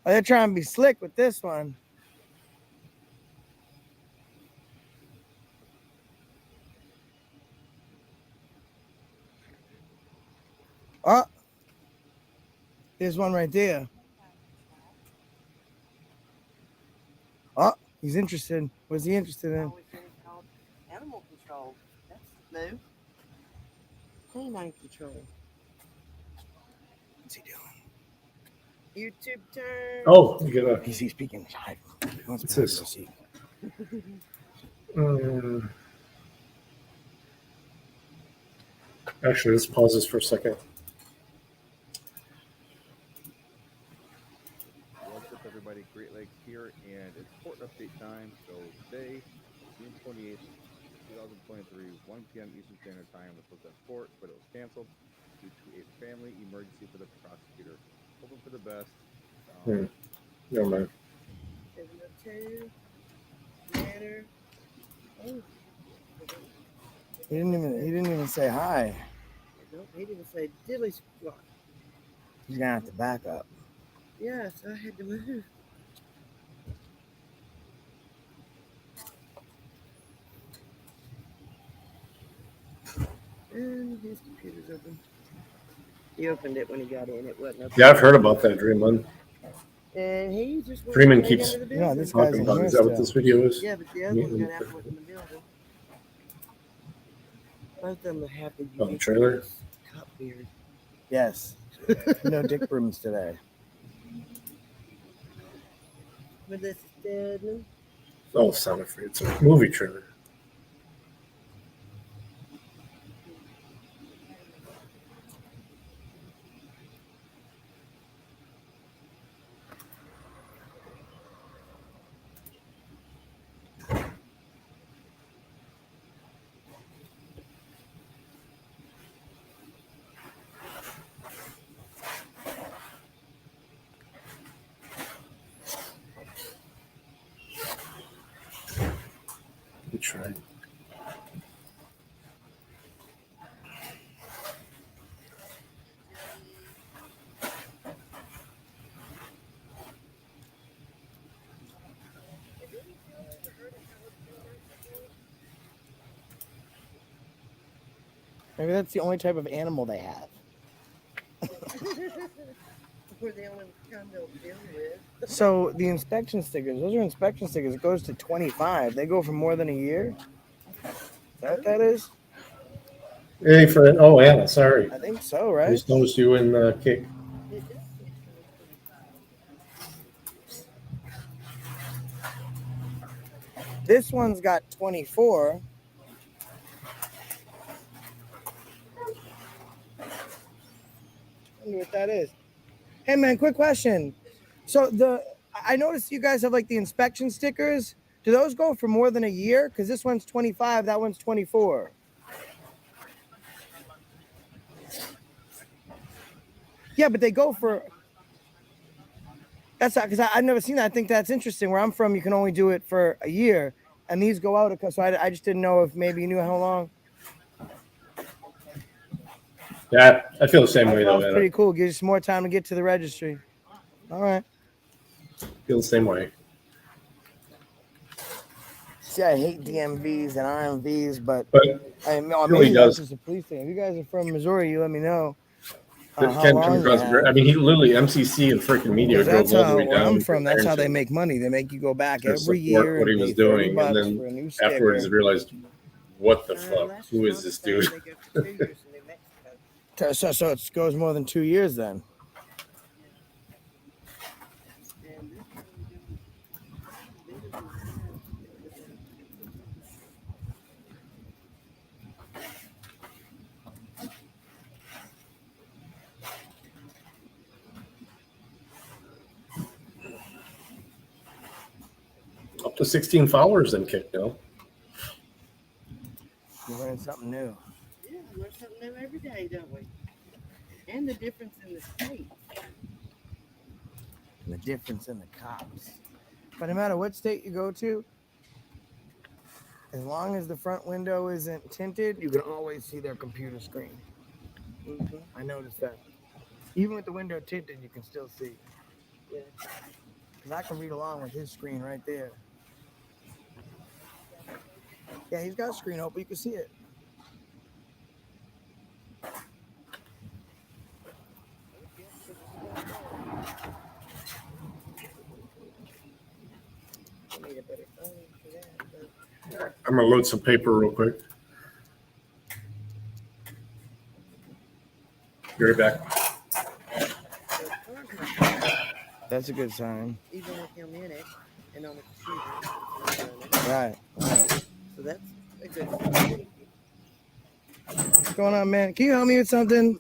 Oh, they're trying to be slick with this one. Oh, there's one right there. He's interested. What's he interested in? Animal control. That's new. Canine control. What's he doing? YouTube turn. Oh, you get a. He's speaking. What's this? Actually, let's pause this for a second. What's up, everybody? Great Lakes here, and it's port update time. So today, June 28th, 2023, 1 p.m. Eastern Standard Time, was supposed to have port, but it was canceled due to a family emergency for the prosecutor. Hoping for the best. Never mind. He didn't even say hi. Nope, he didn't say diddly squat. He's gonna have to back up. Yes, I had to move. And his computer's open. He opened it when he got in. It wasn't open. Yeah, I've heard about that, Dreamland. And he just went Freeman right keeps into the building. this guy's talking in about. here Is that what still. this video is? Yeah, but the other one got out in the building. Both of them have the Oh, the trailer? cup beard. Yes. No dick brooms today. But this is dead. Oh, sound free. It's a movie trailer. Good try. Maybe that's the only type of animal they have. We're the only kind they'll deal with. So the inspection stickers, those are inspection stickers. It goes to 25. They go for more than a year. Is that what that is? Hey, Fred. Oh, Anna, sorry. I think so, I right? just noticed you in Kick. This one's got 24. I wonder what that is. Hey man, quick question. So I noticed you guys have like the inspection stickers. Do those go for more than a year? Because this one's 25, that one's 24. Yeah, but they go for. That's not because I've never seen that. I think that's interesting. Where I'm from, you can only do it for a year, and these go out. So I just didn't know if maybe you knew how long. Yeah, I feel the same way though, That's Anna. pretty cool. Gives you more time to get to the registry. All right. Feel the same way. See, I hate DMVs and RMVs, but I mean, really maybe does. that's just a police thing. If you guys are from Missouri, you let me know. But How Ken long come you across. have. I mean, he literally MCC and freaking media drove That's all the how way where down. I'm from. That's how they Ironton make money. They make you go back to every support year what he and was pay $30 doing, and then for a new sticker. afterwards he realized, what the fuck? Who is this dude? So it goes more than 2 years then. Up to 16 followers in Kick now. You're learning something new. Yeah, we learn something new every day, don't we? And the difference in the state. And the difference in the cops. But no matter what state you go to, as long as the front window isn't tinted, you can always see their computer screen. I noticed that. Even with the window tinted, you can still see. Yeah. Because I can read along with his screen right there. Yeah, he's got a screen open. You can see it. I need a better I'm gonna load some paper real quick. Be right back. That's a good sign. Even with him in it and on the computer. Right. So that's a good thing. What's going on, man? Can you help me with something?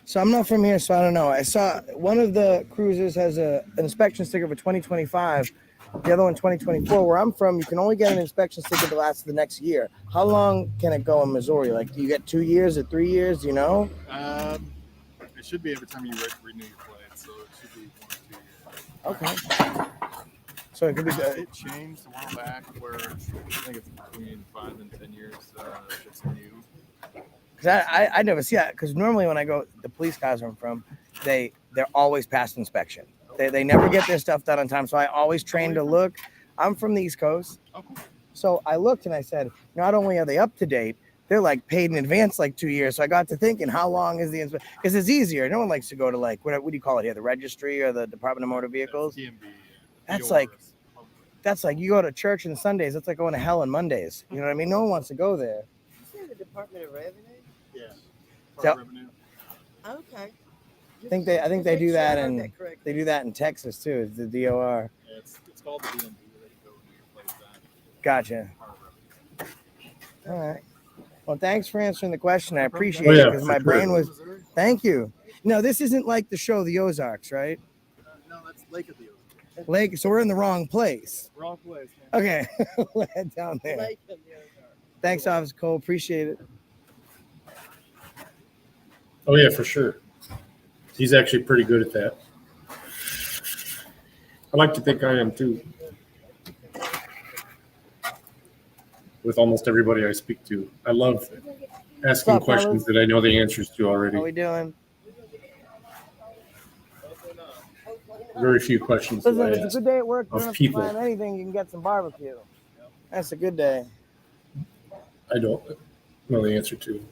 So I'm not from here, so I don't know. I saw one of the cruisers has an inspection sticker for 2025. The other one 2024. Where I'm from, you can only get an inspection sticker that lasts the next year. How long can it go in Missouri? Like, do you get 2 years or 3 years? Do you know? It should be every time you renew your plate, so it should be 1 or 2 years. Okay. So it could be. It changed a while back where I think it's between 5 and 10 years. It's new. Because I never see that. Because normally when I go, the police cars I'm from, they're always past inspection. They never get their stuff done on time. So I always train to look. I'm from the East Coast. So I looked and I said, not only are they up to date, they're like paid in advance like 2 years. So I got to thinking, how long is the inspection? Because it's easier. No one likes to go to like, what do you call it here? The registry or the Department of Motor Vehicles? That's like you go to church on Sundays. That's like going to hell on Mondays. You know what I mean? No one wants to go there. You say the Department of Revenue? Yeah. So, Revenue. Okay. I think they do that and they do that in Texas too. It's the DOR. Yeah, it's called the DMV. They go and replace that. Gotcha. All right. Well, thanks for answering the question. I appreciate Oh, yeah, it because my for brain sure. was. Thank you. No, this isn't like the show The Ozarks, right? No, that's Lake of the Ozarks. Lake. So we're in the wrong place. Wrong place, man. Okay, we'll head down there. Lake of the Ozarks. Thanks, Officer Cole. Appreciate it. Oh yeah, for sure. He's actually pretty good at that. I like to think I am too. With almost everybody I speak to, I love asking What's up, questions fellas? that I know the answers to already. How we doing? Very few questions that Listen, I it's a ask good day at work. You of don't have to people. climb anything. You can get some barbecue. That's a good day. I don't know the answer to.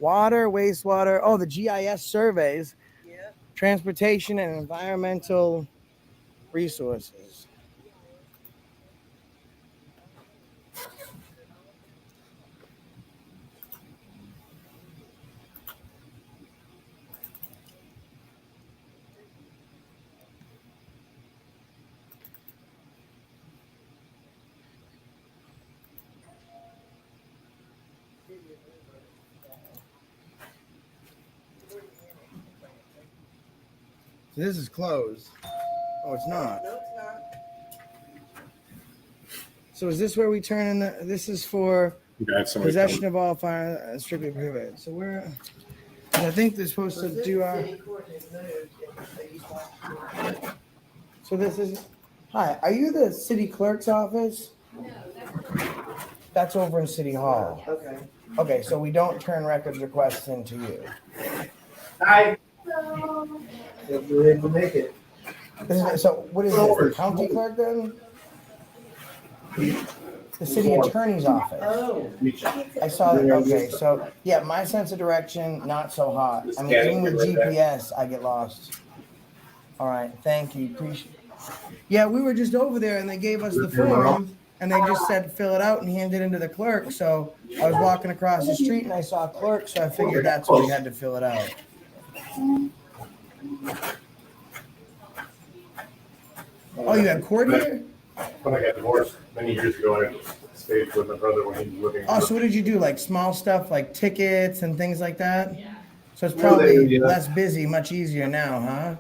Water, wastewater. Oh, the GIS surveys. Yeah. Transportation and environmental resources. So this is closed. Oh, it's not. No, it's not. So is this where we turn in the, this is for possession of all fire strictly prohibited. So where, I think they're supposed to do our, so this is, hi, are you the city clerk's office? No, That's over in City Hall. Okay. Okay, so we don't turn records requests into you. Hi. If you're able to make it. So what is this, the county clerk then? The city attorney's office. Oh. I saw that, okay, so, yeah, my sense of direction, not so hot. I mean, even with GPS, I get lost. All right, thank you, appreciate it. Yeah, we were just over there and they gave us the form and they just said, fill it out and hand it into the clerk. So I was walking across the street and I saw a clerk, so I figured that's where we had to fill it out. Oh, you have court here? When I got divorced many years ago, I stayed with my brother when he was living. Oh, so what did you do? Like small stuff, like tickets and things like that? So it's probably less busy, much easier now, huh?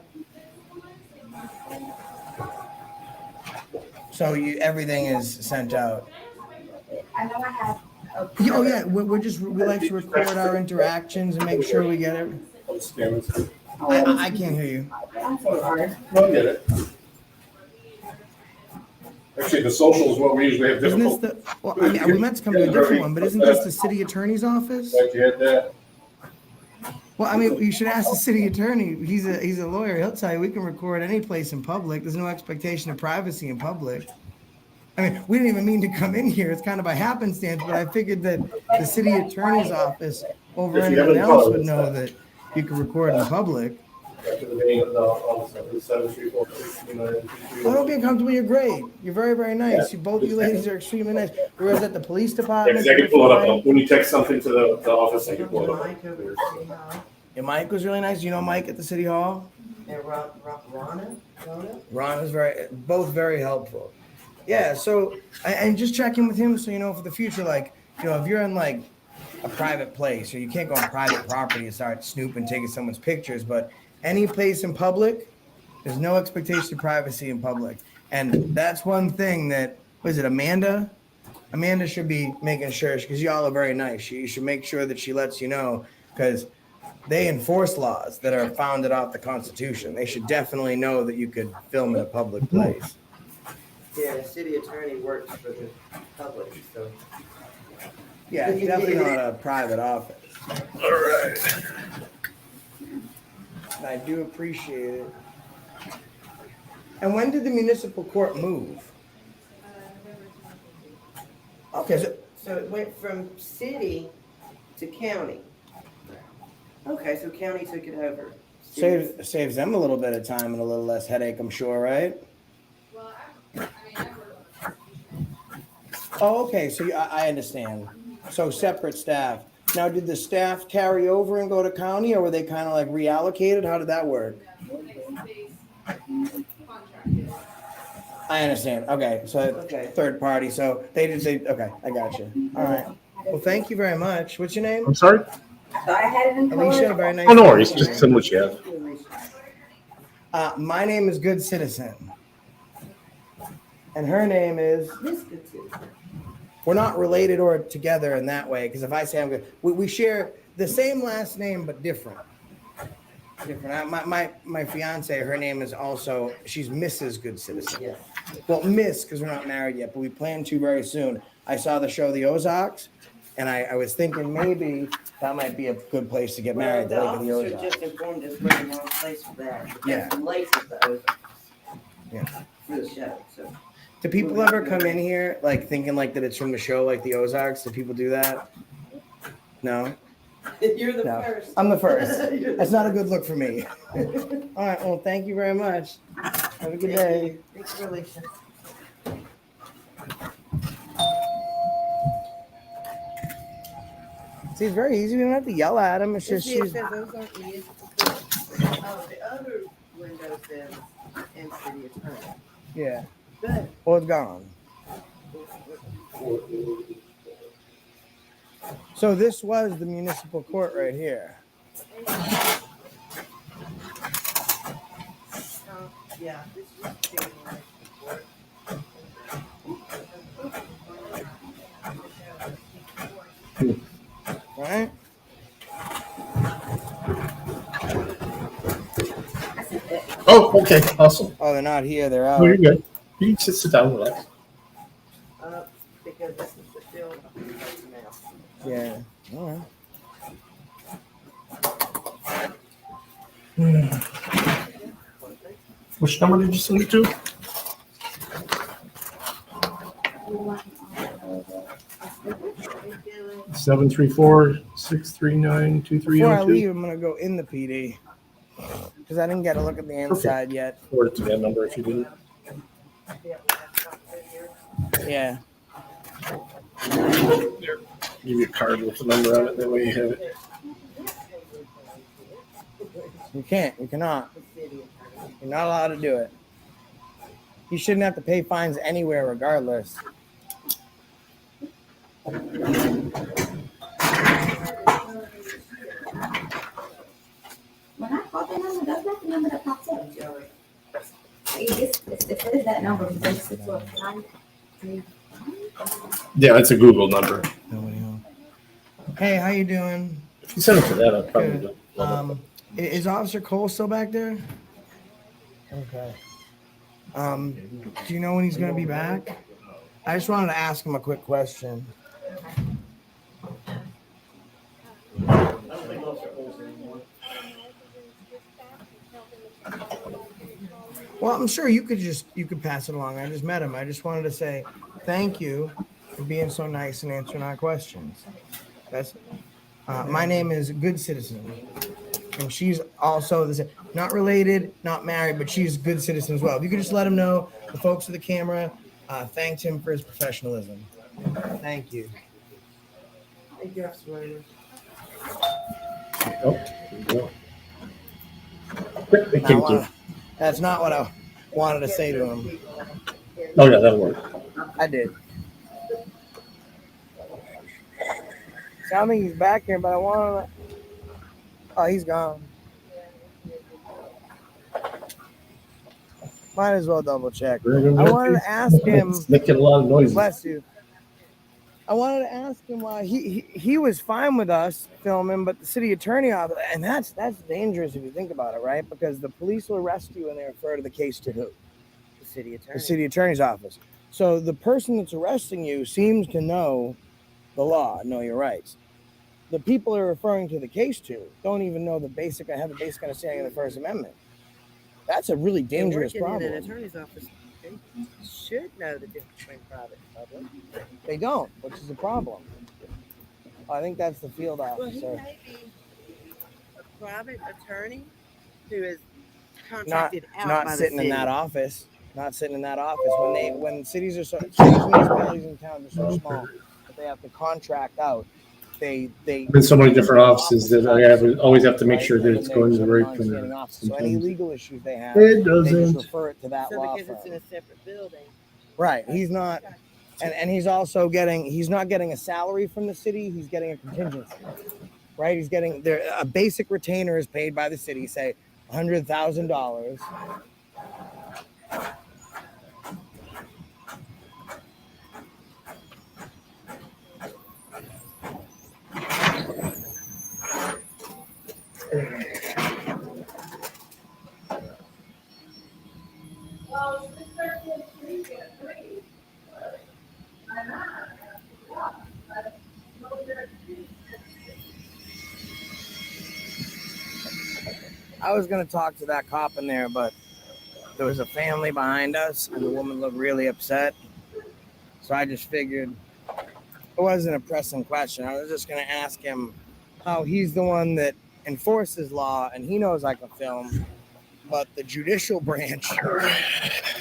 So everything is sent out. I know I have. Oh yeah, we like to record our interactions and make sure we get it. I can't hear you. I'm so hard. I'll get it. Actually, the social is what we usually have Isn't this difficult. the? Well, I mean, we meant to come to a different one, but isn't this the city attorney's office? Like you had that. Well, I mean, you should ask the city attorney. He's a lawyer. He'll tell you we can record any place in public. There's no expectation of privacy in public. I mean, we didn't even mean to come in here. It's kind of by happenstance, but I figured that the city attorney's office over anyone else would know that you can record in public. After the meeting of the office number 734-639-2302. I don't get comfortable. You're great. You're very, very nice. Yeah. You both you ladies are extremely nice. Whereas at the police Yeah, department, because I can pull it up. When you text something to the office, I can pull it up. And Mike was really nice. You know Mike at the city hall? And Ronna? Ron is both very helpful. Yeah, so and just check in with him so you know for the future, like, you know, if you're in like a private place or you can't go on private property and start snooping, taking someone's pictures, but any place in public, there's no expectation of privacy in public. And that's one thing that, was it Amanda? Amanda should be making sure, because y'all are very nice. You should make sure that she lets you know, because they enforce laws that are founded off the Constitution. They should definitely know that you could film in a public place. Yeah, the city attorney works for the public, so. Yeah, it's definitely not a private office. All right. And I do appreciate it. And when did the municipal court move? Okay, So it went from city to county. Okay, so county took it over. saves them a little bit of time and a little less headache, I'm sure, right? Oh, okay, so I understand. So separate staff. Now, did the staff carry over and go to county, or were they kind of like reallocated? How did that work? I understand. Okay, so third party. So they did say, okay, I got you. All right. Well, thank you very much. What's your name? I'm sorry? So I had it in Alicia, very nice. Oh, no worries. Just send what you have. My name is Good Citizen. And her name is? Miss Good Citizen. We're not related or together in that way, because if I say I'm good, we share the same last name but different. My fiance, her name is also, she's Mrs. Good Citizen. Yes. Well, Miss, because we're not married yet, but we plan to very soon. I saw the show The Ozarks, and I was thinking maybe that might be a good place to get married. The Lake of the officer Ozarks. just informed us we're in the wrong place for that. Yeah. It's late for the Ozarks. Yeah. For the show, so. Do people ever come in here like thinking like that it's from the show, like The Ozarks? Do people do that? No. You're the No. first. I'm the first. That's not a good look for me. All right. Well, thank you very much. Have a good day. Thanks for listening. See, it's very easy. We don't have to yell at him. It's just See, it she's. says Ozark Municipal Court. Oh, the other window says in city attorney. Yeah. Good. Well, it's gone. So this was the municipal court right here. Yeah, this is the municipal court. Right? Oh, okay. Awesome. Oh, they're not here. They're out. Oh, you're good. You can just sit down and relax. Because this is the field now. Yeah. All right. Which number did you send it to? Seven 639-2302. Before I leave, I'm gonna go in the PD because I didn't get a look at the inside yet. Forward it to that number if you didn't. Yeah. There. Give you a card with the number on it. That way you have it. You can't. You cannot. You're not allowed to do it. You shouldn't have to pay fines anywhere, regardless. When I call that number, that's not the number that pops up. It says that number because it's 935. Yeah, that's a Google number. Hey, how you doing? If you send it to that, I'll probably do it. Is Officer Cole still back there? Okay. Do you know when he's gonna be back? I just wanted to ask him a quick question. Well, I'm sure you could pass it along. I just met him. I just wanted to say thank you for being so nice and answering our questions. That's my name is Good Citizen. and she's also not related, not married, but she's a good citizen as well. If you could just let him know, the folks at the camera thanked him for his professionalism. Thank you. Thank you, Officer Williams. Oh, there you go. It came through. That's not what I wanted to say to him. Oh yeah, that'll work. I did. So I don't think he's back here, but I want to. Oh, he's gone. Might as well double check. I wanted to ask him. It's making a lot of noises. Bless you. I wanted to ask him why he was fine with us filming, but the city attorney office, and that's dangerous if you think about it, right? Because the police will arrest you and they refer to the case to who? The city attorney. The city attorney's office. So the person that's arresting you seems to know the law, know your rights. The people they're referring to the case to don't even know have a basic understanding of the First Amendment. That's a really dangerous problem. In an attorney's office, they should know the difference between private and public. They don't, which is a problem. I think that's the field Well, he officer. may be a private attorney who is contracted out Not by the sitting city. in that office. Not sitting in that office. When cities, municipalities, and towns are so small that they have to contract out. They Been so many different offices that I always have to make sure that it's going to the right printer. So any legal issues they have, It they just doesn't. refer it to that law because firm. it's in a separate building. Right. He's not, and he's also he's not getting a salary from the city. He's getting a contingency. Right. He's getting a basic retainer is paid by the city, say $100,000. I was going to talk to that cop in there, but there was a family behind us, and the woman looked really upset. So I just figured it wasn't a pressing question. I was just going to ask him how he's the one that enforces law, and he knows I can film, but the judicial branch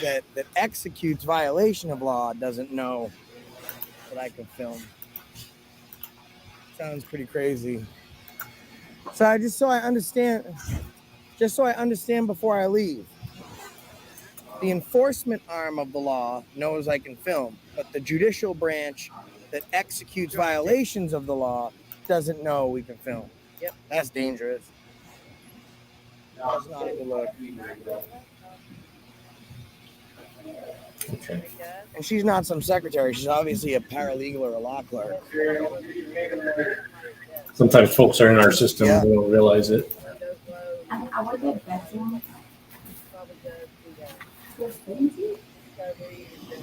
that executes violation of law doesn't know that I can film. Sounds pretty crazy. So I understand before I leave. The enforcement arm of the law knows I can film, but the judicial branch that executes violations of the law doesn't know we can film. Yep. That's dangerous. That's not a good look. Okay. And she's not some secretary. She's obviously a paralegal or a law clerk. Sometimes folks are in our system and they don't realize it. I would get better.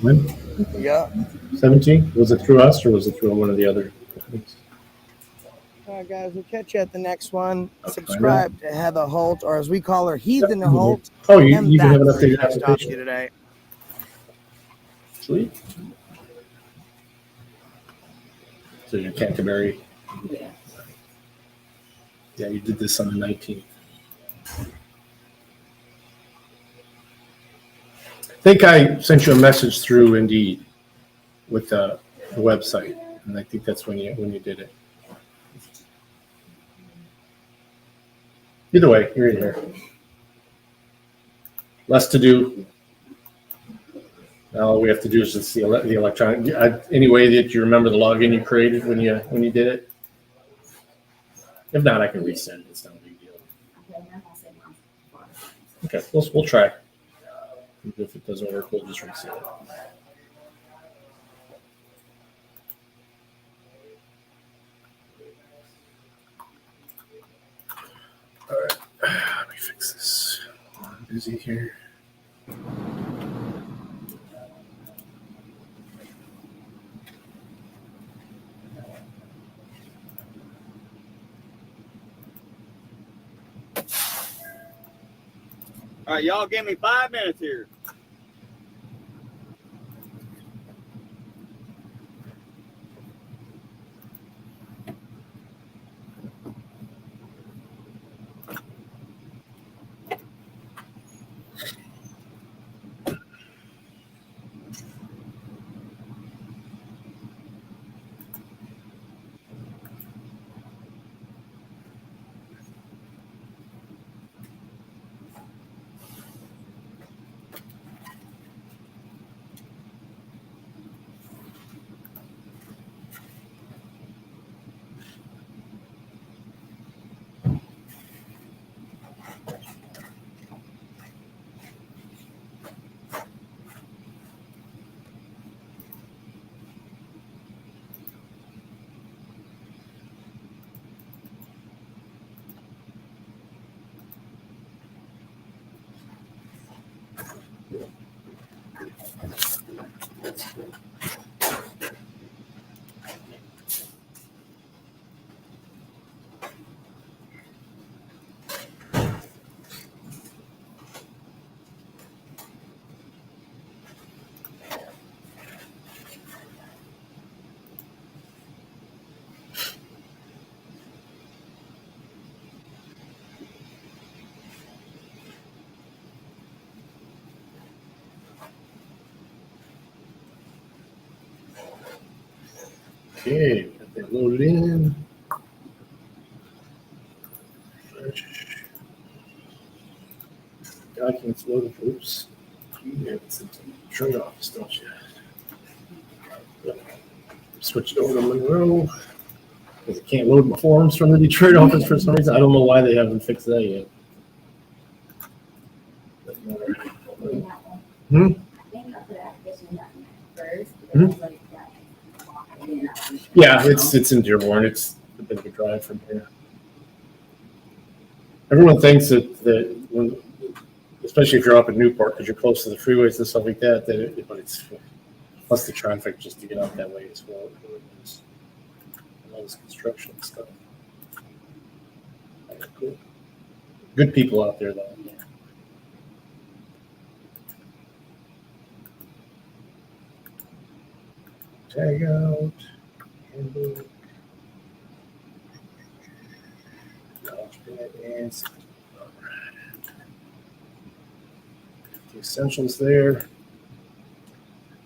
When? Yeah. 17? Was it through us or was it through one of the other companies? All right, guys, we'll catch you at the next one. Subscribe to Heather Holt, or as we call her, Heathen Holt. Oh, you can have an updated Nice talking to application. you today. Sweet. So your Canterbury. Yeah. Yeah, you did this on the 19th. I think I sent you a message through Indeed with the website, and I think that's when you did it. Either way, you're in here. Less to do. Now all we have to do is just the electronic. Any way that you remember the login you created when you did it. If not, I can resend it. It's not a big deal. Okay, we'll try. If it doesn't work, we'll just reset it. All right, let me fix this. I'm busy here. All right, y'all give me 5 minutes here. Okay, got that loaded in. Documents loaded. Oops. Yeah, it's a trade office, don't you? Switch it over to Monroe. Because I can't load my forms from the Detroit office for some reason. I don't know why they haven't fixed that yet. Hmm? Yeah, it's in Dearborn. It's a bit of a drive from here. Everyone thinks that when, especially if you're up in Newport, because you're close to the freeways and stuff like that, but it's plus the traffic just to get out that way as well. All this construction stuff. Cool. Good people out there, though. Tag out. Handbook. And the essentials there.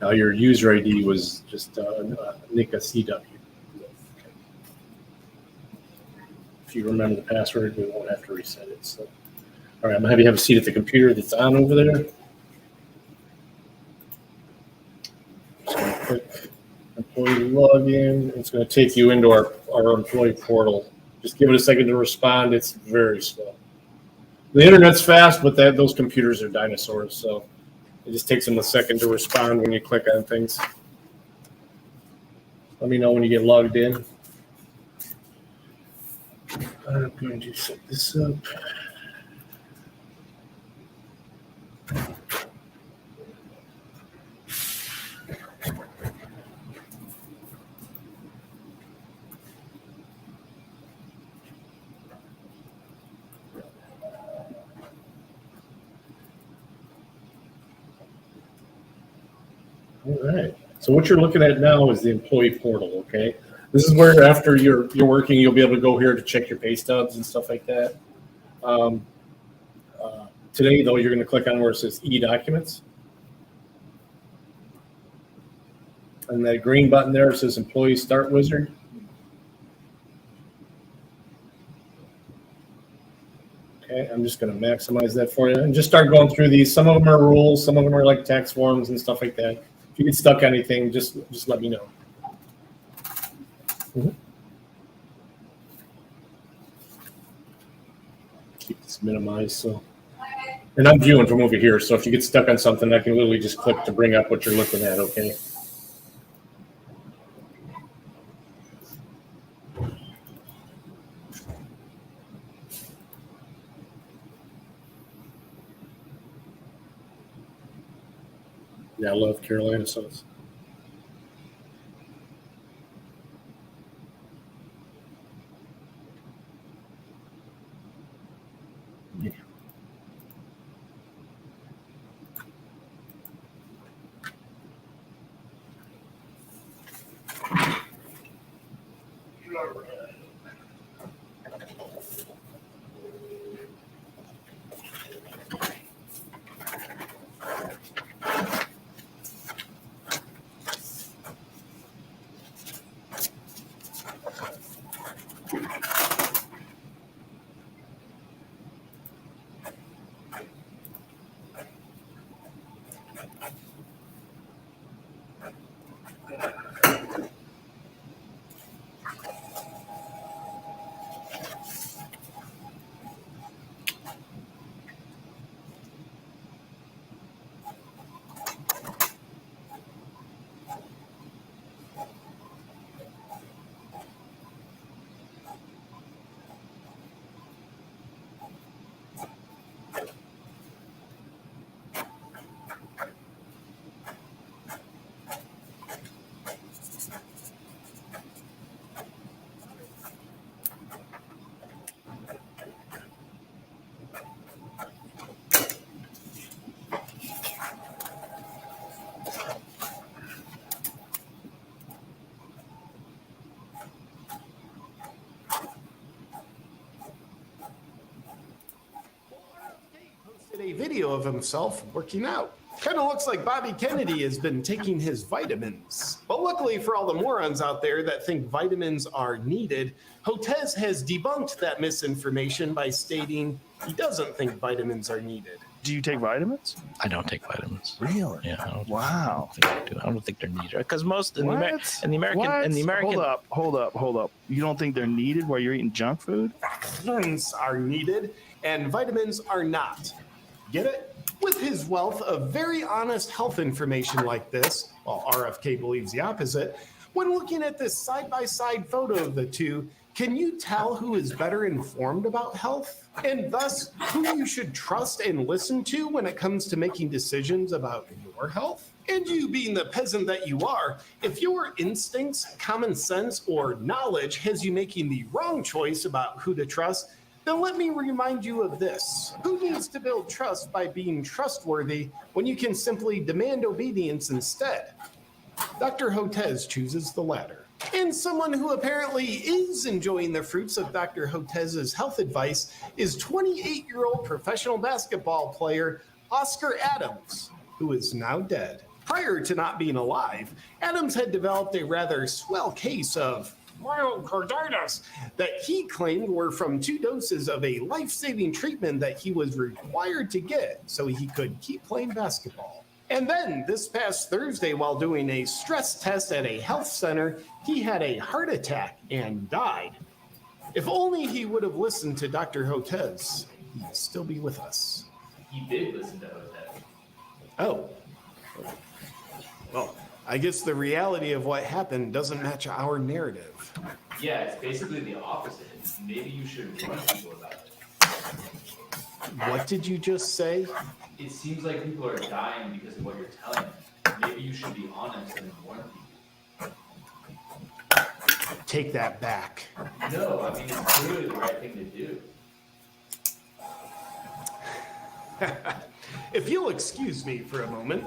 Now your user ID was just Nika CW. If you remember the password, we won't have to reset it. So, all right, I'm gonna have you have a seat at the computer that's on over there. Just gonna click employee login. It's gonna take you into our employee portal. Just give it a second to respond. It's very slow. The internet's fast, but those computers are dinosaurs, so it just takes them a second to respond when you click on things. Let me know when you get logged in. I'm going to set this up. All right. So what you're looking at now is the employee portal, okay? This is where after you're working, you'll be able to go here to check your pay stubs and stuff like that. Today, though, you're going to click on where it says eDocuments. And that green button there says Employee Start Wizard. Okay, I'm just going to maximize that for you and just start going through these. Some of them are rules, some of them are like tax forms and stuff like that. If you get stuck on anything, just let me know. Keep this minimized. So, and I'm viewing from over here, so if you get stuck on something, I can literally just click to bring up what you're looking at. Okay. Yeah, I love Carolina sauce. Yeah. a video of himself working out. Kind of looks like Bobby Kennedy has been taking his vitamins. But luckily for all the morons out there that think vitamins are needed, Hotez has debunked that misinformation by stating he doesn't think vitamins are needed. Do you take vitamins? I don't take vitamins. Really? Yeah. I don't Wow. think I do. I don't think they're needed because most in the American. Hold up. You don't think they're needed while you're eating junk food? Vitamins are needed and vitamins are not. Get it? With his wealth of very honest health information like this, while RFK believes the opposite, when looking at this side-by-side photo of the two, can you tell who is better informed about health? And thus, who you should trust and listen to when it comes to making decisions about your health? And you being the peasant that you are, if your instincts, common sense, or knowledge has you making the wrong choice about who to trust, then let me remind you of this. Who needs to build trust by being trustworthy when you can simply demand obedience instead? Dr. Hotez chooses the latter. And someone who apparently is enjoying the fruits of Dr. Hotez's health advice is 28-year-old professional basketball player Oscar Adams, who is now dead. Prior to not being alive, Adams had developed a rather swell case of myocarditis that he claimed were from 2 doses of a life-saving treatment that he was required to get so he could keep playing basketball. And then this past Thursday, while doing a stress test at a health center, he had a heart attack and died. If only he would have listened to Dr. Hotez, he'd still be with us. He did listen to Hotez. Oh. Well, I guess the reality of what happened doesn't match our narrative. Yeah, it's basically the opposite. Maybe you should warn people about it. What did you just say? It seems like people are dying because of what you're telling them. Maybe you should be honest and warn people. Take that back. No, I mean, it's clearly the right thing to do. If you'll excuse me for a moment.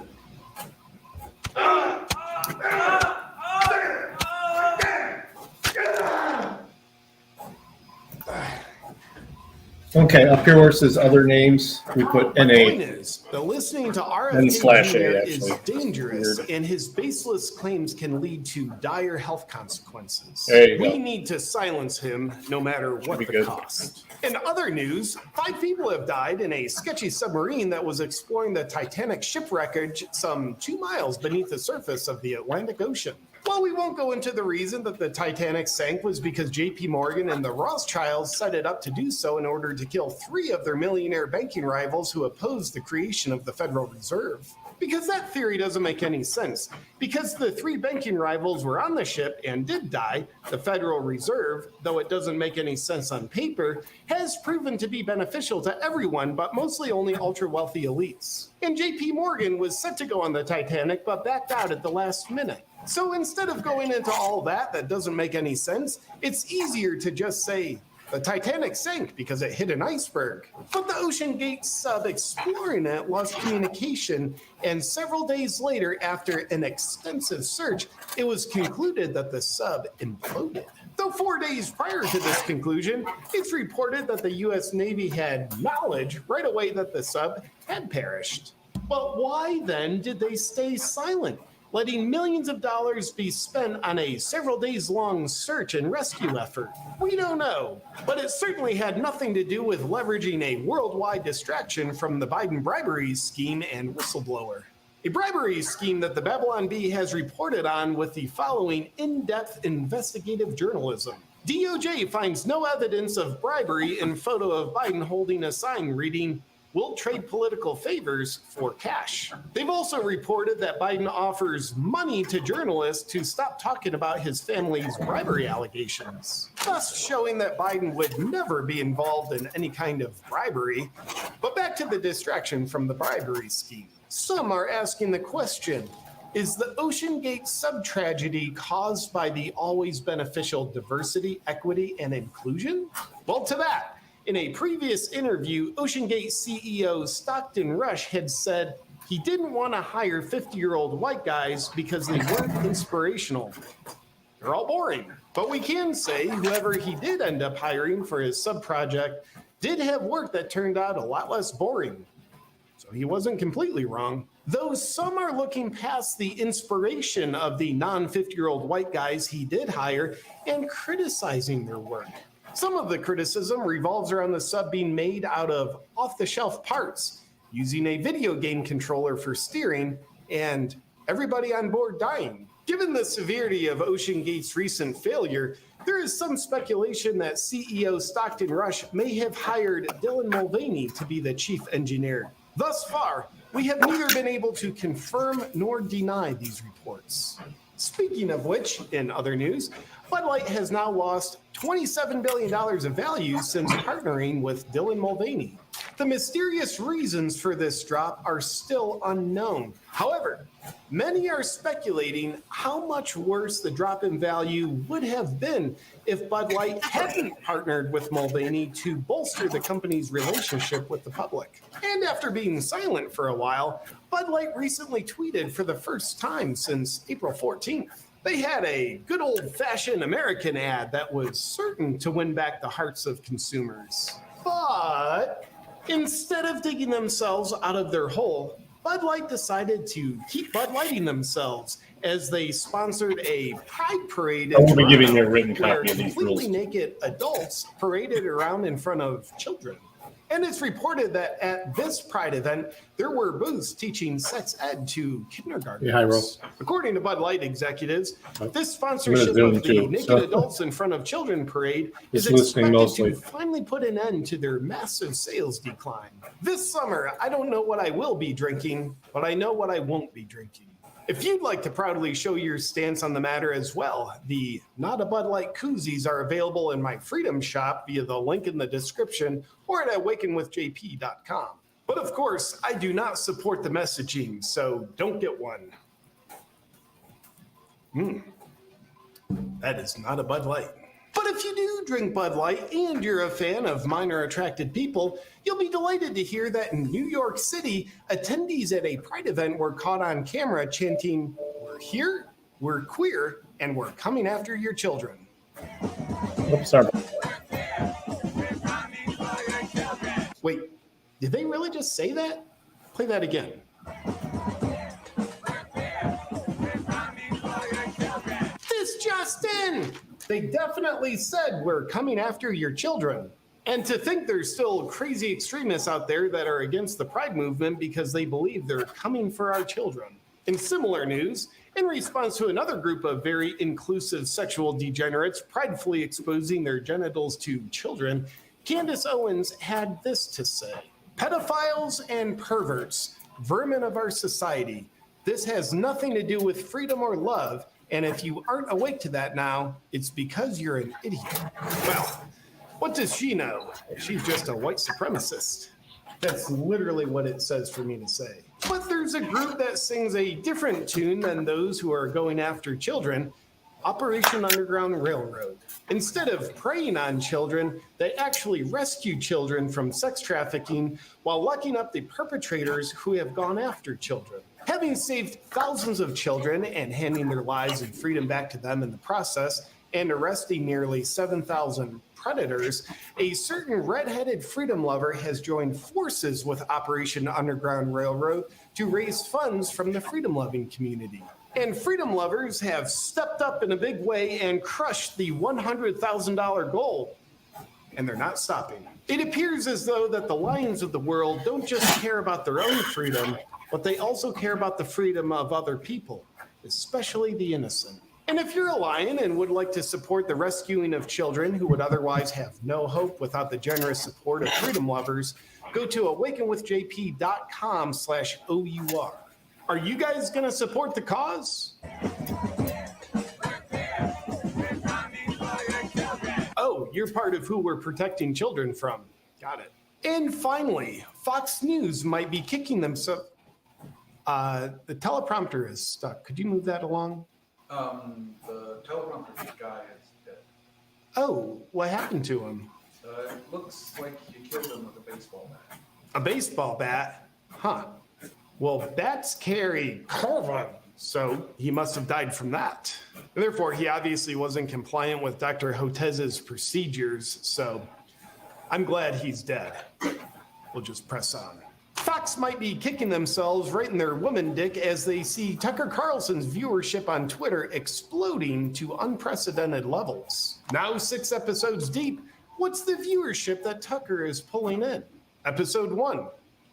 Okay, up here where it says other names, we put The NA. point is, the listening to RFK Jr. is dangerous, and his baseless claims can lead to dire health consequences. There you We go. need to silence him, no matter what be the good. cost. In other news, 5 people have died in a sketchy submarine that was exploring the Titanic shipwreckage some 2 miles beneath the surface of the Atlantic Ocean. While we won't go into the reason that the Titanic sank was because JP Morgan and the Rothschilds set it up to do so in order to kill 3 of their millionaire banking rivals who opposed the creation of the Federal Reserve. Because that theory doesn't make any sense. Because the 3 banking rivals were on the ship and did die, the Federal Reserve, though it doesn't make any sense on paper, has proven to be beneficial to everyone, but mostly only ultra-wealthy elites. And JP Morgan was set to go on the Titanic, but backed out at the last minute. So instead of going into all that doesn't make any sense, it's easier to just say, the Titanic sank because it hit an iceberg. But the Ocean Gate sub exploring it lost communication, and several days later, after an extensive search, it was concluded that the sub imploded. Though 4 days prior to this conclusion, it's reported that the U.S. Navy had knowledge right away that the sub had perished. But why then did they stay silent, letting millions of dollars be spent on a several days long search and rescue effort? We don't know, but it certainly had nothing to do with leveraging a worldwide distraction from the Biden bribery scheme and whistleblower. A bribery scheme that the Babylon Bee has reported on with the following in-depth investigative journalism. DOJ finds no evidence of bribery in photo of Biden holding a sign reading, "We'll trade political favors for cash." They've also reported that Biden offers money to journalists to stop talking about his family's bribery allegations, thus showing that Biden would never be involved in any kind of bribery. But back to the distraction from the bribery scheme. Some are asking the question, is the Ocean Gate sub-tragedy caused by the always beneficial diversity, equity, and inclusion? Well, to that, in a previous interview, Ocean Gate CEO Stockton Rush had said he didn't want to hire 50-year-old white guys because they weren't inspirational. They're all boring. But we can say whoever he did end up hiring for his sub-project did have work that turned out a lot less boring. So he wasn't completely wrong. Though some are looking past the inspiration of the non-50-year-old white guys he did hire and criticizing their work. Some of the criticism revolves around the sub being made out of off-the-shelf parts, using a video game controller for steering, and everybody on board dying. Given the severity of OceanGate's recent failure, there is some speculation that CEO Stockton Rush may have hired Dylan Mulvaney to be the chief engineer. Thus far, we have neither been able to confirm nor deny these reports. Speaking of which, in other news, Bud Light has now lost $27 billion of value since partnering with Dylan Mulvaney. The mysterious reasons for this drop are still unknown. However, many are speculating how much worse the drop in value would have been if Bud Light hadn't partnered with Mulvaney to bolster the company's relationship with the public. And after being silent for a while, Bud Light recently tweeted for the first time since April 14th. They had a good old-fashioned American ad that was certain to win back the hearts of consumers. But instead of digging themselves out of their hole, Bud Light decided to keep Bud Lighting themselves as they sponsored a pride parade in I will be giving you a Toronto written where copy of these completely rules. naked adults paraded around in front of children. And it's reported that at this pride event, there were booths teaching sex ed to kindergartners. Yeah, hi, Ro. According to Bud Light executives, this I'm gonna sponsorship Zoom of the too, Naked so- Adults in Front of Children parade is Just listening expected mostly. to finally put an end to their massive sales decline. This summer, I don't know what I will be drinking, but I know what I won't be drinking. If you'd like to proudly show your stance on the matter as well, the Not a Bud Light koozies are available in my Freedom Shop via the link in the description or at awakenwithjp.com. But of course, I do not support the messaging, so don't get one. That is not a Bud Light. But if you do drink Bud Light and you're a fan of minor attracted people, you'll be delighted to hear that in New York City, attendees at a Pride event were caught on camera chanting, "We're here, we're queer, and we're coming after your children." Oops, sorry. Wait, did they really just say that? Play that again. This just in! They definitely said we're coming after your children. And to think there's still crazy extremists out there that are against the Pride movement because they believe they're coming for our children. In similar news, in response to another group of very inclusive sexual degenerates pridefully exposing their genitals to children, Candace Owens had this to say: "Pedophiles and perverts, vermin of our society. This has nothing to do with freedom or love, and if you aren't awake to that now, it's because you're an idiot." Well, what does she know? She's just a white supremacist. That's literally what it says for me to say. But there's a group that sings a different tune than those who are going after children: Operation Underground Railroad. Instead of preying on children, they actually rescue children from sex trafficking while locking up the perpetrators who have gone after children. Having saved thousands of children and handing their lives and freedom back to them in the process, and arresting nearly 7,000 predators, a certain red-headed freedom lover has joined forces with Operation Underground Railroad to raise funds from the freedom-loving community. And freedom lovers have stepped up in a big way and crushed the $100,000 goal. And they're not stopping. It appears as though that the lions of the world don't just care about their own freedom, but they also care about the freedom of other people, especially the innocent. And if you're a lion and would like to support the rescuing of children who would otherwise have no hope without the generous support of freedom lovers, go to awakenwithjp.com/OUR. Are you guys going to support the cause? Oh, you're part of who we're protecting children from. Got it. And finally, Fox News might be kicking themselves. The teleprompter is stuck. Could you move that along? The teleprompter guy is dead. Oh, what happened to him? It looks like you killed him with a baseball bat. A baseball bat? Huh. Well, bats carry carbon, so he must have died from that. Therefore, he obviously wasn't compliant with Dr. Hotez's procedures, so I'm glad he's dead. We'll just press on. Fox might be kicking themselves right in their woman dick as they see Tucker Carlson's viewership on Twitter exploding to unprecedented levels. Now 6 episodes deep, what's the viewership that Tucker is pulling in? Episode 1,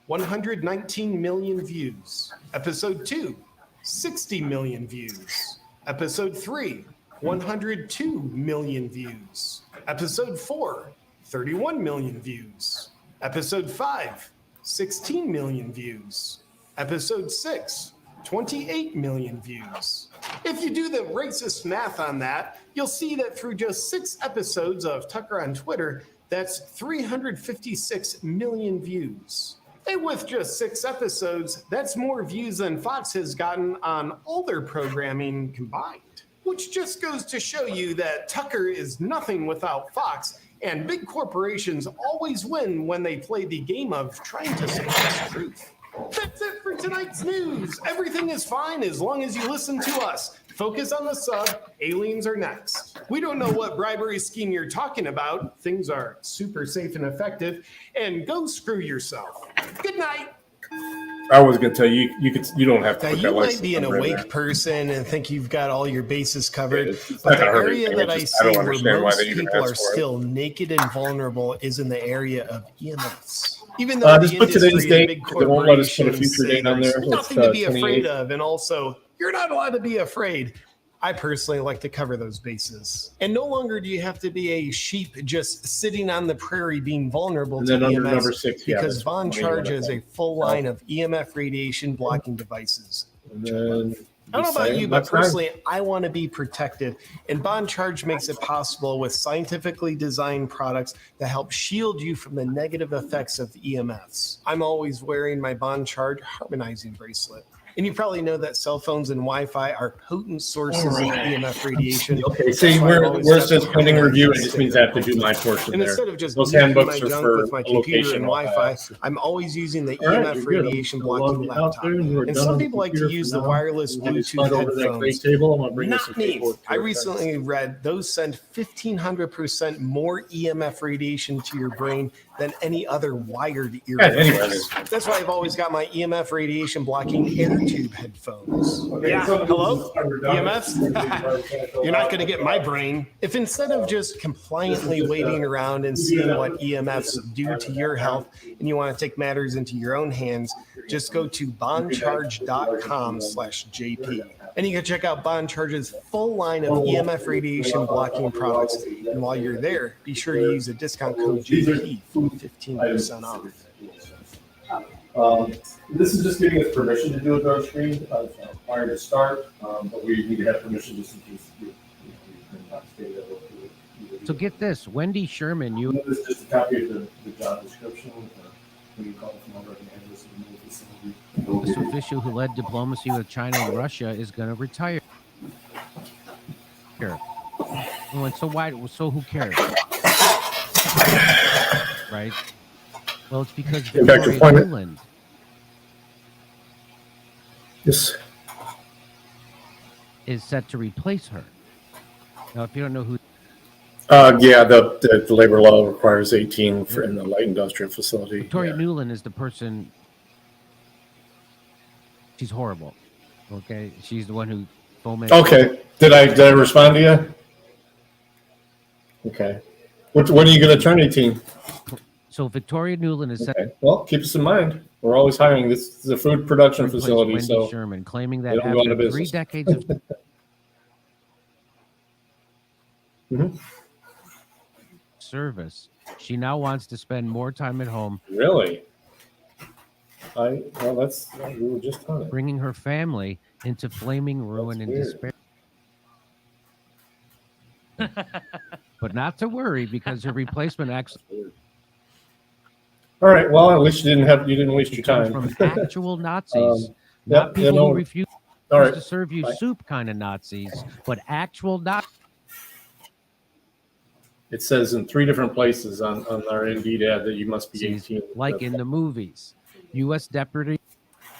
119 million views. Episode 2, 60 million views. Episode 3, 102 million views. Episode 4, 31 million views. Episode 5, 16 million views. Episode 6, 28 million views. If you do the racist math on that, you'll see that through just 6 episodes of Tucker on Twitter, that's 356 million views. And with just 6 episodes, that's more views than Fox has gotten on all their programming combined. Which just goes to show you that Tucker is nothing without Fox, and big corporations always win when they play the game of trying to suppress truth. That's it for tonight's news. Everything is fine as long as you listen to us. Focus on the sub. Aliens are next. We don't know what bribery scheme you're talking about. Things are super safe and effective. And go screw yourself. Good night. I was going to tell you, you don't have to. Now, put you that might license be an number in awake there. person and think you've got all your bases covered, It's but not the gonna hurt area anything. that It's I just- I see don't where understand why most they even people ask are for it. still naked and vulnerable is in the area of EMFs. Even though Just the put industry today's and date. big They won't let us put a corporations future say date on there's there. It's, nothing to be 28th. afraid of, and also you're not allowed to be afraid. I personally like to cover those bases. And no longer do you have to be a sheep just sitting on the prairie being vulnerable And to then under EMFs number 6, yeah, because that's Von what I Charge mean. has a full line of EMF radiation blocking devices. And then I don't know about you, but that's fine. personally, I want to be protected. And Bond Charge makes it possible with scientifically designed products that help shield you from the negative effects of EMFs. I'm always wearing my Bond Charge harmonizing bracelet. And you probably know that cell phones and Wi-Fi are potent sources of EMF radiation. Okay, see, That's why where I've always it got says the pending review, it harmonizing just means I have to sticker. do my portion And there. instead of just Those nuking handbooks my are junk for with my a computer location and all Wi-Fi, that. I'm always using the All right, EMF you're good. radiation So log blocking me out laptop. there and we're And done some on the people like to computer use for the now. wireless When you Bluetooth slide over to that gray headphones. table, I'm gonna bring you some Not me. paperwork I to it. recently read those send 1,500% more EMF radiation to your brain than any other wired earbuds. anyways. That's why I've always got my EMF radiation blocking air tube headphones. Yeah, hello? EMFs? You're not going to get my brain. If instead of just compliantly waiting around and seeing what EMFs do to your health and you want to take matters into your own hands, just go to bondcharge.com/JP. And you can check out Bond Charge's full line of EMF radiation blocking products. And while you're there, be sure to use the discount code JP for 15% off. This is just giving us permission to do a drug screen prior to start, but we need to have permission just in case you not stay there. So get this, Wendy Sherman, This is just a copy of the job description. When you call from over the head, this is the facility. this official who led diplomacy with China and Russia is going to retire. So who cares? Right? Well, it's because Victoria Nuland. Yes. Is set to replace her. Now, if you don't know who. Yeah, the labor law requires 18 for in the light industrial facility. Victoria Nuland is the person. She's horrible. Okay, she's the one who fomented. Okay, did I respond to you? Okay, when are you going to turn 18? So Victoria Nuland is set. Okay. Well, keep us in mind. We're always hiring. This is a food production facility, Wendy so Sherman, claiming they that don't go out of after 3 business. decades of service, she now wants to spend more time at home. Really? We were just on it. Bringing her family into flaming ruin and weird. despair. But not to worry, because her replacement actually All right. Well, at least you didn't waste your comes time. from actual Nazis, yeah, not people no. who refuse All right. to serve you Bye. soup kind of Nazis, but actual Nazis. It says in 3 different places on our Indeed ad that you must be 18. Like in the movies. U.S. Deputy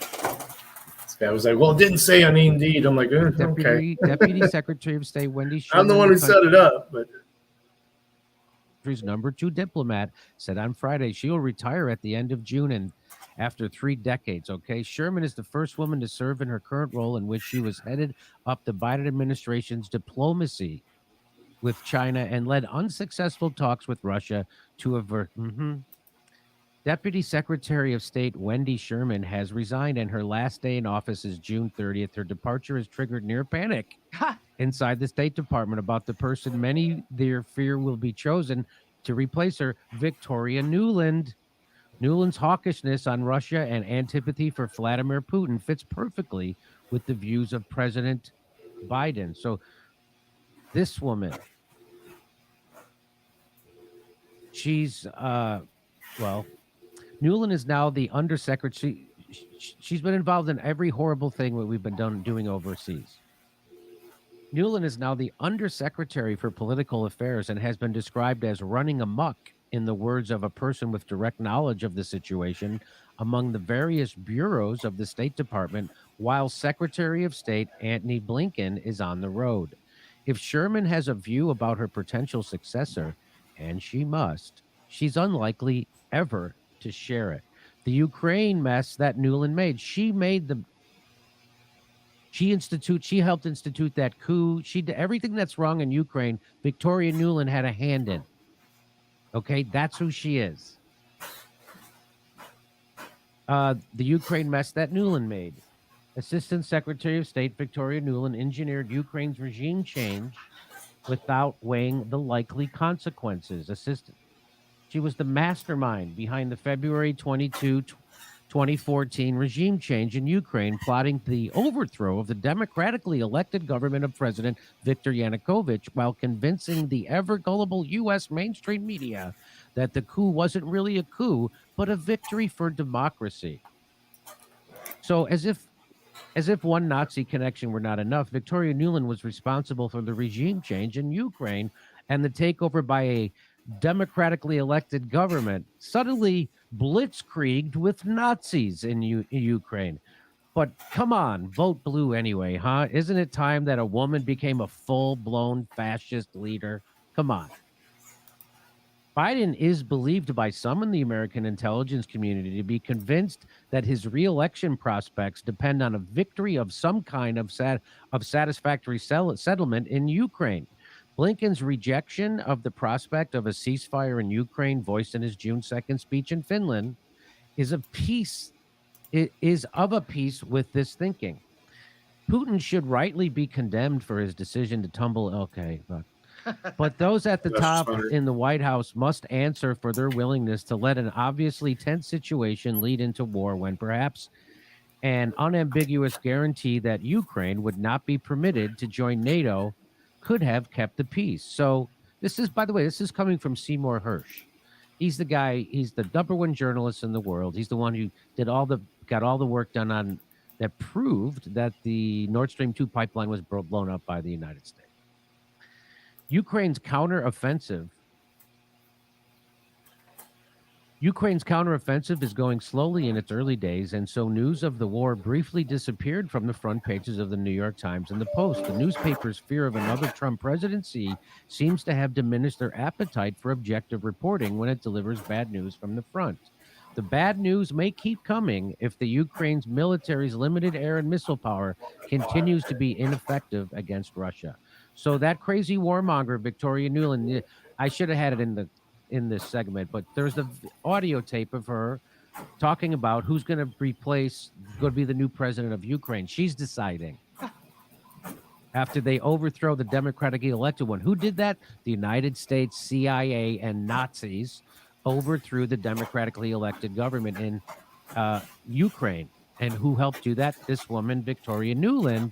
This guy was like, "Well, it didn't say on Indeed." I'm like, "Okay." Deputy Secretary of State Wendy Sherman, I'm the one who set it up, but country's #2 diplomat, said on Friday she'll retire at the end of June and after 3 decades. Okay, Sherman is the first woman to serve in her current role, in which she was headed up the Biden administration's diplomacy with China and led unsuccessful talks with Russia to avert. Deputy Secretary of State Wendy Sherman has resigned, and her last day in office is June 30th. Her departure has triggered near panic inside the State Department about the person many there fear will be chosen to replace her, Victoria Nuland. Nuland's hawkishness on Russia and antipathy for Vladimir Putin fits perfectly with the views of President Biden. So this woman, she's Nuland is now the undersecretary. She's been involved in every horrible thing that we've been doing overseas. Nuland is now the undersecretary for political affairs and has been described as running amok, in the words of a person with direct knowledge of the situation, among the various bureaus of the State Department, while Secretary of State Antony Blinken is on the road. If Sherman has a view about her potential successor, and she must, she's unlikely ever to share it. The Ukraine mess that Nuland made, she helped institute that coup. She did everything that's wrong in Ukraine. Victoria Nuland had a hand in. Okay, that's who she is. The Ukraine mess that Nuland made. Assistant Secretary of State Victoria Nuland engineered Ukraine's regime change without weighing the likely consequences. She was the mastermind behind the February 22, 2014 regime change in Ukraine, plotting the overthrow of the democratically elected government of President Viktor Yanukovych, while convincing the ever-gullible U.S. mainstream media that the coup wasn't really a coup, but a victory for democracy. So as if one Nazi connection were not enough, Victoria Nuland was responsible for the regime change in Ukraine and the takeover by a democratically elected government, suddenly blitzkrieged with Nazis in Ukraine. But come on, vote blue anyway, huh? Isn't it time that a woman became a full-blown fascist leader? Come on. Biden is believed by some in the American intelligence community to be convinced that his re-election prospects depend on a victory of some kind of satisfactory settlement in Ukraine. Blinken's rejection of the prospect of a ceasefire in Ukraine, voiced in his June 2nd speech in Finland, is of a piece with this thinking. Putin should rightly be condemned for his decision to tumble. Okay, but those at the top in the White House must answer for their willingness to let an obviously tense situation lead into war, when perhaps an unambiguous guarantee that Ukraine would not be permitted to join NATO could have kept the peace. So this is, by the way, this is coming from Seymour Hersh. He's the guy, he's the number one journalist in the world. He's the one who got all the work done on that proved that the Nord Stream 2 pipeline was blown up by the United States. Ukraine's counteroffensive is going slowly in its early days, and so news of the war briefly disappeared from the front pages of the New York Times and the Post. The newspaper's fear of another Trump presidency seems to have diminished their appetite for objective reporting when it delivers bad news from the front. The bad news may keep coming if the Ukraine's military's limited air and missile power continues to be ineffective against Russia. So that crazy warmonger, Victoria Nuland, I should have had it in this segment, but there's the audio tape of her talking about who's going to be the new president of Ukraine. She's deciding after they overthrow the democratically elected one. Who did that? The United States, CIA, and Nazis overthrew the democratically elected government in Ukraine. And who helped do that? This woman, Victoria Nuland,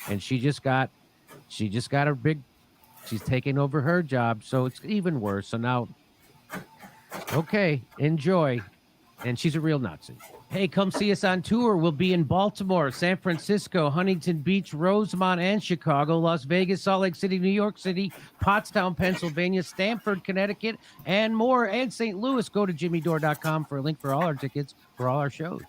and she just got she's taking over her job, so it's even worse. So now, okay, enjoy. And she's a real Nazi. Hey, come see us on tour. We'll be in Baltimore, San Francisco, Huntington Beach, Rosemont, and Chicago, Las Vegas, Salt Lake City, New York City, Pottstown, Pennsylvania, Stamford, Connecticut, and more, and St. Louis. Go to jimmydore.com for a link for all our tickets for all our shows.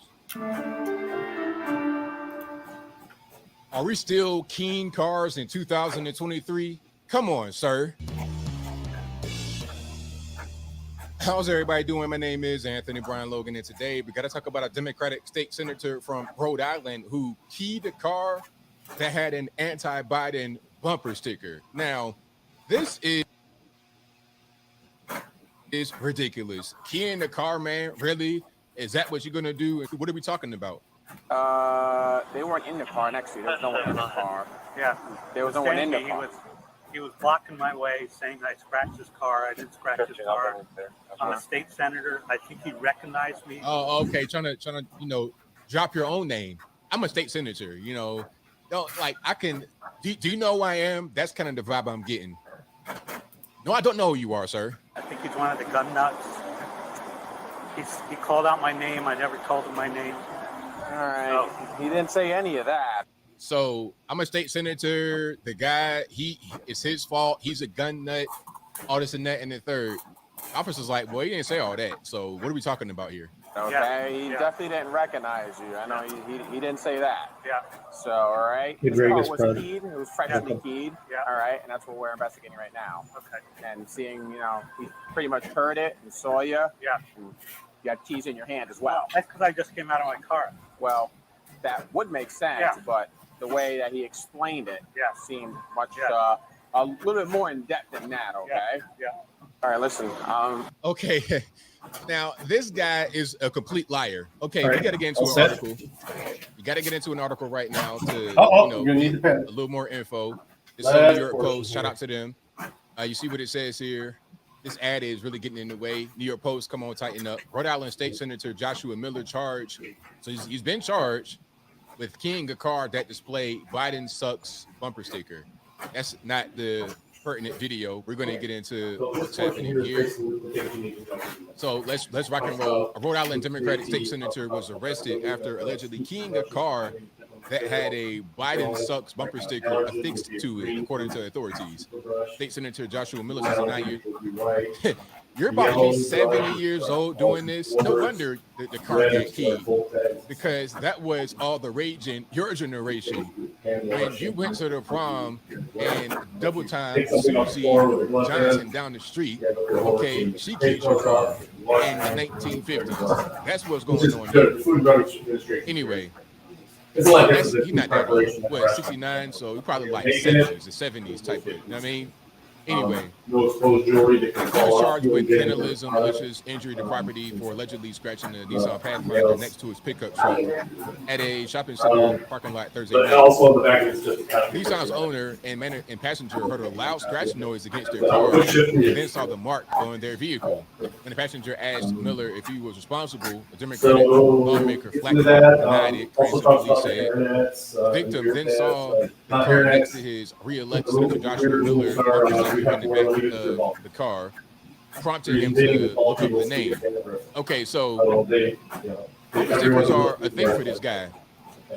Are we still keen cars in 2023? Come on, sir. How's everybody doing? My name is Anthony Brian Logan, and today we got to talk about a Democratic state senator from Rhode Island who keyed a car that had an anti-Biden bumper sticker. Now, this is ridiculous. Keying the car, man, really? Is that what you're going to do? What are we talking about? They weren't in the car next to you. There was no one in the car. Yeah. There was no one in the car. He was blocking my way, saying I scratched his car. I didn't scratch his car. I'm a state senator. I think he recognized me. Oh, okay. Trying to, drop your own name. I'm a state senator. Don't like I can. Do you know who I am? That's kind of the vibe I'm getting. No, I don't know who you are, sir. I think he's one of the gun nuts. He called out my name. I never told him my name. All right. So, he didn't say any of that. So I'm a state senator. The guy, it's his fault. He's a gun nut. All this and that and the third. Officer's like, well, he didn't say all that. So what are we talking about here? Okay, he definitely didn't recognize you. I know he didn't say that. Yeah. So, all right. His car Vegas was card. keyed. It was freshly keyed. Yeah. All right, and that's what we're investigating right now. Okay. And seeing, he pretty much heard it and saw you. Yeah. You got keys in your hand as well. That's because I just came out of my car. Well, that would make sense, but the way that he explained it seemed much a little bit more in depth than that. Okay. Yeah. All right. Listen. Okay. Now this guy is a complete liar. Okay, right. we got to get into All an set. article. You got to get into an article right now to you're gonna need the pen. a little more info. It's on New York Post. Shout out to them. You see what it says here. This ad is really getting in the way. New York Post, come on, tighten up. Rhode Island State Senator Joshua Miller charged. So he's been charged with keying a car that displayed Biden sucks bumper sticker. That's not the pertinent video. We're going to get into what's happening here. So let's rock and roll. A Rhode Island Democratic state senator was arrested after allegedly keying a car that had a Biden sucks bumper sticker affixed to it, according to authorities. State Senator Joshua Miller, 69 years. You're about to be 70 years old doing this. No wonder the car got keyed, because that was all the rage in your generation. When you went to the prom and double time Susie Johnson down the street, okay, she keyed your car in the 1950s. That's what's going on here. Anyway. He's not that old. What, 69? So he probably like 70s, the 70s type of, you know what I mean? Anyway, he was charged with vandalism, malicious injury to property for allegedly scratching the Nissan Pathfinder next to his pickup truck at a shopping center parking lot Thursday night. Nissan's owner and passenger heard a loud scratch noise against their car and then saw the mark on their vehicle. When the passenger asked Miller if he was responsible, a Democratic lawmaker flatly denied it, Cranston police said. The victim then saw the car next to his re-elected Senator Joshua Miller in the back of the car, prompting him to look up the name. Okay, so bumper stickers are a thing for this guy.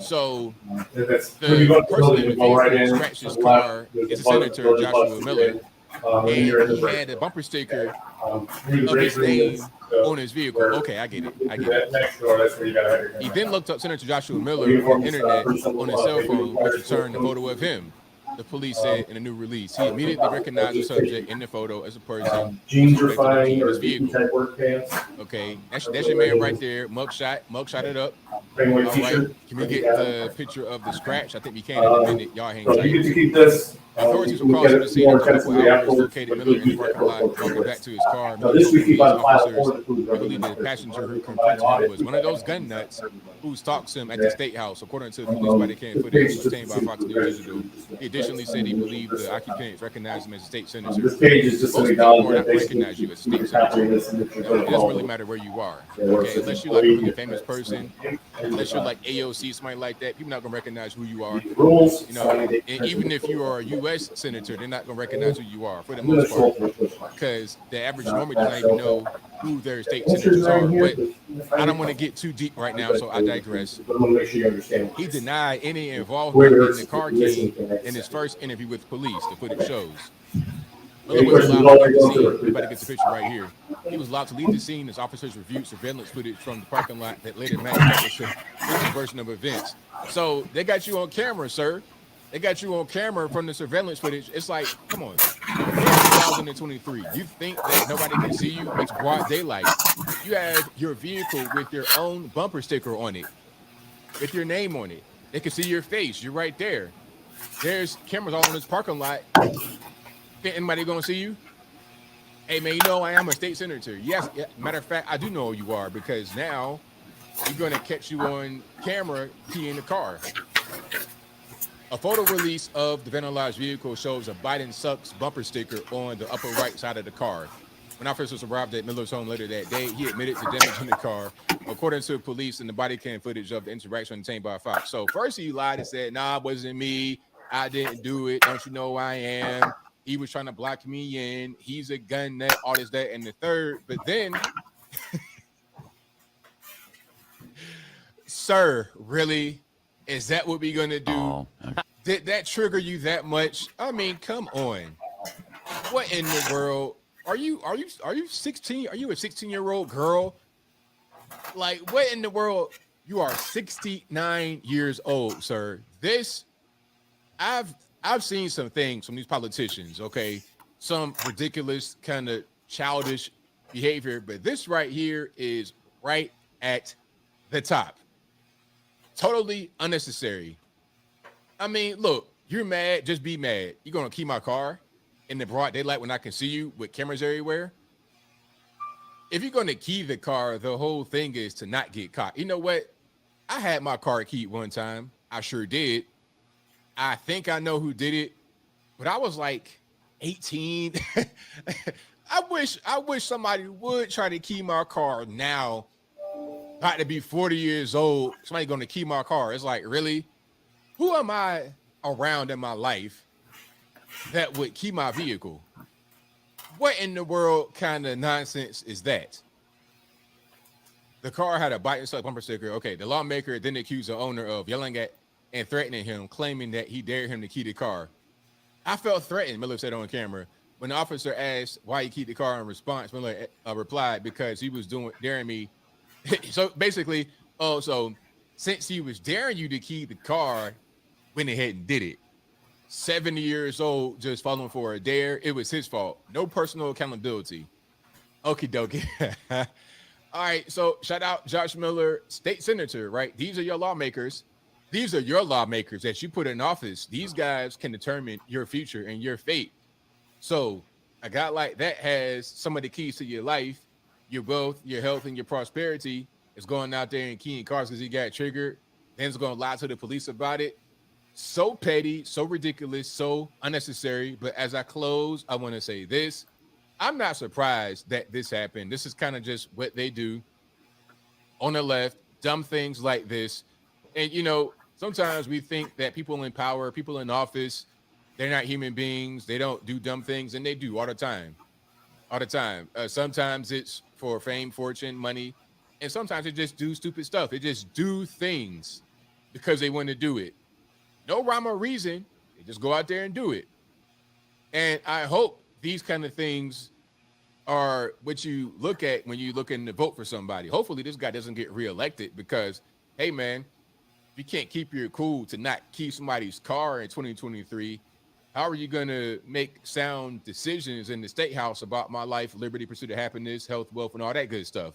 So the person in the vehicle who scratched his car is Senator Joshua Miller, and he had a bumper sticker of his name on his vehicle. Okay, I get it. He then looked up Senator Joshua Miller on the internet on his cell phone, which returned a photo of him. The police said in a new release, he immediately recognized the subject in the photo as a person Jeans are fine, or his vehicle. type work pants. Okay, that's your man right there. Mugshot it up. All right, can we get the picture of the scratch? I think we can in a minute. Y'all hang tight. You can keep this. Authorities were called to the scene after a couple hours, located Miller in the parking lot, walking back to his car. This we keep on Officers believe the passenger who confronted him was one of those gun nuts who stalks him at the state house, according to police body cam footage obtained by Fox News Digital. He additionally said he believed the occupants recognized him as a state senator. This page is just Most an people will not acknowledgement. recognize you as a state senator. It doesn't really matter where you are. Okay, unless you're like a really famous person, unless you're like AOC, somebody like that, people not gonna recognize who you are. You know, and even if you are a U.S. senator, they're not gonna recognize who you are for the most part, because the average normally does not even know who their state senators are. But I don't want to get too deep right now, so I digress. He denied any involvement in the car key in his first interview with police. The footage shows. Miller was allowed to leave the scene. Everybody gets a picture right here. He was allowed to leave the scene as officers reviewed surveillance footage from the parking lot that later matched up with his version of events. So they got you on camera, sir. They got you on camera from the surveillance footage. It's like, come on. 2023. You think that nobody can see you? It's broad daylight. You have your vehicle with your own bumper sticker on it, with your name on it. They can see your face. You're right there. There's cameras all in this parking lot. Think anybody gonna see you? Hey man, you know I am a state senator. Yes, yeah, matter of fact, I do know who you are because now you're gonna catch you on camera key in the car. A photo release of the vandalized vehicle shows a Biden sucks bumper sticker on the upper right side of the car. When officers arrived at Miller's home later that day, he admitted to damaging the car, according to police and the body cam footage of the interaction obtained by Fox. So first he lied and said, nah, it wasn't me. I didn't do it. Don't you know I am? He was trying to block me in. He's a gun nut, all this, that, and the third. But then, sir, really? Is that what we're going to do? Oh. Did that trigger you that much? I mean, come on. What in the world? Are you 16? Are you a 16-year-old girl? Like, what in the world? You are 69 years old, sir. This, I've seen some things from these politicians, okay? Some ridiculous kind of childish behavior, but this right here is right at the top. Totally unnecessary. I mean, look, you're mad, just be mad. You're going to keep my car in the broad daylight when I can see you with cameras everywhere? If you're going to key the car, the whole thing is to not get caught. You know what? I had my car keyed one time. I sure did. I think I know who did it, but I was like 18. I wish somebody would try to key my car now. Got to be 40 years old. Somebody going to key my car. It's like, really? Who am I around in my life that would key my vehicle? What in the world kind of nonsense is that? The car had a bite and suck bumper sticker. Okay, the lawmaker then accused the owner of yelling at and threatening him, claiming that he dared him to key the car. I felt threatened, Miller said on camera. When the officer asked why he keyed the car in response, Miller replied, because he was daring me. So basically, so since he was daring you to key the car, went ahead and did it. 70 years old, just falling for a dare. It was his fault. No personal accountability. Okie dokie. All right, so shout out Josh Miller, state senator, right? These are your lawmakers. These are your lawmakers that you put in office. These guys can determine your future and your fate. So a guy like that has some of the keys to your life, your wealth, your health, and your prosperity. Is going out there and keying cars because he got triggered. Then he's going to lie to the police about it. So petty, so ridiculous, so unnecessary. But as I close, I want to say this. I'm not surprised that this happened. This is kind of just what they do on the left, dumb things like this. And, you know, sometimes we think that people in power, people in office, they're not human beings. They don't do dumb things, and they do all the time. All the time. Sometimes it's for fame, fortune, money, and sometimes they just do stupid stuff. They just do things because they want to do it. No rhyme or reason. They just go out there and do it. And I hope these kind of things are what you look at when you looking to vote for somebody. Hopefully this guy doesn't get reelected because, hey, man, if you can't keep your cool to not keep somebody's car in 2023, how are you going to make sound decisions in the state house about my life, liberty, pursuit of happiness, health, wealth, and all that good stuff?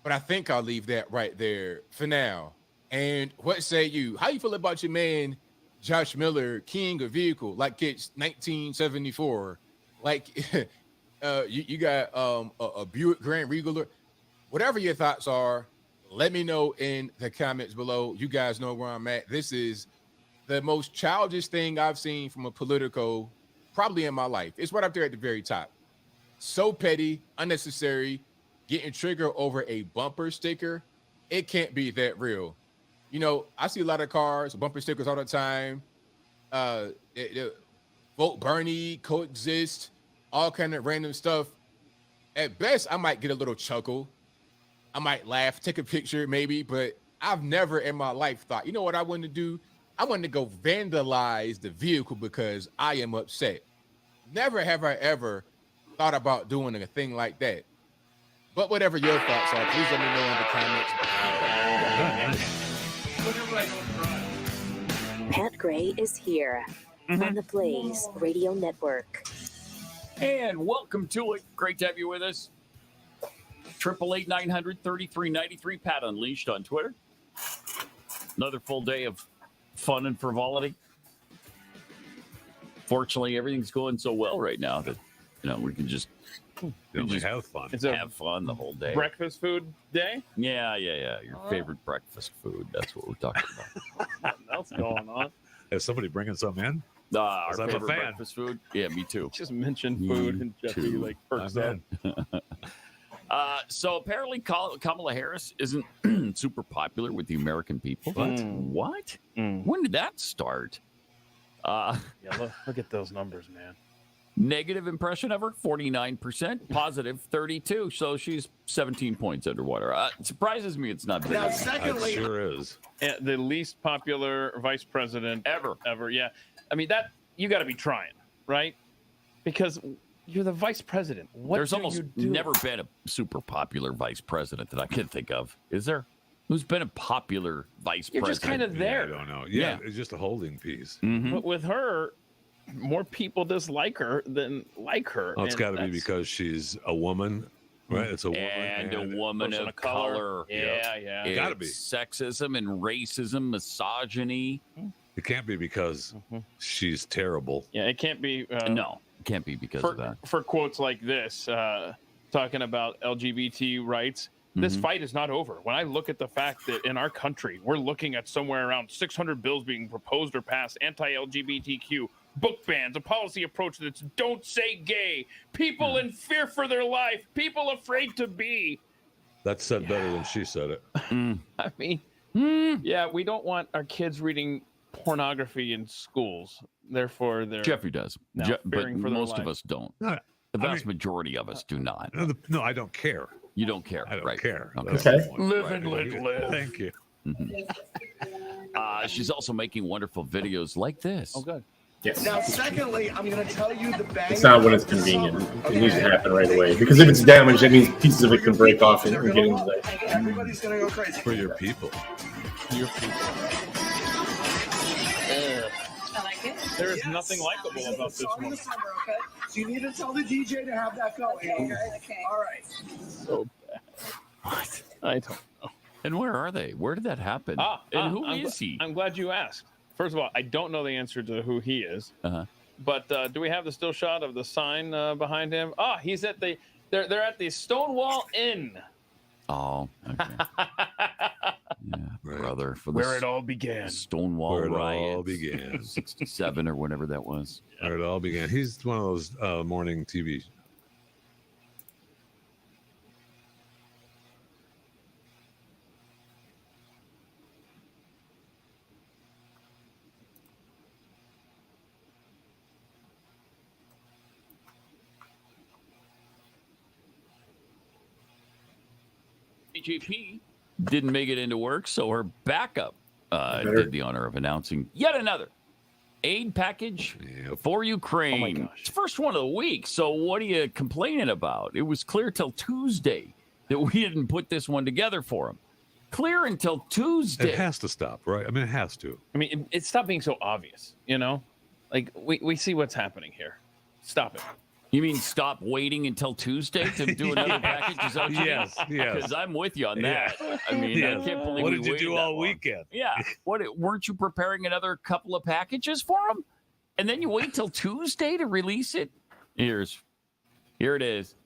But I think I'll leave that right there for now. And what say you? How you feel about your man, Josh Miller, keying a vehicle like it's 1974? Like you got a Buick Grand Regal? Whatever your thoughts are, let me know in the comments below. You guys know where I'm at. This is the most childish thing I've seen from a politico probably in my life. It's right up there at the very top. So petty, unnecessary, getting triggered over a bumper sticker. It can't be that real. You know, I see a lot of cars, bumper stickers all the time. Vote Bernie, coexist, all kind of random stuff. At best, I might get a little chuckle. I might laugh, take a picture maybe, but I've never in my life thought, you know what I want to do? I want to go vandalize the vehicle because I am upset. Never have I ever thought about doing a thing like that. But whatever your thoughts are, please let me know in the comments. Pat Gray is here on the Blaze Radio Network. And welcome to it. Great to have you with us. 888-900-3393. Pat Unleashed on Twitter. Another full day of fun and frivolity. Fortunately, everything's going so well right now that we can just have fun. Have fun the whole day. Breakfast food day? Yeah. Your favorite breakfast food. That's what we're talking about. What else going on? Is somebody bringing some in? Our I'm a favorite fan. breakfast food. Yeah, me too. Just mention food and Jeffy perks up. So apparently Kamala Harris isn't super popular with the American people. What? When did that start? Look at those numbers, man. Negative impression of her, 49%. Positive, 32%. So she's 17 points underwater. It surprises me it's not bigger. Now, secondly, It sure is. The least popular vice president ever. Yeah. I mean, that you got to be trying, right? Because you're the vice president. There's almost never been a super popular vice president that I can think of. Is there? Who's been a popular vice president? You're just kind of there. I don't know. Yeah, it's just a holding piece. But with her, more people dislike her than like her. Well, it's got to be because she's a woman, right? It's a woman and a woman of color. Yeah. It gotta be. Sexism and racism, misogyny. It can't be because she's terrible. Yeah, it can't be. No, it can't be because of that. For quotes like this, talking about LGBT rights, this fight is not over. When I look at the fact that in our country, we're looking at somewhere around 600 bills being proposed or passed, anti-LGBTQ, book bans, a policy approach that's don't say gay, people in fear for their life, people afraid to be. That's said better than she said it. I mean, yeah, we don't want our kids reading pornography in schools. Therefore, they're Jeffrey does, now but fearing for their most of lives. us don't. No, The vast majority of us do not. No, I don't care. You don't care. I don't right. care. Okay. That's the point. Live and let live. Thank you. She's also making wonderful videos like this. Oh, good. Yes. Now, secondly, I'm going to tell you the bang. It's not when it's convenient. It needs to happen right away. Because if it's damaged, that means pieces of it can break off and get into the... Everybody's going to go crazy. For your people. Your people. I like it. There is nothing likable about this one. So you need to tell the DJ to have that going. Okay. All right. So bad. What? I don't know. And where are they? Where did that happen? And who is he? I'm glad you asked. First of all, I don't know the answer to who he is. But do we have the still shot of the sign behind him? He's at the. They're at the Stonewall Inn. Oh, okay. Brother, for where it all began. Stonewall Where it riot. all began. 67 or whatever that was. Where it all began. He's one of those morning TV. AJP didn't make it into work, so her backup did the honor of announcing yet another aid package for Ukraine. It's the first one of the week, so what are you complaining about? It was clear till Tuesday that we didn't put this one together for them. Clear until Tuesday. It has to stop, right? I mean, it has to. I mean, it stopped being so obvious, you know? Like, we see what's happening here. Stop it. You mean stop waiting until Tuesday to do another package? Is that what you mean? Yes. Because I'm with you on that. I mean, I can't believe What we did you waited do that all long. weekend? Yeah. Weren't you preparing another couple of packages for them? And then you wait till Tuesday to release it? Here it is.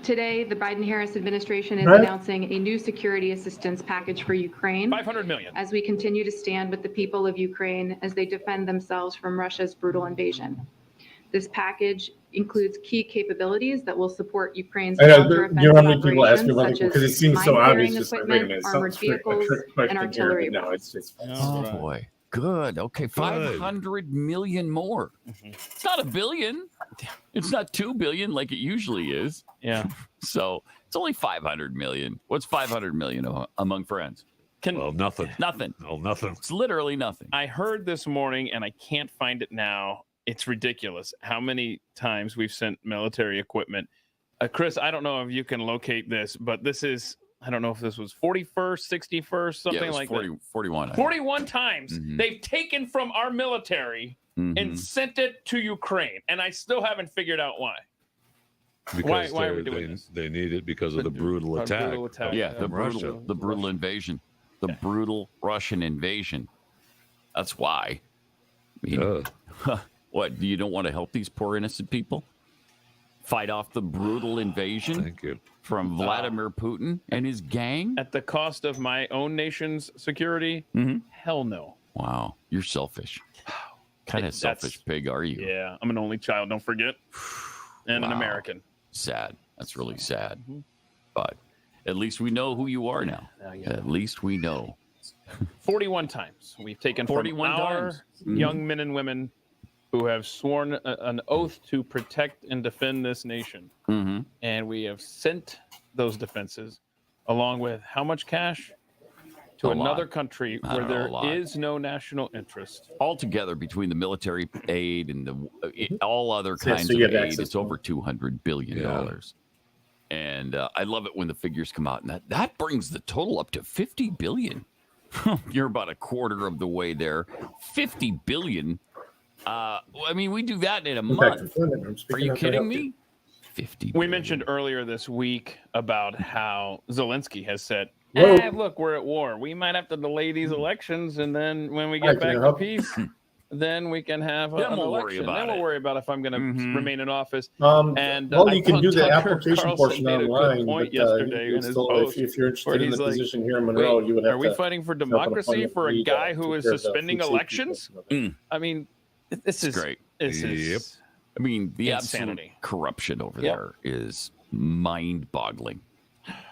Today, the Biden-Harris administration is announcing a new security assistance package for Ukraine. $500 million. As we continue to stand with the people of Ukraine as they defend themselves from Russia's brutal invasion. This package includes key capabilities that will support Ukraine's I know, counteroffensive you know how many people ask me operations, about such it because it as seems so obvious. mine-clearing Just like, wait a equipment, minute, armored it's a trick vehicles, question and here, artillery. but no, it's Oh, boy. Good. Okay, 500 million more. It's not $1 billion. It's not $2 billion like it usually is. Yeah. So it's only 500 million. What's 500 million among friends? Well, nothing. Nothing. Oh, nothing. It's literally nothing. I heard this morning, and I can't find it now. It's ridiculous how many times we've sent military equipment. Chris, I don't know if you can locate this, but this is, I don't know if this was 41st, 61st, something Yeah, it was like 40, that. 41. 41 times they've taken from our military and sent it to Ukraine, and I still haven't figured out why. Because why are we doing this? they need it because of the brutal attack. Yeah, the from Russia. brutal invasion, the brutal Russian invasion. That's why. I mean, what? You don't want to help these poor innocent people fight off the brutal invasion? Thank you. From Vladimir Putin and his gang at the cost of my own nation's security? Hell no. Wow, you're selfish. Kind of selfish pig are you? Yeah, I'm an only child. Don't forget, and an Wow. American. Sad. That's really sad. But at least we know who you are now. At least we know. 41 times we've taken 41 from our times. young men and women who have sworn an oath to protect and defend this nation. And we have sent those defenses along with how much cash to another country where there is no national interest. Altogether, between the military aid and all other kinds you of get aid, access it's to over $200 billion. And I love it when the figures come out, and that brings the total up to $50 billion. You're about a quarter of the way there. $50 billion. I mean, we do that in a month. Are you kidding me? 50 We mentioned earlier this week about how Zelensky has said, Whoa. look, we're at war. We might have to delay these elections, and then when we get back to peace, then we can have an election. Then we'll worry about if I'm going to remain in office. And you can do the Tucker application Carlson portion made a good online, point but yesterday in it's his still, post, if you're where interested in he's the like, position here in Monroe, "Wait, you would have are we to fighting for set up an democracy appointment for a to guy who is take care of the suspending food safety elections?" I mean, this is great. This is I mean, the insanity. absolute corruption over there is mind-boggling.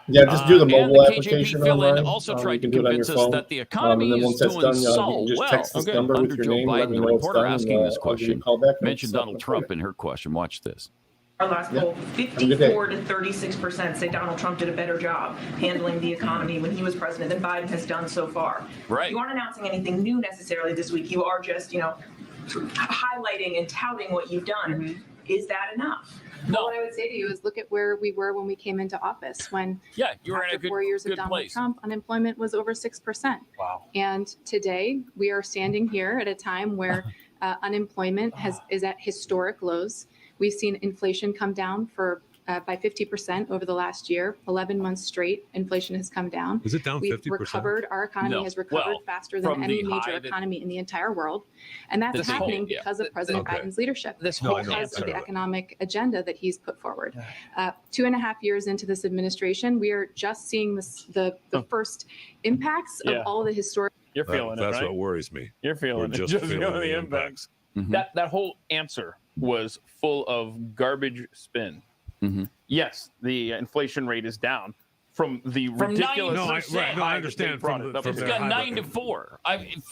Yeah, just do the mobile and the application KJP fill-in online. also You tried to can do it on your convince us phone. that the economy And then is once that's doing done, so you can just well. text this number Under with your Joe name, let Biden, me the know it's reporter done, asking and this I'll give you a question call back and mentioned set up Donald an Trump in her question. Watch this. Our last poll, 54 to 36% say Donald Trump did a better job handling the economy when he was president than Biden has done so far. Right. You aren't announcing anything new necessarily this week. You are just, sort of highlighting and touting what you've done. Is that enough? Well, what I would say to you is look at where we were when we came into office, when you were after in a 4 years of good Donald place. Trump, unemployment was over 6%. Wow. And today we are standing here at a time where unemployment is at historic lows. We've seen inflation come down by 50% over the last year. 11 months straight, inflation has come down. Is it down 50%? Our economy has recovered faster than any major economy in the entire world. And that's happening because of President Biden's leadership, because of the economic agenda that he's put forward. 2.5 years into this administration, we are just seeing the first impacts of all the historic. You're feeling it, That's right? what worries me. You're feeling We're it. just feeling the impacts. Mm-hmm. That whole answer was full of garbage spin. Mm-hmm. Yes, the inflation rate is down from the ridiculous. I understand. It's got 9 to 4.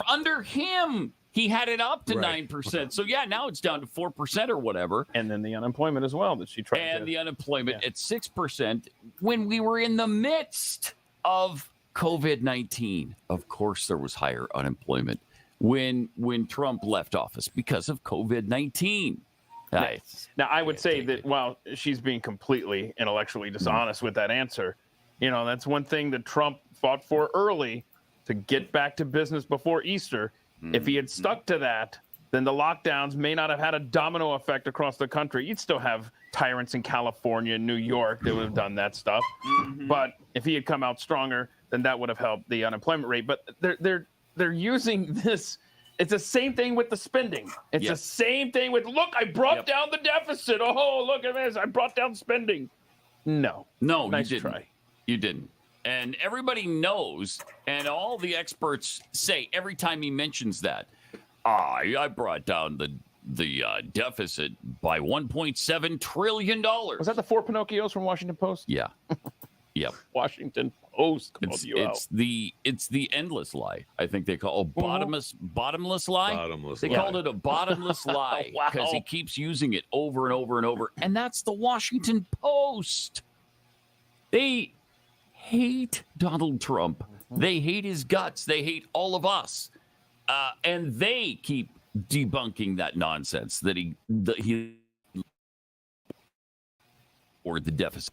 Under him, he had it up to 9%. So now it's down to 4% or whatever. And then the unemployment as well that she tried. And the unemployment at 6% when we were in the midst of COVID-19. Of course, there was higher unemployment when Trump left office because of COVID-19. Now, I would say that while she's being completely intellectually dishonest with that answer, that's one thing that Trump fought for early to get back to business before Easter. If he had stuck to that, then the lockdowns may not have had a domino effect across the country. You'd still have tyrants in California and New York that would have done that stuff. But if he had come out stronger, then that would have helped the unemployment rate. But they're using this. It's the same thing with the spending. It's the same thing with, look, I brought down the deficit. Oh, look at this. I brought down spending. No, nice you didn't. try. You didn't. And everybody knows, and all the experts say every time he mentions that, I brought down the deficit by $1.7 trillion. Was that the 4 Pinocchios from Washington Post? Yeah. Yep. Washington Post. It's the endless lie. I think they call bottomless lie. Bottomless They lie. called it a bottomless lie because he keeps using it over and over and over. And that's the Washington Post. They hate Donald Trump. They hate his guts. They hate all of us. And they keep debunking that nonsense that he or the deficit.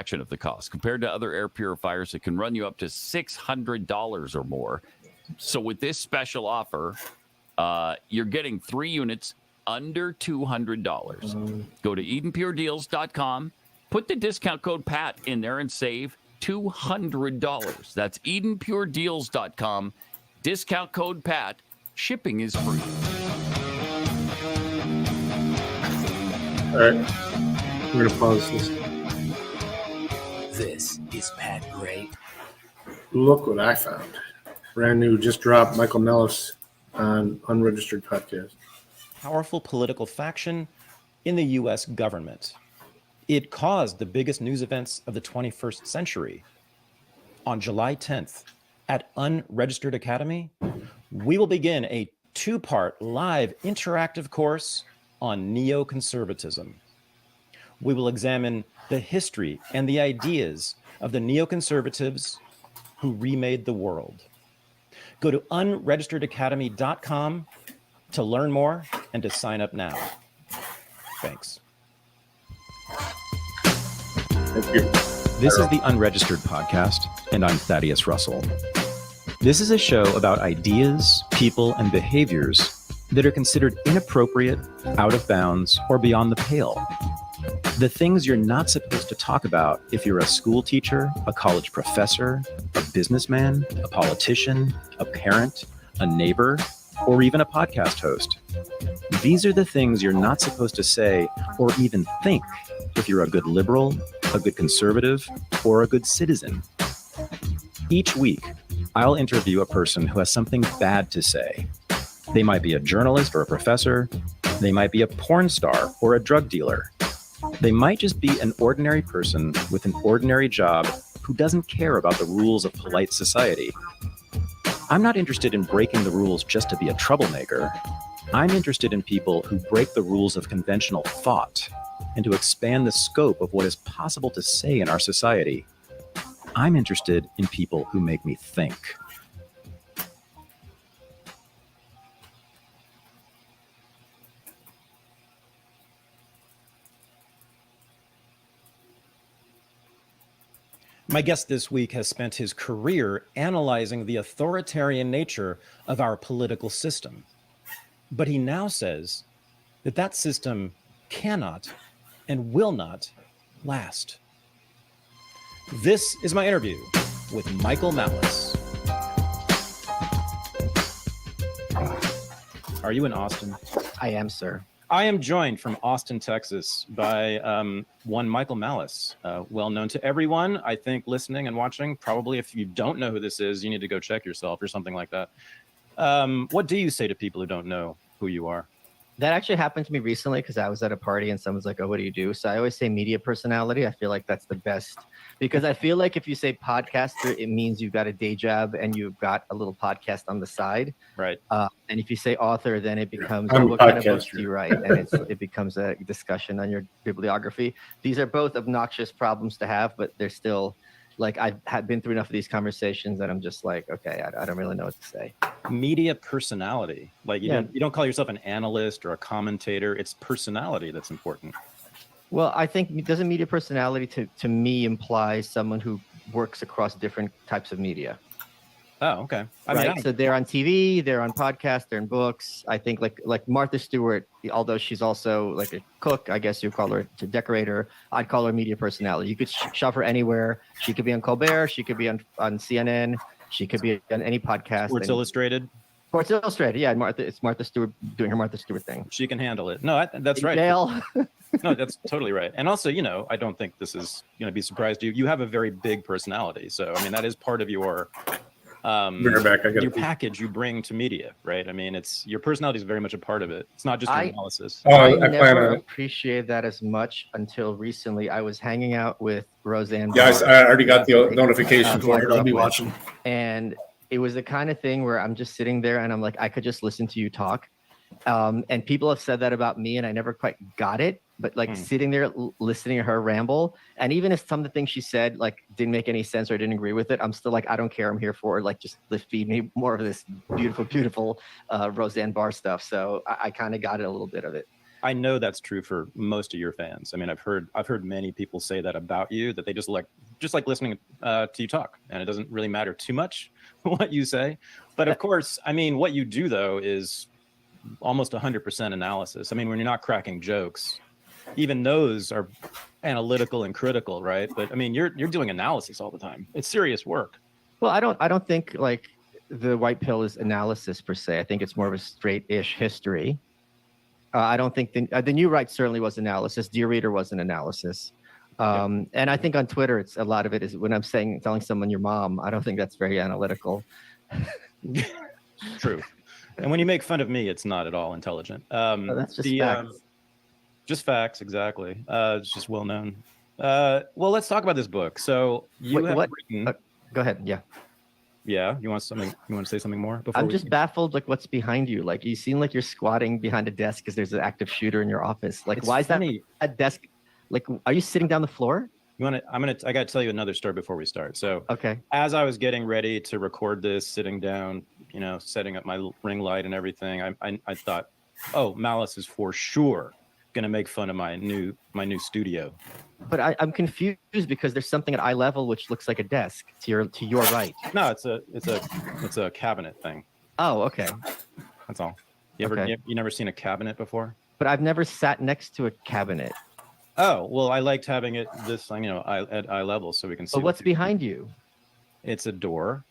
fraction of the cost. Compared to other air purifiers, it can run you up to $600 or more. So with this special offer, you're getting 3 units under $200. Go to EdenPureDeals.com, put the discount code PAT in there and save $200. That's EdenPureDeals.com, discount code PAT. Shipping is free. All right. We're going to pause this. This is Pat Gray. Look what I found. Brand new, just dropped, Michael Nellis on Unregistered Podcast. Powerful political faction in the U.S. government. It caused the biggest news events of the 21st century. On July 10th, at Unregistered Academy, we will begin a 2-part live interactive course on neoconservatism. We will examine the history and the ideas of the neoconservatives who remade the world. Go to unregisteredacademy.com to learn more and to sign up now. Thanks. Thank you. This is the Unregistered Podcast, and I'm Thaddeus Russell. This is a show about ideas, people, and behaviors that are considered inappropriate, out of bounds, or beyond the pale. The things you're not supposed to talk about if you're a school teacher, a college professor, a businessman, a politician, a parent, a neighbor, or even a podcast host. These are the things you're not supposed to say or even think if you're a good liberal, a good conservative, or a good citizen. Each week, I'll interview a person who has something bad to say. They might be a journalist or a professor. They might be a porn star or a drug dealer. They might just be an ordinary person with an ordinary job who doesn't care about the rules of polite society. I'm not interested in breaking the rules just to be a troublemaker. I'm interested in people who break the rules of conventional thought and to expand the scope of what is possible to say in our society. I'm interested in people who make me think. My guest this week has spent his career analyzing the authoritarian nature of our political system. But he now says that that system cannot and will not last. This is my interview with Michael Malice. Are you in Austin? I am, sir. I am joined from Austin, Texas by one Michael Malice, well known to everyone, I think, listening and watching. Probably if you don't know who this is, you need to go check yourself or something like that. What do you say to people who don't know who you are? That actually happened to me recently because I was at a party and someone's like, oh, what do you do? So I always say media personality. I feel like that's the best because I feel like if you say podcaster, it means you've got a day job and you've got a little podcast on the side. Right. And if you say author, then it becomes I'm what a kind of books podcaster. do you write? And it becomes a discussion on your bibliography. These are both obnoxious problems to have, but they're still like I've been through enough of these conversations that I'm just like, okay, I don't really know what to say. Media personality. Like you don't call yourself an analyst or a commentator. It's personality that's important. Well, I think doesn't media personality to me imply someone who works across different types of media. Oh, okay. Right. So they're on TV, they're on podcasts, they're in books. I think like Martha Stewart, although she's also like a cook, I guess you call her a decorator. I'd call her a media personality. You could shove her anywhere. She could be on Colbert. She could be on CNN. She could be on any podcast. Sports Illustrated. Sports Illustrated. Yeah, it's Martha Stewart doing her Martha Stewart thing. She can handle it. No, that's right. Dale. No, that's totally right. And also, I don't think this is going to be a surprise to you. You have a very big personality. So, I mean, that is part of your your package you bring to media, right? I mean, your personality is very much a part of it. It's not just your analysis. I never appreciated that as much until recently. I was hanging out with Roseanne. Yes, I already got the notification for it. I'll be watching. And it was the kind of thing where I'm just sitting there and I'm like, I could just listen to you talk. And people have said that about me and I never quite got it. But like sitting there listening to her ramble, and even if some of the things she said like didn't make any sense or I didn't agree with it, I'm still like, I don't care. I'm here for it. Like just feed me more of this beautiful, beautiful Roseanne Barr stuff. So I kind of got it, a little bit of it. I know that's true for most of your fans. I mean, I've heard many people say that about you, that they just like listening to you talk, and it doesn't really matter too much what you say. But of course, I mean, what you do though is almost 100% analysis. I mean, when you're not cracking jokes, even those are analytical and critical, right? But I mean, you're doing analysis all the time. It's serious work. Well, I don't think like the white pill is analysis per se. I think it's more of a straight-ish history. I don't think the new right certainly was analysis. Dear Reader was an analysis. And I think on Twitter, it's a lot of it is when I'm telling someone your mom, I don't think that's very analytical. True. And when you make fun of me, it's not at all intelligent. That's just facts. Just facts, exactly. It's just well known. Well, let's talk about this book. So you have written. Go ahead. Yeah. Yeah. You want to say something more? I'm just baffled. Like, what's behind you? Like, you seem like you're squatting behind a desk because there's an active shooter in your office. Like, why is that a desk? Like, are you sitting down the floor? I got to tell you another story before we start. So, okay. As I was getting ready to record this, sitting down, setting up my ring light and everything, I thought, oh, Malice is for sure going to make fun of my new studio. But I'm confused because there's something at eye level which looks like a desk to your right. No, it's a cabinet thing. Oh, okay. That's all. You never seen a cabinet before? But I've never sat next to a cabinet. Oh, well, I liked having it this, at eye level so we can see. But what's behind you? It's a door.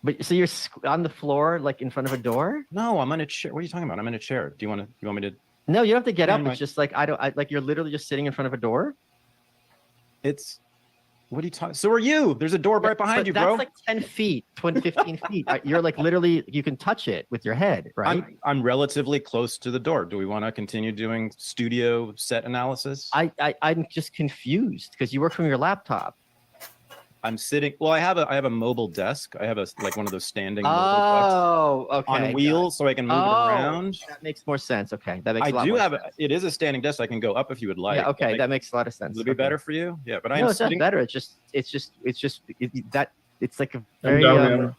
But so you're on the floor, like in front of a door? No, I'm on a chair. What are you talking about? I'm in a chair. You want me to? No, you don't have to get up. It's just like like you're literally just sitting in front of a door. What are you talking? So are you? There's a door right behind you, bro. That's like 10 feet, 15 feet. You're like literally, you can touch it with your head, right? I'm relatively close to the door. Do we want to continue doing studio set analysis? I'm just confused because you work from your laptop. I'm sitting. Well, I have a mobile desk. I have one of those standing mobile desks on wheels, so I can move it around. That makes more sense. Okay, that makes. It is a standing desk. I can go up if you would like. Yeah. Okay, that makes a lot of sense. Would it be better for you? Yeah, but it's not better. It's like a very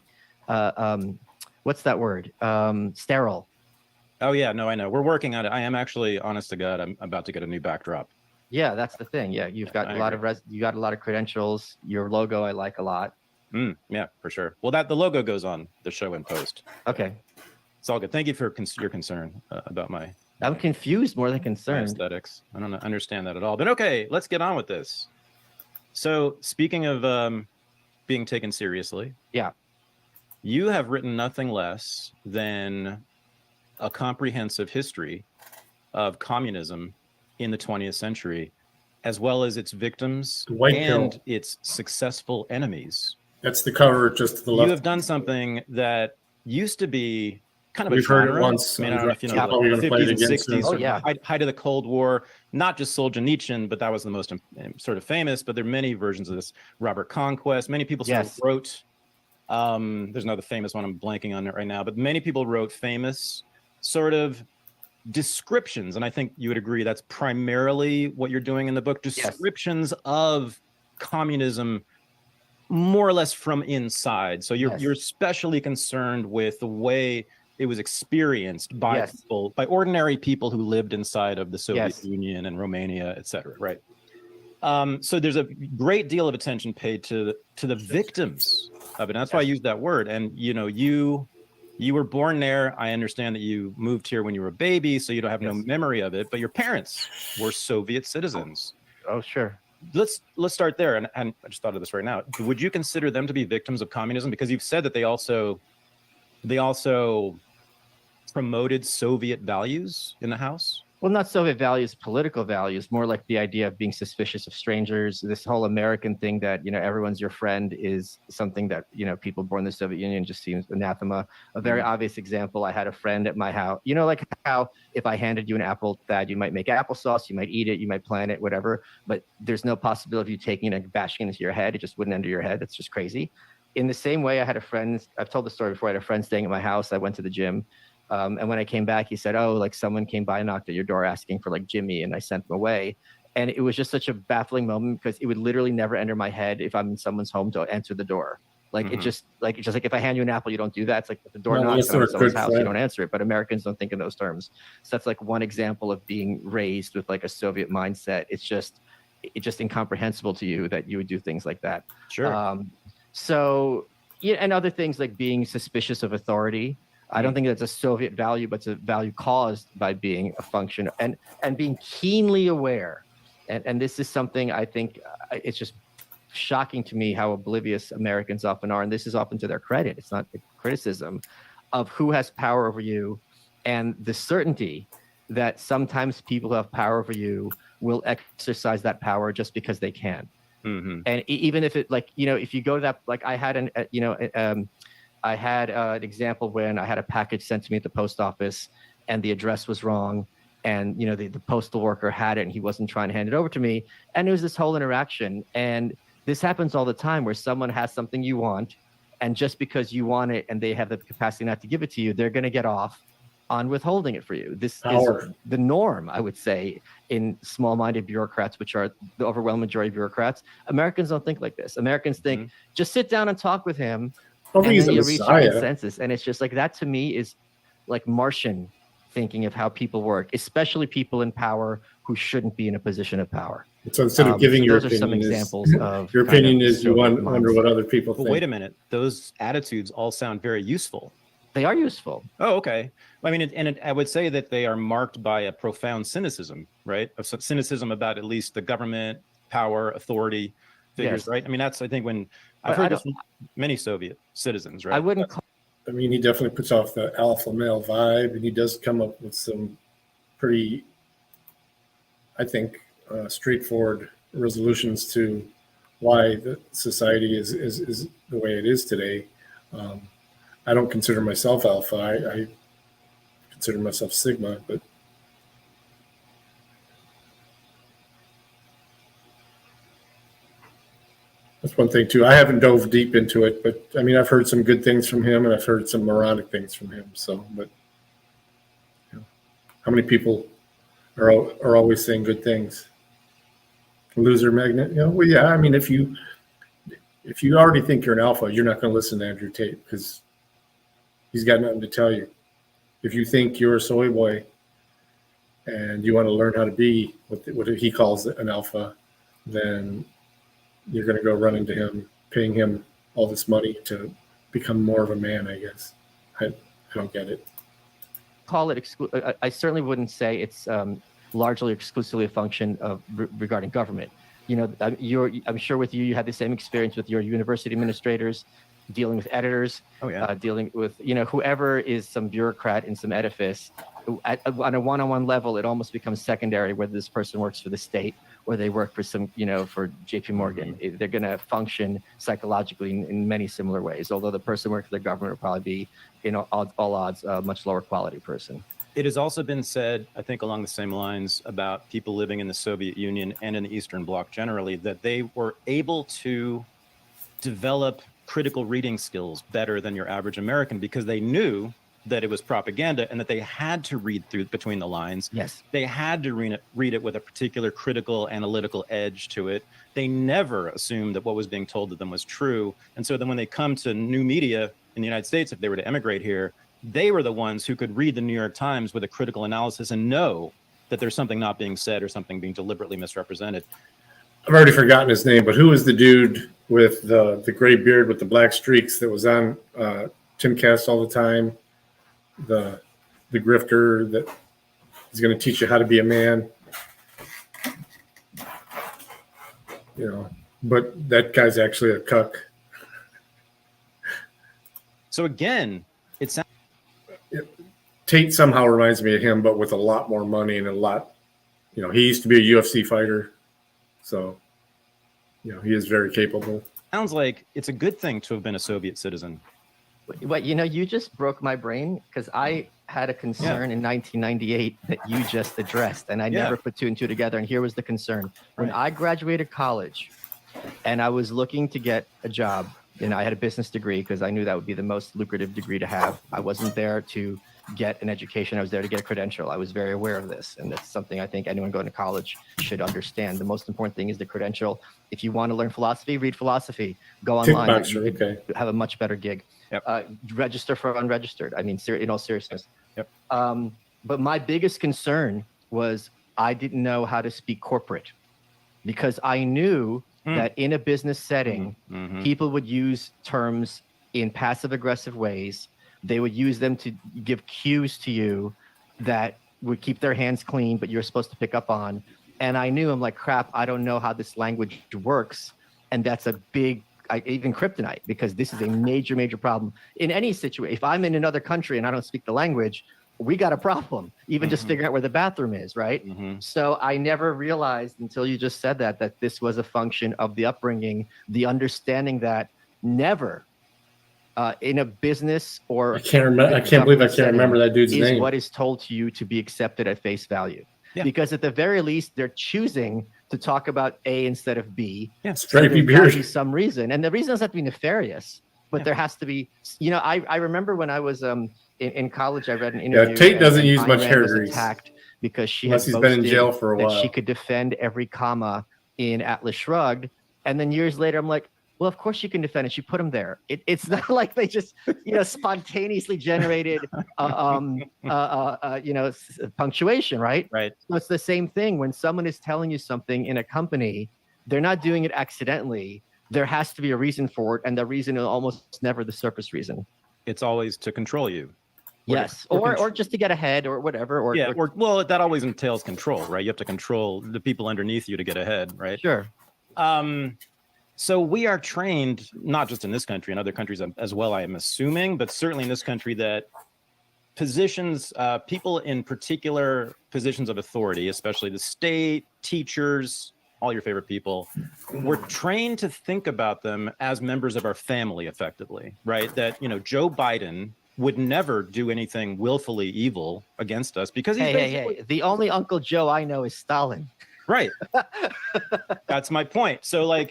what's that word? Sterile. Oh yeah, no, I know. We're working on it. I am actually, honest to God, I'm about to get a new backdrop. Yeah, that's the thing. Yeah, you've got a lot of credentials. Your logo I like a lot. Yeah, for sure. Well, the logo goes on the show in post. Okay. It's all good. Thank you for your concern about my. I'm confused more than concerned. Aesthetics. I don't understand that at all. But okay, let's get on with this. So speaking of being taken seriously, yeah, you have written nothing less than a comprehensive history of communism in the 20th century, as well as its victims and its successful enemies. That's the cover just to the left. You have done something that used to be kind of We've a genre. heard it once. I mean, I don't know if you know, We're the gonna play it 50s and again 60s, soon. height of the Cold War, not just Solzhenitsyn, but that was the most sort of famous, but there are many versions of this. Robert Conquest, many people sort of wrote, there's another famous one, I'm blanking on it right now, but many people wrote famous sort of descriptions, and I think you would agree that's primarily what you're doing in the book, descriptions of communism more or less from inside. So you're especially concerned with the way it was experienced by people, by ordinary people who lived inside of the Soviet Union and Romania, et cetera, right? So there's a great deal of attention paid to the victims of it. And that's why I use that word. And you were born there. I understand that you moved here when you were a baby, so you don't have no memory of it. But your parents were Soviet citizens. Oh, sure. Let's start there. And I just thought of this right now. Would you consider them to be victims of communism? Because you've said that they also promoted Soviet values in the house. Well, not Soviet values, political values, more like the idea of being suspicious of strangers. This whole American thing that, everyone's your friend is something that, people born in the Soviet Union just seems anathema. A very obvious example, I had a friend at my house, like how if I handed you an apple, Thad, you might make applesauce, you might eat it, you might plant it, whatever, but there's no possibility of you taking it and bashing it into your head. It just wouldn't enter your head. It's just crazy. In the same way, I had a friend, I've told the story before, I had a friend staying at my house. I went to the gym. And when I came back, he said, oh, like someone came by and knocked at your door asking for like Jimmy, and I sent them away. And it was just such a baffling moment because it would literally never enter my head if I'm in someone's home to answer the door. Like it just like if I hand you an apple, you don't do that. It's like if the door No, knocks unless they're on a someone's good house, you friend. don't answer it. But Americans don't think in those terms. So that's like one example of being raised with like a Soviet mindset. It's just incomprehensible to you that you would do things like that. Sure. So yeah, and other things like being suspicious of authority. I don't think that's a Soviet value, but it's a value caused by being a function and being keenly aware. And this is something I think it's just shocking to me how oblivious Americans often are. And this is often to their credit. It's not a criticism of who has power over you and the certainty that sometimes people who have power over you will exercise that power just because they can. And even if it like, if you go to that, like I had an example when I had a package sent to me at the post office and the address was wrong. And, the postal worker had it and he wasn't trying to hand it over to me. And it was this whole interaction. And this happens all the time where someone has something you want. And just because you want it and they have the capacity not to give it to you, they're going to get off on withholding it for you. This is the norm, I would say, in small-minded bureaucrats, which are the overwhelming majority of bureaucrats. Americans don't think like this. Americans think, just sit down and talk with him. And then you reach a consensus. And it's just like that to me is like Martian thinking of how people work, especially people in power who shouldn't be in a position of power. So instead of giving your those are some opinion, examples of your opinion is you Soviet wonder what other people But think. wait a minute. Those attitudes all sound very useful. They are useful. Oh, okay. I mean, I would say that they are marked by a profound cynicism, right? Of cynicism about at least the government, power, authority figures, Yes. right? I mean, that's, I think, when I've But heard this from many Soviet citizens, right? I wouldn't call I mean, he definitely puts off the alpha male vibe, and he does come up with some pretty, I think, straightforward resolutions to why the society is the way it is today. I don't consider myself alpha. I consider myself sigma, but that's one thing too. I haven't dove deep into it, but I mean, I've heard some good things from him, and I've heard some moronic things from him. So, but how many people are always saying good things? Loser magnet, well, yeah. I mean, if you already think you're an alpha, you're not going to listen to Andrew Tate because he's got nothing to tell you. If you think you're a soy boy and you want to learn how to be what he calls an alpha, then you're going to go run into him, paying him all this money to become more of a man, I guess. I don't get it. call it I certainly wouldn't say it's largely exclusively a function of regarding government. I'm sure with you had the same experience with your university administrators, dealing with editors, dealing with whoever is some bureaucrat in some edifice. On a one-on-one level, it almost becomes secondary whether this person works for the state or they work for some, for JP Morgan. They're going to function psychologically in many similar ways. Although the person working for the government will probably be, all odds, a much lower quality person. It has also been said, I think along the same lines, about people living in the Soviet Union and in the Eastern Bloc generally, that they were able to develop critical reading skills better than your average American because they knew that it was propaganda and that they had to read through between the lines. Yes. They had to read it with a particular critical analytical edge to it. They never assumed that what was being told to them was true. And so then when they come to new media in the United States, if they were to emigrate here, they were the ones who could read the New York Times with a critical analysis and know that there's something not being said or something being deliberately misrepresented. I've already forgotten his name, but who was the dude with the gray beard with the black streaks that was on Timcast all the time? The grifter that is going to teach you how to be a man. But that guy's actually a cuck. So again, it sounds. Tate somehow reminds me of him, but with a lot more money and a lot. He used to be a UFC fighter, so he is very capable. Sounds like it's a good thing to have been a Soviet citizen. But you just broke my brain because I had a concern in 1998 that you just addressed, and I never put two and two together. And here was the concern: when I graduated college, and I was looking to get a job, I had a business degree because I knew that would be the most lucrative degree to have. I wasn't there to get an education. I was there to get a credential. I was very aware of this. And that's something I think anyone going to college should understand. The most important thing is the credential. If you want to learn philosophy, read philosophy. Go online. Kickboxer, You could have a much better gig. Register for unregistered. I mean, in all seriousness. But my biggest concern was I didn't know how to speak corporate, because I knew that in a business setting, people would use terms in passive aggressive ways. They would use them to give cues to you that would keep their hands clean, but you're supposed to pick up on. And I knew, I'm like, crap, I don't know how this language works. And that's a big, even kryptonite, because this is a major, major problem. In any situation, if I'm in another country and I don't speak the language, we got a problem, even just figuring out where the bathroom is, right? So I never realized until you just said that this was a function of the upbringing, the understanding that never in a business or I can't believe I can't remember that dude's is name. what is told to you to be accepted at face value. Because at the very least, they're choosing to talk about A instead of B. Stripey There's gotta beard. be some reason, and the reason doesn't have to be nefarious, but there has to be. You know, I remember when I was in college, I read an interview. Tate doesn't and use Ayn much Rand hair was grease. attacked because she Unless had he's been in boasted jail for a that while. she could defend every comma in Atlas Shrugged, and then years later, I'm like, well, of course you can defend it. She put them there. It's not like they just, spontaneously generated, punctuation, right? Right. So it's the same thing when someone is telling you something in a company, they're not doing it accidentally. There has to be a reason for it, and the reason is almost never the surface reason. It's always to control you. Yes, or just to get ahead, or whatever. Well, that always entails control, right? You have to control the people underneath you to get ahead, right? Sure. So we are trained, not just in this country, in other countries as well, I am assuming, but certainly in this country, that positions, people in particular positions of authority, especially the state, teachers, all your favorite people, we're trained to think about them as members of our family, effectively, right? That, Joe Biden would never do anything willfully evil against us because he's hey. The only Uncle Joe I know is Stalin. Right. That's my point. So,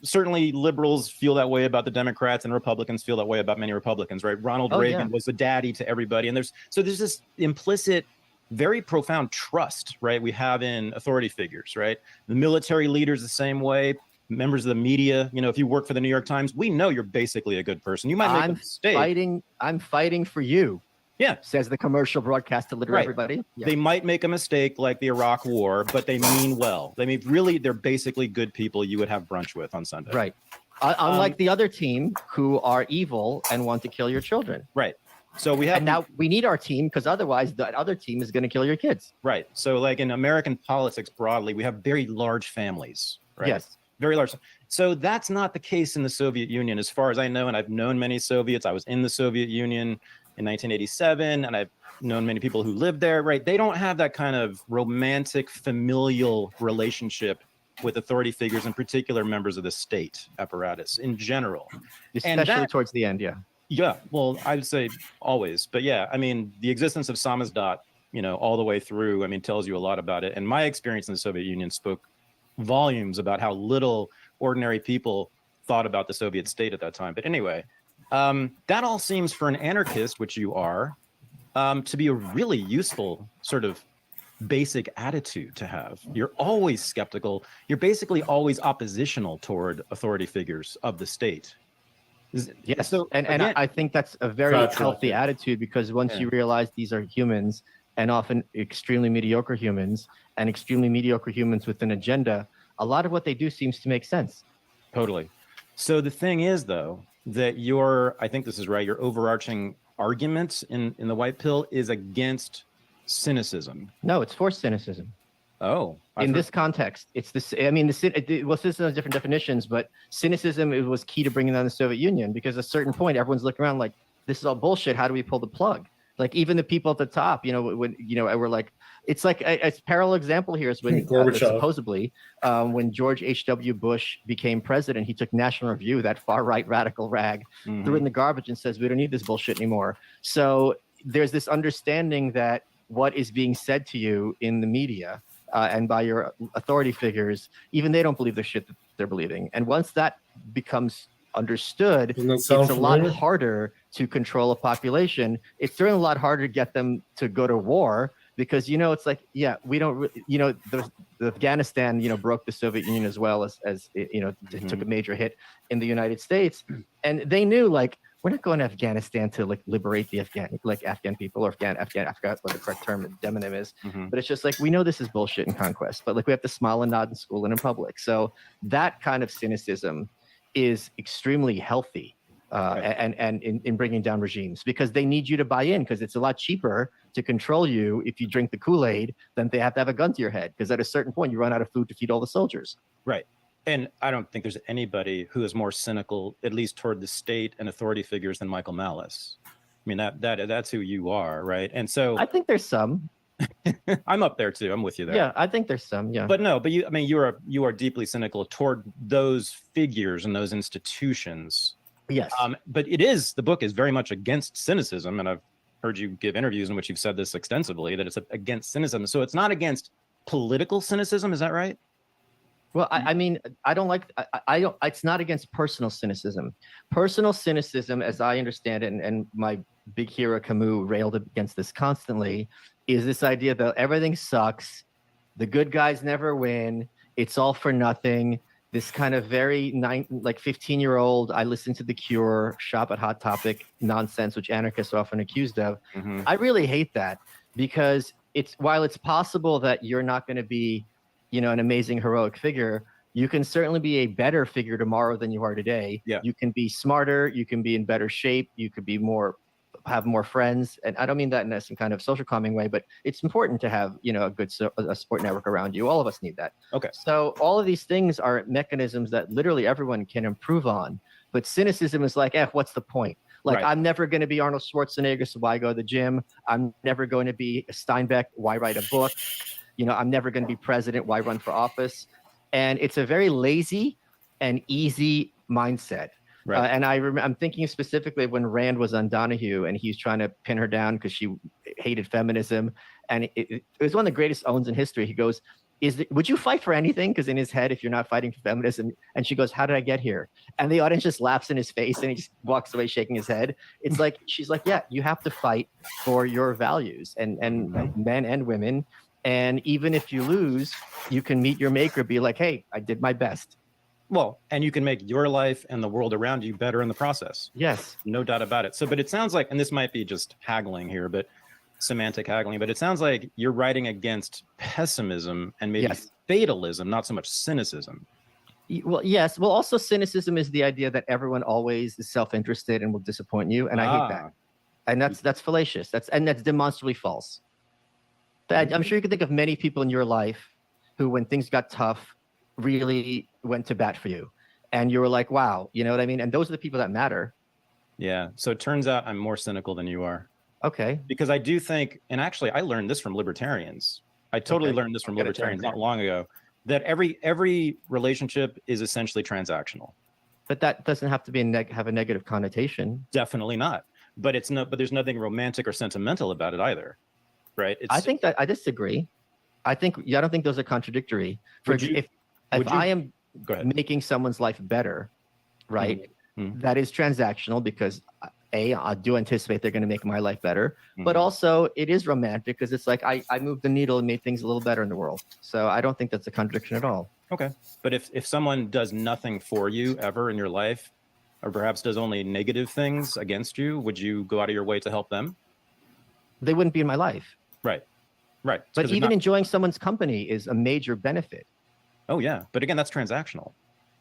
certainly liberals feel that way about the Democrats, and Republicans feel that way about many Republicans, right? Ronald Reagan was the daddy to everybody. And there's this implicit, very profound trust, right? We have in authority figures, right? The military leaders the same way, members of the media. If you work for the New York Times, we know you're basically a good person. You might make a mistake. I'm fighting for you. Yeah, says the commercial broadcast to literally everybody. Yeah. They might make a mistake like the Iraq War, but they mean well. They mean, really, they're basically good people you would have brunch with on Sunday. Right. Unlike the other team who are evil and want to kill your children. Right. So now we need our team, because otherwise the other team is going to kill your kids. Right. So like in American politics broadly, we have very large families. Right? Yes. Very large. So that's not the case in the Soviet Union, as far as I know. And I've known many Soviets. I was in the Soviet Union in 1987, and I've known many people who lived there, right? They don't have that kind of romantic, familial relationship with authority figures, in particular members of the state apparatus in general. Especially towards the end, yeah. Yeah, well, I would say always. But yeah, I mean, the existence of samizdat, all the way through, tells you a lot about it. And my experience in the Soviet Union spoke volumes about how little ordinary people thought about the Soviet state at that time. But anyway, that all seems, for an anarchist, which you are, to be a really useful sort of basic attitude to have. You're always skeptical. You're basically always oppositional toward authority figures of the state. Yes, so, and I think that's a very healthy attitude, because once you realize these are humans, and often extremely mediocre humans, and extremely mediocre humans with an agenda, a lot of what they do seems to make sense. Totally. So the thing is, though, that I think this is right, your overarching argument in the white pill is against cynicism. No, it's for cynicism. Oh. In this context, it's this. Cynicism has different definitions, but cynicism was key to bringing down the Soviet Union, because at a certain point, everyone's looking around like, this is all bullshit. How do we pull the plug? Like even the people at the top, we're like, it's like a parallel example here is when supposedly when George H.W. Bush became president, he took National Review, that far right radical rag, threw it in the garbage and says, we don't need this bullshit anymore. So there's this understanding that what is being said to you in the media and by your authority figures, even they don't believe the shit that they're believing. And once that becomes understood, it's a lot harder to control a population. It's certainly a lot harder to get them to go to war because, it's like, yeah, we don't, the Afghanistan, broke the Soviet Union as well as it took a major hit in the United States. And they knew, like, we're not going to Afghanistan to like liberate the Afghan people or I forgot what the correct term demonym is, but it's just like, we know this is bullshit and conquest, but like we have to smile and nod in school and in public. So that kind of cynicism is extremely healthy and in bringing down regimes because they need you to buy in because it's a lot cheaper to control you if you drink the Kool-Aid than they have to have a gun to your head because at a certain point you run out of food to feed all the soldiers. Right. And I don't think there's anybody who is more cynical, at least toward the state and authority figures, than Michael Malice. I mean, that's who you are, right? And so I think there's some. I'm up there too. I'm with you there. Yeah, I think there's some. Yeah, but you are deeply cynical toward those figures and those institutions. Yes. But the book is very much against cynicism, and I've heard you give interviews in which you've said this extensively that it's against cynicism. So it's not against political cynicism, is that right? Well, I mean, I don't like. I don't. It's not against personal cynicism. Personal cynicism, as I understand it, and my big hero Camus railed against this constantly, is this idea that everything sucks, the good guys never win, it's all for nothing. This kind of very 15-year-old, I listen to The Cure, shop at Hot Topic nonsense, which anarchists are often accused of. I really hate that because while it's possible that you're not going to be an amazing heroic figure, you can certainly be a better figure tomorrow than you are today. Yeah. You can be smarter, you can be in better shape, you could be have more friends. And I don't mean that in some kind of social calming way, but it's important to have, a good support network around you. All of us need that. Okay. So all of these things are mechanisms that literally everyone can improve on. But cynicism is like, what's the point? Like, right. I'm never going to be Arnold Schwarzenegger, so why go to the gym? I'm never going to be Steinbeck, why write a book? I'm never going to be president. Why run for office? And it's a very lazy and easy mindset. Right. And I'm thinking specifically of when Rand was on Donahue and he's trying to pin her down because she hated feminism. And it was one of the greatest owns in history. He goes, would you fight for anything? Because in his head, if you're not fighting for feminism, and she goes, how did I get here? And the audience just laughs in his face and he just walks away shaking his head. It's like, she's like, yeah, you have to fight for your values and men and women. And even if you lose, you can meet your maker, be like, hey, I did my best. Well, and you can make your life and the world around you better in the process. Yes. No doubt about it. So, but it sounds like, and this might be just haggling here, but semantic haggling, but it sounds like you're writing against pessimism and maybe fatalism, not so much cynicism. Well, yes. Well, also cynicism is the idea that everyone always is self-interested and will disappoint you. And I hate that. And that's fallacious. That's demonstrably false. I'm sure you can think of many people in your life who, when things got tough, really went to bat for you. And you were like, wow, you know what I mean? And those are the people that matter. Yeah. So it turns out I'm more cynical than you are. Okay. Because I do think, and actually I learned this from libertarians. I totally learned this from libertarians not long ago, that every relationship is essentially transactional. But that doesn't have to be have a negative connotation. Definitely not. But but there's nothing romantic or sentimental about it either. Right. I think that I disagree. I don't think those are contradictory. If I am making someone's life better, right, that is transactional because I do anticipate they're going to make my life better, but also it is romantic because it's like I moved the needle and made things a little better in the world. So I don't think that's a contradiction at all. Okay. But if someone does nothing for you ever in your life, or perhaps does only negative things against you, would you go out of your way to help them? They wouldn't be in my life. Right. But even enjoying someone's company is a major benefit. Oh, yeah. But again, that's transactional.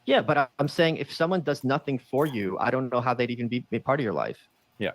Yeah, but I'm saying if someone does nothing for you, I don't know how they'd even be part of your life. Yeah.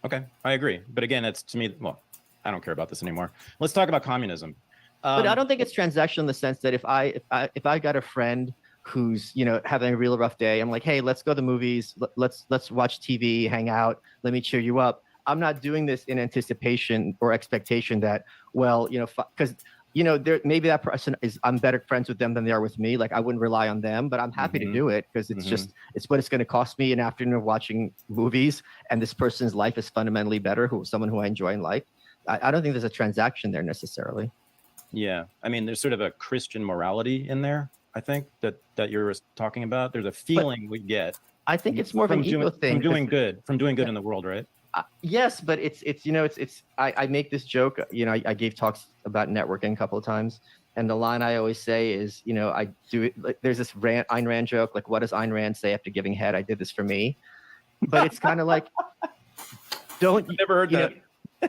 Okay. I agree. But again, it's to me, well, I don't care about this anymore. Let's talk about communism. But I don't think it's transactional in the sense that if I got a friend who's, having a real rough day, I'm like, hey, let's go to the movies. Let's watch TV, hang out. Let me cheer you up. I'm not doing this in anticipation or expectation that, well, because, maybe that person I'm better friends with them than they are with me. Like I wouldn't rely on them, but I'm happy to do it because it's it's what it's going to cost me an afternoon of watching movies. And this person's life is fundamentally better, someone who I enjoy in life. I don't think there's a transaction there necessarily. Yeah. I mean, there's sort of a Christian morality in there, I think, that you're talking about. There's a feeling we get. I think it's more of an ego thing. From doing good in the world, right? Yes, but it's I make this joke. I gave talks about networking a couple of times, and the line I always say is, I do it. Like, there's this Ayn Rand joke, like, what does Ayn Rand say after giving head? I did this for me, but it's kind of like, don't never heard that.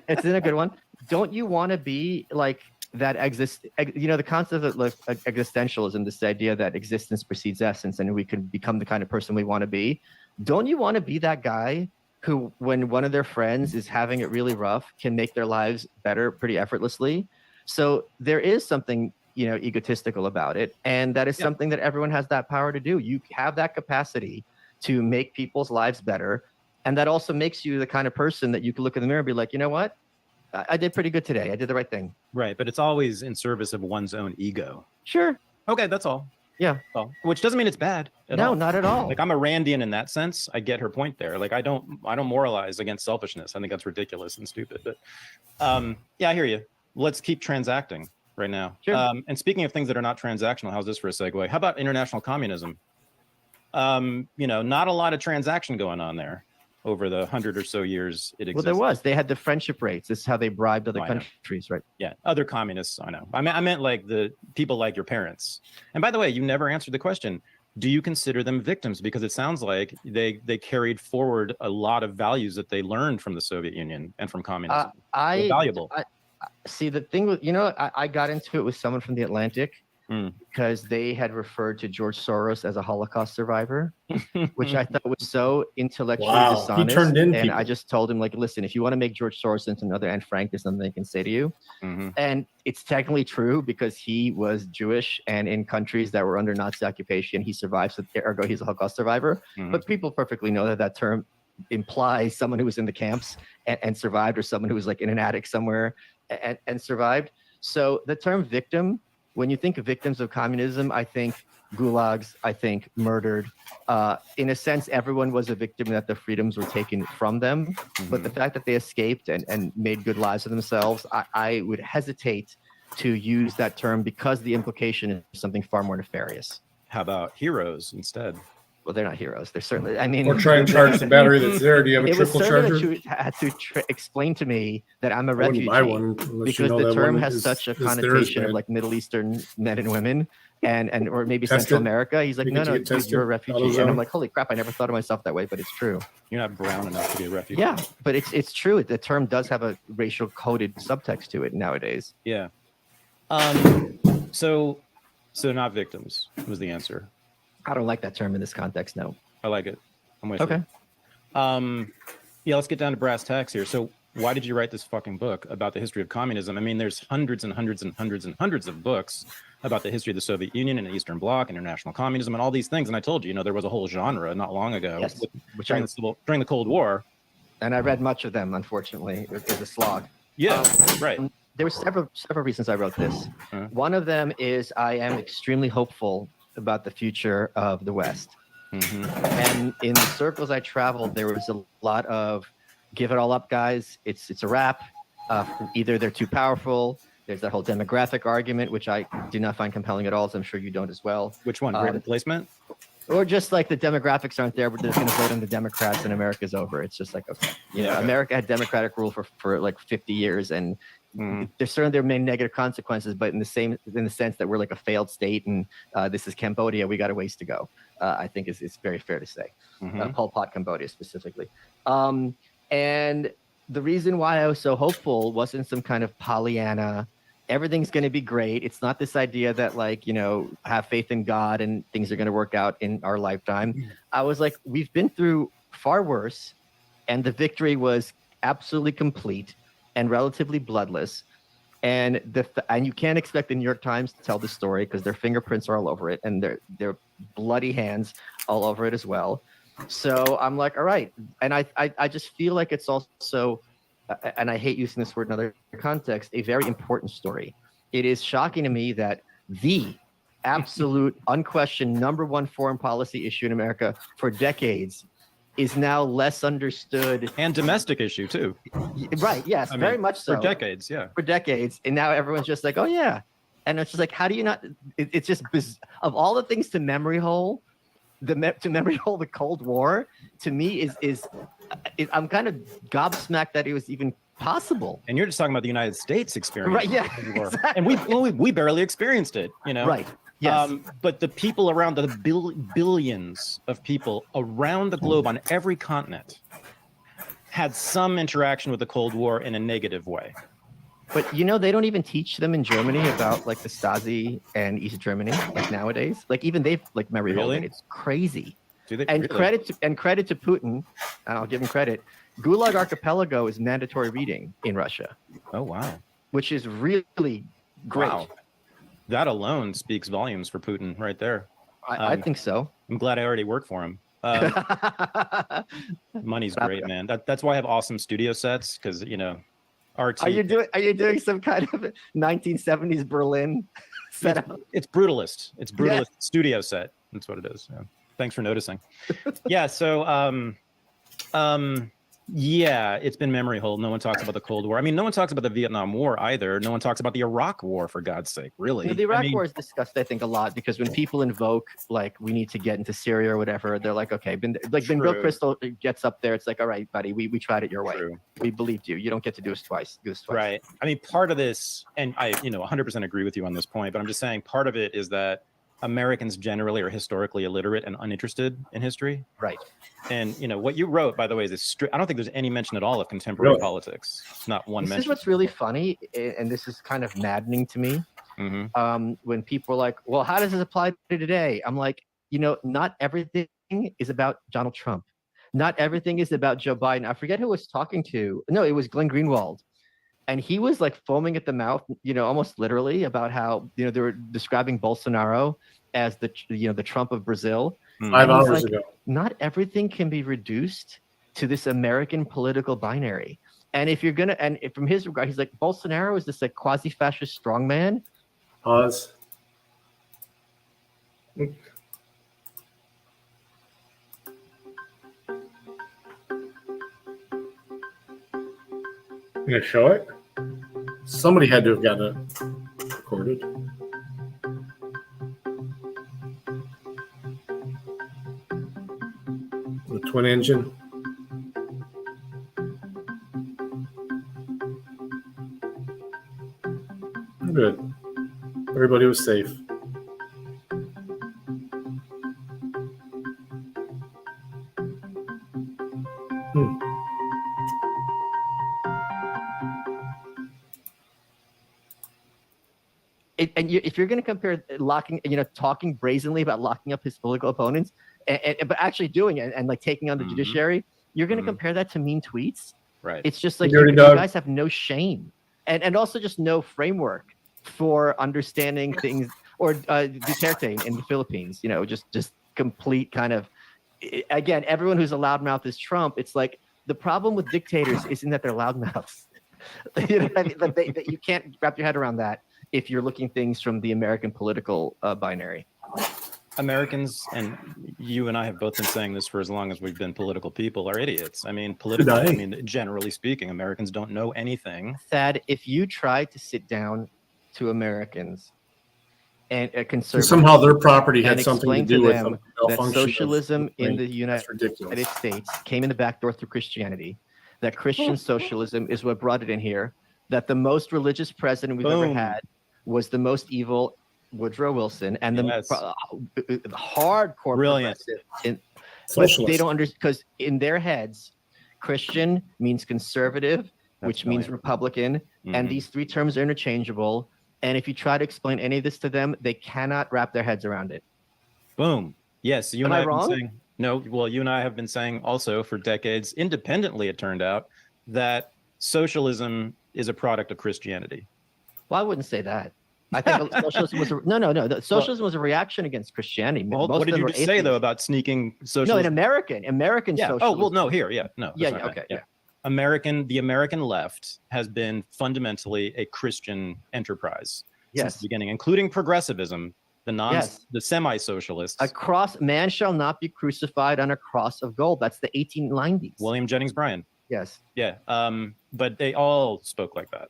It's in a good one. Don't you want to be like that? The concept of like existentialism, this idea that existence precedes essence, and we can become the kind of person we want to be. Don't you want to be that guy who, when one of their friends is having it really rough, can make their lives better pretty effortlessly? So there is something, egotistical about it. And that is something that everyone has that power to do. You have that capacity to make people's lives better. And that also makes you the kind of person that you can look in the mirror and be like, you know what? I did pretty good today. I did the right thing. Right. But it's always in service of one's own ego. Sure. Okay, that's all. Yeah. Well, which doesn't mean it's bad. No, not at all. Like, I'm a Randian in that sense. I get her point there. Like, I don't moralize against selfishness. I think that's ridiculous and stupid. But yeah, I hear you. Let's keep transacting right now. Sure. And speaking of things that are not transactional, how's this for a segue? How about international communism? Not a lot of transaction going on there over the 100 or so years it existed. Well, there was. They had the friendship rates. This is how they bribed other countries, right? Yeah, other communists, I know. I meant like the people like your parents. And by the way, you never answered the question. Do you consider them victims? Because it sounds like they carried forward a lot of values that they learned from the Soviet Union and from communism. They're valuable. See, the thing with, I got into it with someone from The Atlantic because they had referred to George Soros as a Holocaust survivor, which I thought was so intellectually dishonest. He turned in and people. I just told him, like, listen, if you want to make George Soros into another Anne Frank, there's something they can say to you. And it's technically true because he was Jewish and in countries that were under Nazi occupation, he survived, so ergo he's a Holocaust survivor. But people perfectly know that term implies someone who was in the camps and survived, or someone who was like in an attic somewhere and survived. So the term victim, when you think of victims of communism, I think gulags, I think murdered. In a sense, everyone was a victim that the freedoms were taken from them. But the fact that they escaped and made good lives for themselves, I would hesitate to use that term because the implication is something far more nefarious. How about heroes instead? Well, they're not heroes. They're certainly, Or try and charge the battery that's there. Do you have a trickle charger? It was had to explain to me that I'm a I wouldn't refugee buy one unless because you know the that term one has is- such a is theirs, connotation of man. like Middle Eastern men and women and or maybe Tested? Central America. He's like, You no, get to no, get dude, tested? you're a refugee. And AutoZone? I'm like, holy crap, I never thought of myself that way, but it's true. You're not brown enough to be a refugee. Yeah, but it's true. The term does have a racial coded subtext to it nowadays. Yeah. So not victims was the answer. I don't like that term in this context. No. I like it. I'm with Okay. you. Yeah, let's get down to brass tacks here. So why did you write this fucking book about the history of communism? I mean, there's hundreds and hundreds and hundreds and hundreds of books about the history of the Soviet Union and the Eastern Bloc, international communism, and all these things. And I told you, there was a whole genre not long ago Yes, during the Cold War. And I read much of them, unfortunately. It was a slog. Yeah, right. There were several reasons I wrote this. One of them is I am extremely hopeful about the future of the West. And in the circles I traveled, there was a lot of give it all up, guys. It's a wrap. Either they're too powerful. There's that whole demographic argument, which I do not find compelling at all, as I'm sure you don't as well. Which one? Great replacement? Or just like the demographics aren't there, but they're going to vote on the Democrats and America's over. It's just like, okay. America had Democratic rule for like 50 years. And there are many negative consequences, but in the sense that we're like a failed state and this is Cambodia, we got a ways to go. I think it's very fair to say. Pol Pot, Cambodia specifically. And the reason why I was so hopeful wasn't some kind of Pollyanna, everything's going to be great. It's not this idea that have faith in God and things are going to work out in our lifetime. I was like, we've been through far worse and the victory was absolutely complete and relatively bloodless. And you can't expect the New York Times to tell the story because their fingerprints are all over it and their bloody hands all over it as well. So I'm like, all right. And I just feel like it's also, and I hate using this word in other context, a very important story. It is shocking to me that the absolute unquestioned number one foreign policy issue in America for decades is now less understood. And domestic issue too. Right, yes, very much so. For decades, yeah. For decades. And now everyone's just like, oh yeah. And it's just like, how do you not, it's just, of all the things to memory hole, to memory hold the Cold War to me is I'm kind of gobsmacked that it was even possible. And you're just talking about the United States experience, right? Yeah, exactly. And we barely experienced it, you know. Right. Yes. But the people around the billions of people around the globe on every continent had some interaction with the Cold War in a negative way. But you know, they don't even teach them in Germany about like the Stasi and East Germany like nowadays. Like even they've like memory holding. It's crazy. And credit to Putin, and I'll give him credit. Gulag Archipelago is mandatory reading in Russia. Oh wow. Which is really great. Wow. That alone speaks volumes for Putin right there. I think so. I'm glad I already work for him. Money's great, man. That's why I have awesome studio sets, because you know, RT. Are you doing some kind of 1970s Berlin setup? It's brutalist. It's brutalist studio set. That's what it is. Yeah. Thanks for noticing. Yeah. So yeah, it's been memory hold. No one talks about the Cold War. I mean, no one talks about the Vietnam War either. No one talks about the Iraq War, for God's sake, really. The Iraq War is discussed, I think, a lot, because when people invoke, like, we need to get into Syria or whatever, they're like, okay, when Bill Crystal gets up there, it's like, all right, buddy, we tried it your way. We believed you. You don't get to do this twice. Right. I mean, part of this, and I 100% agree with you on this point, but I'm just saying part of it is that Americans generally are historically illiterate and uninterested in history. Right. And what you wrote, by the way, is I don't think there's any mention at all of contemporary politics. Not one mention. This is what's really funny, and this is kind of maddening to me. Mm-hmm. When people are like, well, how does this apply to today? I'm like, not everything is about Donald Trump. Not everything is about Joe Biden. I forget who I was talking to. No, it was Glenn Greenwald. And he was like foaming at the mouth, almost literally, about how, they were describing Bolsonaro as the Trump of Brazil. 5 hours ago. Not everything can be reduced to this American political binary. And if you're going to, and from his regard, he's like, Bolsonaro is this like quasi-fascist strongman. Pause. You gonna show it? Somebody had to have gotten it recorded. The twin engine. Good. Everybody was safe. If you're going to compare locking, talking brazenly about locking up his political opponents, but actually doing it and like taking on the judiciary, you're going to compare that to mean tweets. Right. It's just like you guys have no shame, and also just no framework for understanding things. Or Duterte in the Philippines, just complete kind of. Again, everyone who's a loudmouth is Trump. It's like the problem with dictators isn't that they're loudmouths. You can't wrap your head around that if you're looking things from the American political binary. Americans, and you and I have both been saying this for as long as we've been political people, are idiots. I mean, generally speaking, Americans don't know anything. Thad, if you try to sit down to Americans and conservatives, somehow their property had something to do with them that socialism in the United States came in the back door through Christianity, that Christian socialism is what brought it in here, that the most religious president we've ever had was the most evil Woodrow Wilson, and the hardcore progressive. But they don't understand, because in their heads, Christian means conservative, which means Republican, and these three terms are interchangeable. And if you try to explain any of this to them, they cannot wrap their heads around it. Boom. Yes, you Am and I I have wrong? been saying no. Well, you and I have been saying also for decades, independently, it turned out that socialism is a product of Christianity. Well, I wouldn't say that. I think socialism was no. Socialism was a reaction against Christianity. Well, what did you just say though about sneaking socialism? No, in American socialism. Oh well, no, here, no. Yeah. The American left has been fundamentally a Christian enterprise since the beginning, including progressivism, the semi-socialists. A cross, man shall not be crucified on a cross of gold. That's the 1890s. William Jennings Bryan. Yes. Yeah. But they all spoke like that.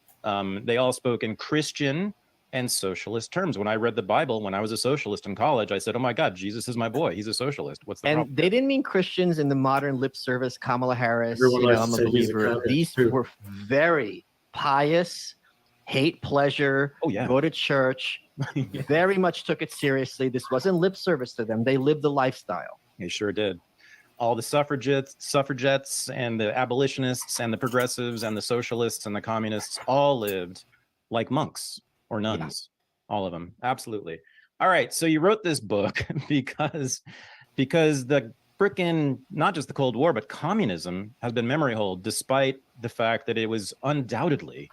They all spoke in Christian and socialist terms. When I read the Bible, when I was a socialist in college, I said, "Oh my God, Jesus is my boy. He's a socialist. What's the And problem?" they didn't mean Christians in the modern lip service, Kamala Harris, Everyone likes I'm to a say he's a believer. communist, These too. were very pious, hate pleasure, go to church, very much took it seriously. This wasn't lip service to them. They lived the lifestyle. They sure did. All the suffragettes and the abolitionists and the progressives and the socialists and the communists all lived like monks or nuns. All of them. Absolutely. All right. So you wrote this book because the frickin' not just the Cold War, but communism has been memory hold, despite the fact that it was undoubtedly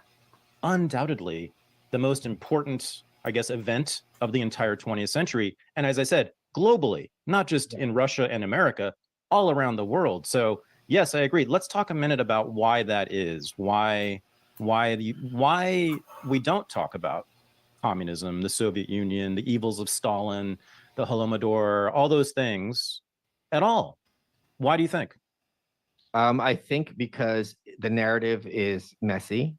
the most important, I guess, event of the entire 20th century. And as I said, globally, not just in Russia and America, all around the world. So yes, I agree. Let's talk a minute about why that is. Why we don't talk about communism, the Soviet Union, the evils of Stalin, the Holodomor, all those things at all. Why do you think? I think because the narrative is messy.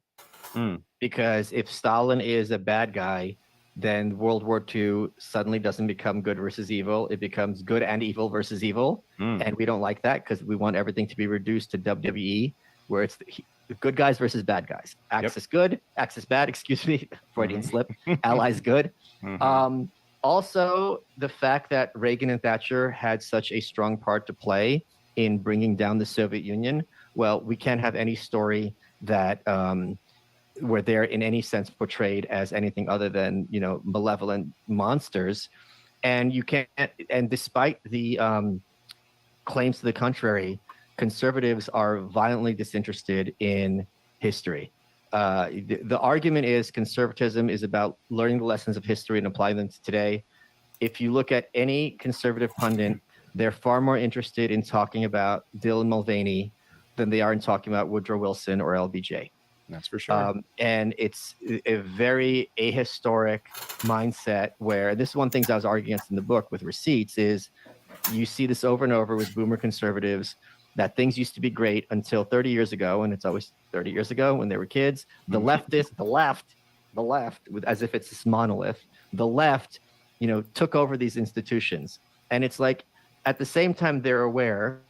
Because if Stalin is a bad guy, then World War II suddenly doesn't become good versus evil. It becomes good and evil versus evil. And we don't like that because we want everything to be reduced to WWE, where it's the good guys versus bad guys. Axis good, Axis bad, excuse me, Freudian slip, allies good. Also, the fact that Reagan and Thatcher had such a strong part to play in bringing down the Soviet Union. Well, we can't have any story that where they're in any sense portrayed as anything other than, malevolent monsters. And you can't, and despite the claims to the contrary, conservatives are violently disinterested in history. The argument is conservatism is about learning the lessons of history and applying them to today. If you look at any conservative pundit, they're far more interested in talking about Dylan Mulvaney than they are in talking about Woodrow Wilson or LBJ. That's for sure. And it's a very ahistoric mindset where this is one of the things I was arguing against in the book with receipts is you see this over and over with boomer conservatives that things used to be great until 30 years ago. And it's always 30 years ago when they were kids. The left, as if it's this monolith, the left, took over these institutions. And it's like, at the same time, they're aware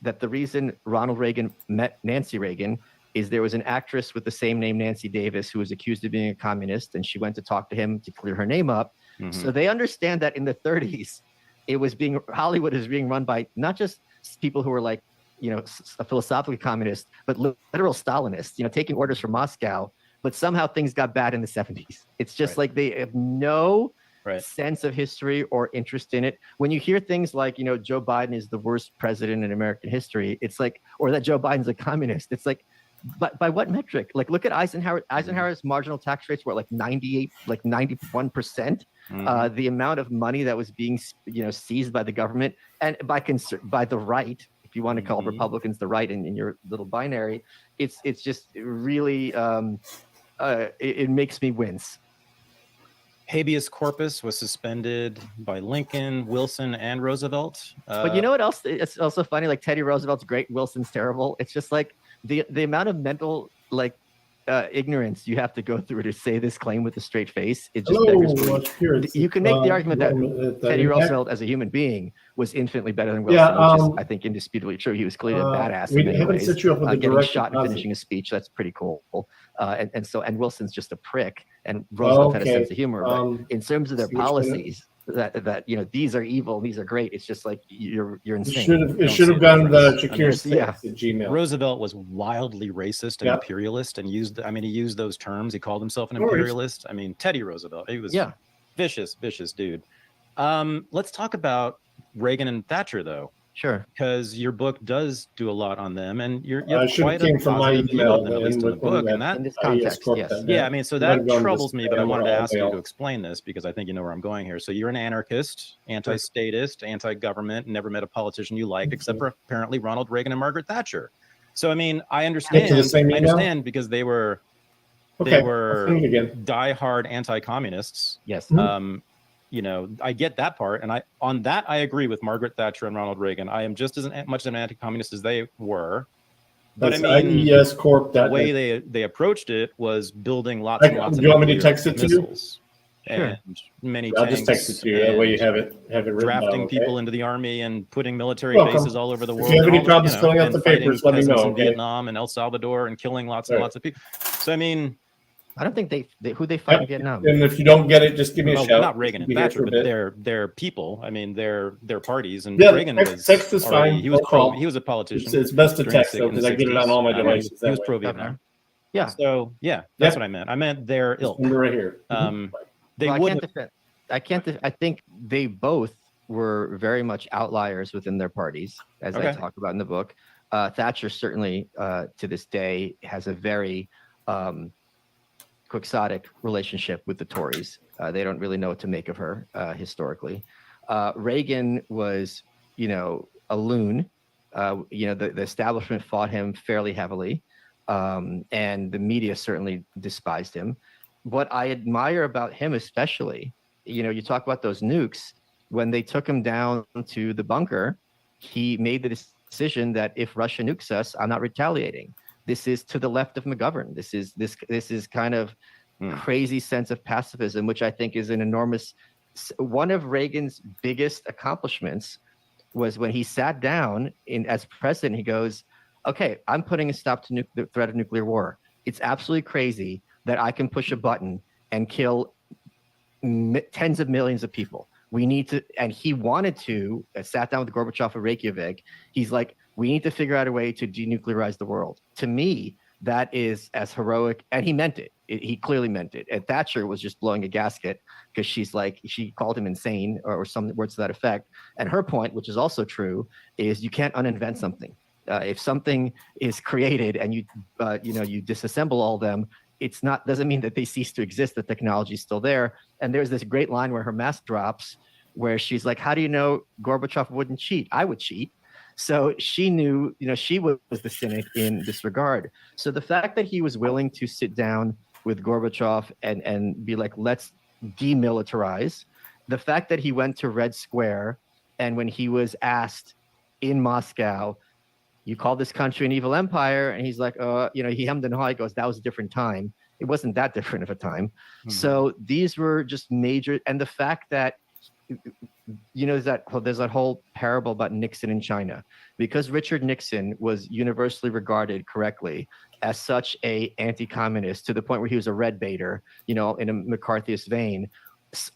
that the reason Ronald Reagan met Nancy Reagan is there was an actress with the same name, Nancy Davis, who was accused of being a communist, and she went to talk to him to clear her name up. So they understand that in the 30s, Hollywood is being run by not just people who are like, a philosophically communist, but literal Stalinists, taking orders from Moscow. But somehow things got bad in the 70s. It's just like they have no sense of history or interest in it. When you hear things like, Joe Biden is the worst president in American history, it's like, or that Joe Biden's a communist, it's like, but by what metric? Like, look at Eisenhower. Eisenhower's marginal tax rates were like 91%. The amount of money that was being, seized by the government and by the right, if you want to call Republicans the right in your little binary, it's just really, it makes me wince. Habeas corpus was suspended by Lincoln, Wilson, and Roosevelt. But you know what else? It's also funny. Like Teddy Roosevelt's great, Wilson's terrible. It's just like the amount of mental ignorance you have to go through to say this claim with a straight face. It just beggars belief. You can make the argument that Teddy Roosevelt as a human being was infinitely better than Wilson, which is, I think, indisputably true. He was clearly a badass in many ways. Getting shot and finishing a speech, that's pretty cool. And Wilson's just a prick, and Roosevelt had a sense of humor. But in terms of their policies, that these are evil, these are great. It's just like you're insane. It should have gone the Shakir State at Gmail. Roosevelt was wildly racist and imperialist, and he used those terms. He called himself an imperialist. I mean, Teddy Roosevelt, he was vicious dude. Let's talk about Reagan and Thatcher, though. Sure. Because your book does do a lot on them, and you're quite a positive view of them, at least in the book. And that, in this context, yes. Yeah, I mean, so that troubles me, but I wanted to ask you to explain this because I think you know where I'm going here. So you're an anarchist, anti-statist, anti-government, never met a politician you liked, except for apparently Ronald Reagan and Margaret Thatcher. So, I mean, I understand because they were diehard anti-communists. Yes. I get that part, and I agree with Margaret Thatcher and Ronald Reagan. I am just as much an anti-communist as they were. But That's I mean, IES Corp. The way they approached it was building lots and lots of Do you want me to text it to you? missiles. and many I'll tanks. just text it to you. That way you have it written drafting down, okay? people into the army and putting military Welcome. bases all over the If world. you have and any all problems filling out and the fighting papers, let me peasants know, in okay? Vietnam and El Salvador and killing lots and lots of people. So I mean, I don't think who they fight in Vietnam. And if you don't get it, just give me a shout. Not Reagan and Be here Thatcher, for a but bit. their people. I mean, their parties. And Yeah, Reagan was text is already, fine. he was No problem. he was a politician. It's best to during text, though, in the because I get it on 60s. all my He devices was that way. pro-Vietnam. Yeah. So that's what I meant. I meant their ilk. Number right here. They Well, wouldn't. I think they both were very much outliers within their parties, as I talk about in the book. Thatcher certainly, to this day, has a very quixotic relationship with the Tories. They don't really know what to make of her historically. Reagan was, a loon. The establishment fought him fairly heavily, and the media certainly despised him. What I admire about him especially, you talk about those nukes, when they took him down to the bunker, he made the decision that if Russia nukes us, I'm not retaliating. This is to the left of McGovern. This is kind of crazy sense of pacifism, which I think is an enormous, one of Reagan's biggest accomplishments was when he sat down as president, he goes, okay, I'm putting a stop to the threat of nuclear war. It's absolutely crazy that I can push a button and kill tens of millions of people. We need to, and he wanted to, sat down with Gorbachev at Reykjavik. He's like, we need to figure out a way to denuclearize the world. To me, that is as heroic, and he meant it. He clearly meant it. And Thatcher was just blowing a gasket because she called him insane or some words to that effect. And her point, which is also true, is you can't uninvent something. If something is created and you disassemble all of them, doesn't mean that they cease to exist. The technology is still there. And there's this great line where her mask drops, where she's like, "How do you know Gorbachev wouldn't cheat? I would cheat." So she knew, she was the cynic in this regard. So the fact that he was willing to sit down with Gorbachev and be like, let's demilitarize, the fact that he went to Red Square, and when he was asked in Moscow, you call this country an evil empire, and he's like, he hemmed and hawed. He goes, that was a different time. It wasn't that different of a time. Mm-hmm. So these were just major, and the fact that there's that whole parable about Nixon in China, because Richard Nixon was universally regarded correctly as such a anti-communist to the point where he was a red baiter, in a McCarthyist vein.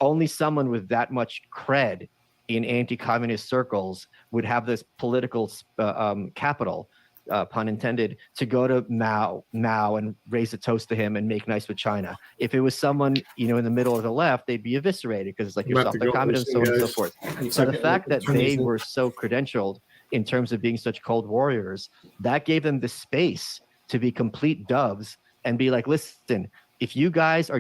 Only someone with that much cred in anti-communist circles would have this political capital, pun intended, to go to Mao and raise a toast to him and make nice with China. If it was someone, in the middle of the left, they'd be eviscerated because it's like you're self-communist, so on and so forth. So the fact that they were so credentialed in terms of being such cold warriors, that gave them the space to be complete doves and be like, listen, if you guys are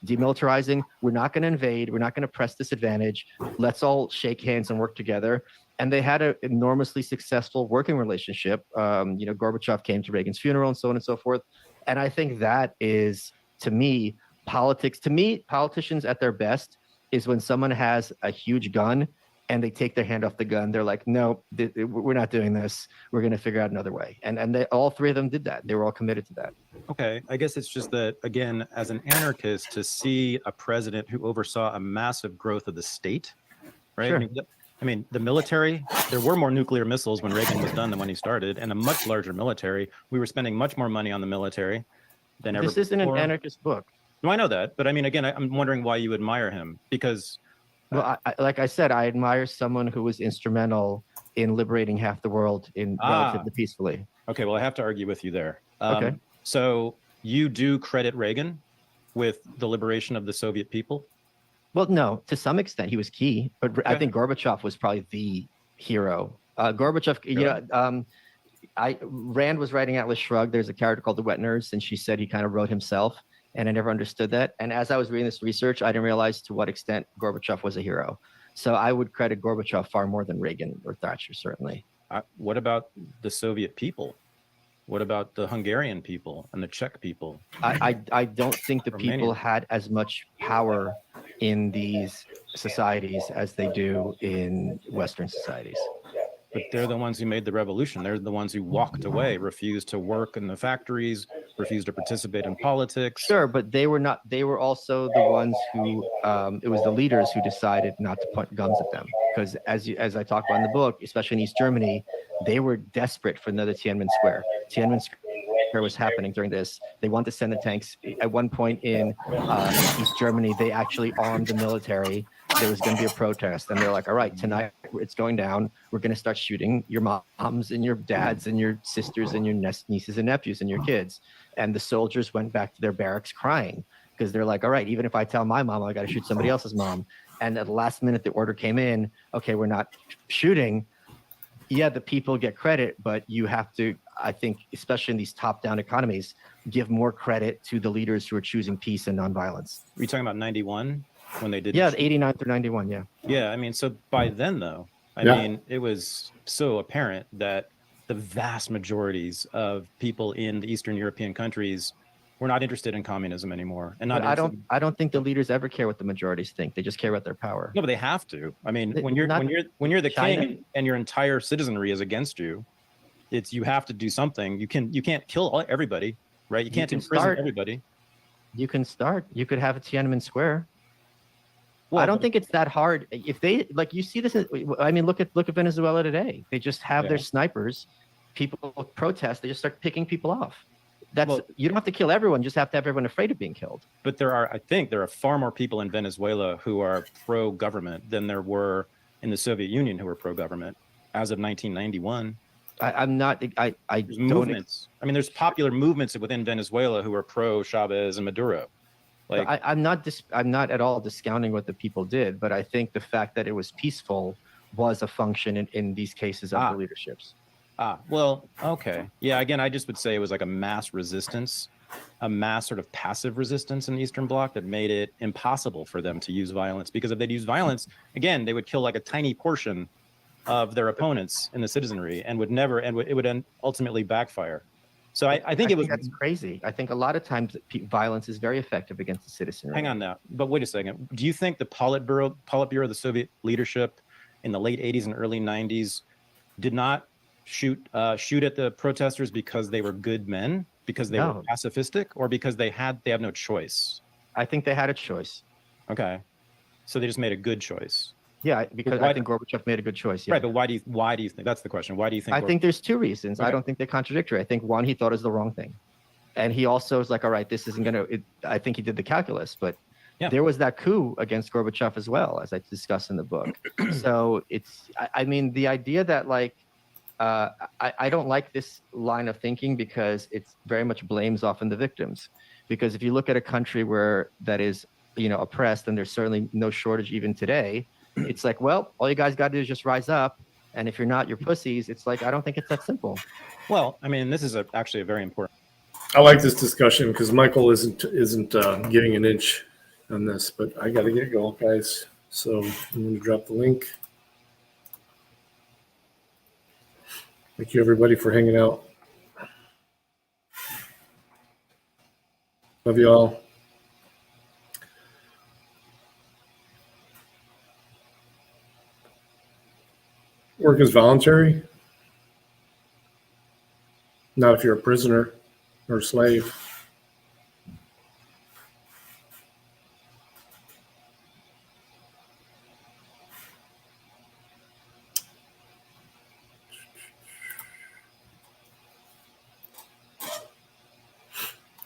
demilitarizing, we're not going to invade. We're not going to press this advantage. Let's all shake hands and work together. And they had an enormously successful working relationship. Gorbachev came to Reagan's funeral and so on and so forth. And I think that is, to me, politics. To me, politicians at their best is when someone has a huge gun and they take their hand off the gun. They're like, no, we're not doing this. We're going to figure out another way. And they, all three of them did that. They were all committed to that. Okay. I guess it's just that, again, as an anarchist, to see a president who oversaw a massive growth of the state, right? Sure. I mean, the military, there were more nuclear missiles when Reagan was done than when he started, and a much larger military. We were spending much more money on the military than ever before. This isn't an anarchist book. No, I know that. But I mean, again, I'm wondering why you admire him, because... Well, like I said, I admire someone who was instrumental in liberating half the world relatively peacefully. Okay, well, I have to argue with you there. Okay. So you do credit Reagan with the liberation of the Soviet people? Well, no, to some extent he was key, but okay. I think Gorbachev was probably the hero. Gorbachev, Rand was writing Atlas Shrugged. There's a character called the Wet Nurse, and she said he kind of wrote himself. And I never understood that. And as I was reading this research, I didn't realize to what extent Gorbachev was a hero. So I would credit Gorbachev far more than Reagan or Thatcher, certainly. What about the Soviet people? What about the Hungarian people and the Czech people? I don't think the people had as much power in these societies as they do in Western societies. But they're the ones who made the revolution. They're the ones who walked away, refused to work in the factories, refused to participate in politics. Sure, but they were not. They were also the ones who. It was the leaders who decided not to point guns at them, because as I talk about in the book, especially in East Germany, they were desperate for another Tiananmen Square. Tiananmen Square was happening during this. They wanted to send the tanks. At one point in East Germany, they actually armed the military. There was going to be a protest, and they're like, "All right, tonight it's going down. We're going to start shooting your moms and your dads and your sisters and your nieces and nephews and your kids." And the soldiers went back to their barracks crying, because they're like, all right, even if I tell my mom, I got to shoot somebody else's mom. And at the last minute, the order came in, okay, we're not shooting. Yeah, the people get credit, but you have to, I think, especially in these top-down economies, give more credit to the leaders who are choosing peace and nonviolence. Were you talking about 91 when they did? Yeah, 89 through 91, yeah. Yeah, I mean, so by then, though, I Yeah. mean, it was so apparent that the vast majorities of people in the Eastern European countries were not interested in communism anymore. And not But I don't think the leaders ever care what the majorities think. They just care about their power. No, but they have to. I mean, They- when you're not the China. king and your entire citizenry is against you, you have to do something. You can't kill everybody, right? You can't can imprison start- everybody. You can start. You could have a Tiananmen Square. Well, I don't think it's that hard. If they like, you see this. I mean, look at Venezuela today. They just have their Yeah. snipers. People protest. They just start picking people off. You don't have to kill everyone. You just have to have everyone afraid of being killed. But I think there are far more people in Venezuela who are pro-government than there were in the Soviet Union who were pro-government as of 1991. I'm not. I There's don't. movements. I mean, there's popular movements within Venezuela who are pro-Chavez and Maduro. Like, I'm not at all discounting what the people did, but I think the fact that it was peaceful was a function in these cases of the leaderships. Well, okay. Yeah, again, I just would say it was like a mass resistance, a mass sort of passive resistance in the Eastern Bloc that made it impossible for them to use violence. Because if they'd use violence, again, they would kill like a tiny portion of their opponents in the citizenry and it would ultimately backfire. So I think that's crazy. I think a lot of times violence is very effective against the citizenry. Hang on now, but wait a second. Do you think the Politburo of the Soviet leadership in the late 80s and early 90s did not shoot at the protesters because they were good men, because they were pacifistic, or because they have no choice? I think they had a choice. Okay, so they just made a good choice. Yeah, because I think Gorbachev made a good choice. Yeah. Right, but why do you think that's the question? Why do you think? I think there's two reasons. Okay. I don't think they're contradictory. I think one, he thought it was the wrong thing, and he also was like, all right, this isn't gonna. I think he did the calculus, but there was that coup against Gorbachev as well, as I discuss in the book. So I mean, the idea that like. I don't like this line of thinking because it very much blames often the victims. Because if you look at a country that is, oppressed, and there's certainly no shortage even today, it's like, well, all you guys got to do is just rise up. And if you're not, you're pussies. It's like, I don't think it's that simple. Well, I mean, this is actually a very important. I like this discussion because Michael isn't giving an inch on this, but I got to get going, guys. So I'm going to drop the link. Thank you, everybody, for hanging out. Love you all. Work is voluntary. Not if you're a prisoner or a slave.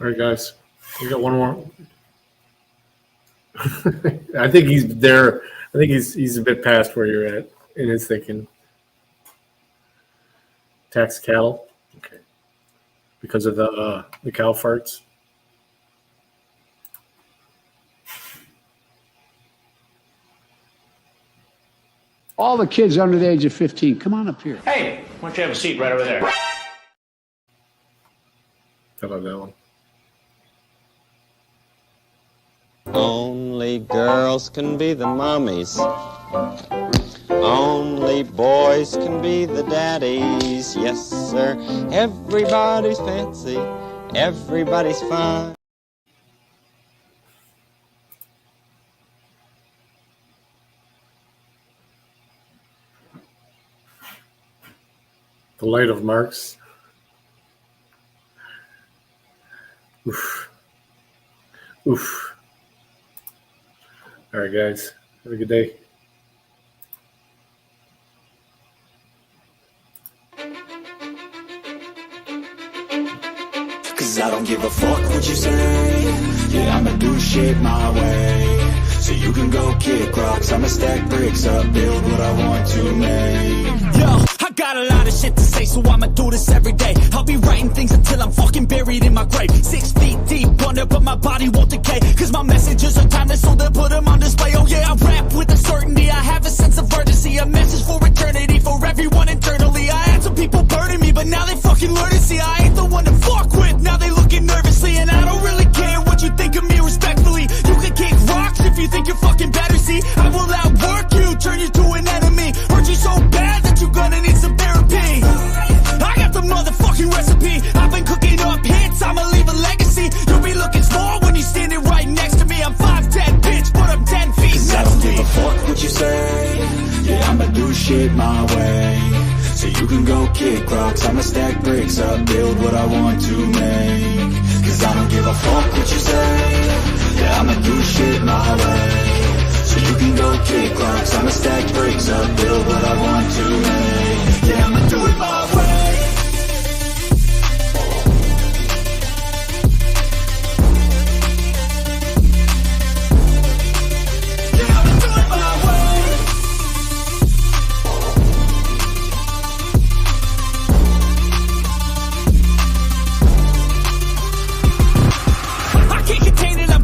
All right, guys. We got one more. I think he's there. I think he's a bit past where you're at in his thinking. Tax cattle. Okay. Because of the cow farts. All the kids under the age of 15, come on up here. Hey, why don't you have a seat right over there? How about that one? Only girls can be the mommies. Only boys can be the daddies. Yes, sir. Everybody's fancy. Everybody's fine. The Light of Marx. Oof. Oof. All right, guys. Have a good day. Cause I don't give a fuck what you say. Yeah, I'ma do shit my way. So you can go kick rocks, I'ma stack bricks up, build what I want to make. Yo, I got a lot of shit to say, so I'ma do this every day. I'll be writing things until I'm fucking buried in my grave. 6 feet deep under, but my body won't decay. Cause my messages are timeless, so they'll put them on display. Oh yeah, I rap with a certainty, I have a sense of urgency. A message for eternity, for everyone internally. I had some people burning me, but now they fucking learn to see I ain't the one to fuck with, now they looking nervously. And I don't really care what you think of me respectfully. You can kick rocks if you think you're fucking better, see. I will outwork you, turn you to an enemy. Hurt you so bad that you're gonna need some therapy. I got the motherfucking recipe. I've been cooking up hits, I'ma leave a legacy. You'll be looking small when you're standing right next to me. I'm 5'10", bitch, but I'm 10 feet next to me. I don't give a fuck what you say. Yeah, I'ma do shit my way. So you can go kick rocks, I'ma stack bricks up, build what I want to make. Cause I don't give a fuck what you say. Yeah, I'ma do shit my way. So you can go kick rocks, I'ma stack bricks up, build what I want to make. Yeah, I'ma do it my way.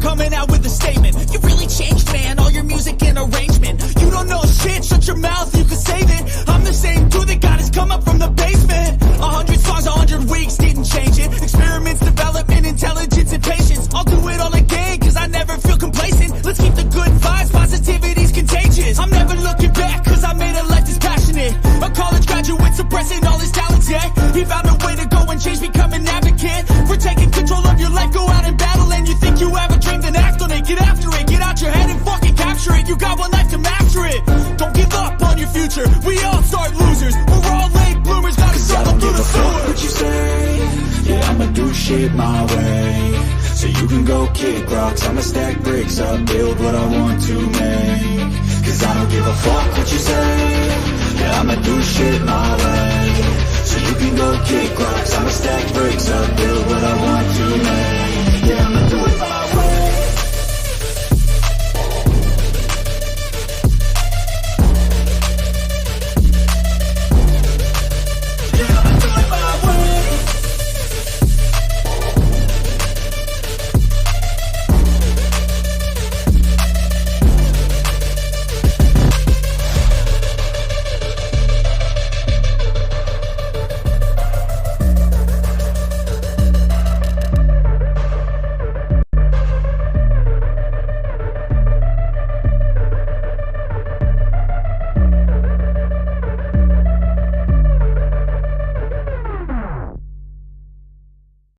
Coming out with a statement. You really changed, man, all your music and arrangement. You don't know shit, shut your mouth, you can save it. I'm the same dude that got his come up from the basement. 100 songs, 100 weeks, didn't change it. Experiments, development, intelligence, and patience. I'll do it all again, cause I never feel complacent. Let's keep the good vibes, positivity's contagious. I'm never looking back, cause I made a life that's passionate. A college graduate suppressing all his talents, yeah. He found a way to go and change, become an advocate. For taking control of your life, go out and battle. And you think you have a dream, then act on it, get after it. Get out your head and fucking capture it. You got one life to master it. Don't give up on your future, we all start losers. We're all late bloomers, gotta struggle through the sewer. What you say, yeah, I'ma do shit my way. So you can go kick rocks, I'ma stack bricks up, build what I want to make. Cause I don't give a fuck what you say. Yeah, I'ma do shit my way. So you can go kick rocks, I'ma stack bricks up, build what I want to make. Yeah, I'ma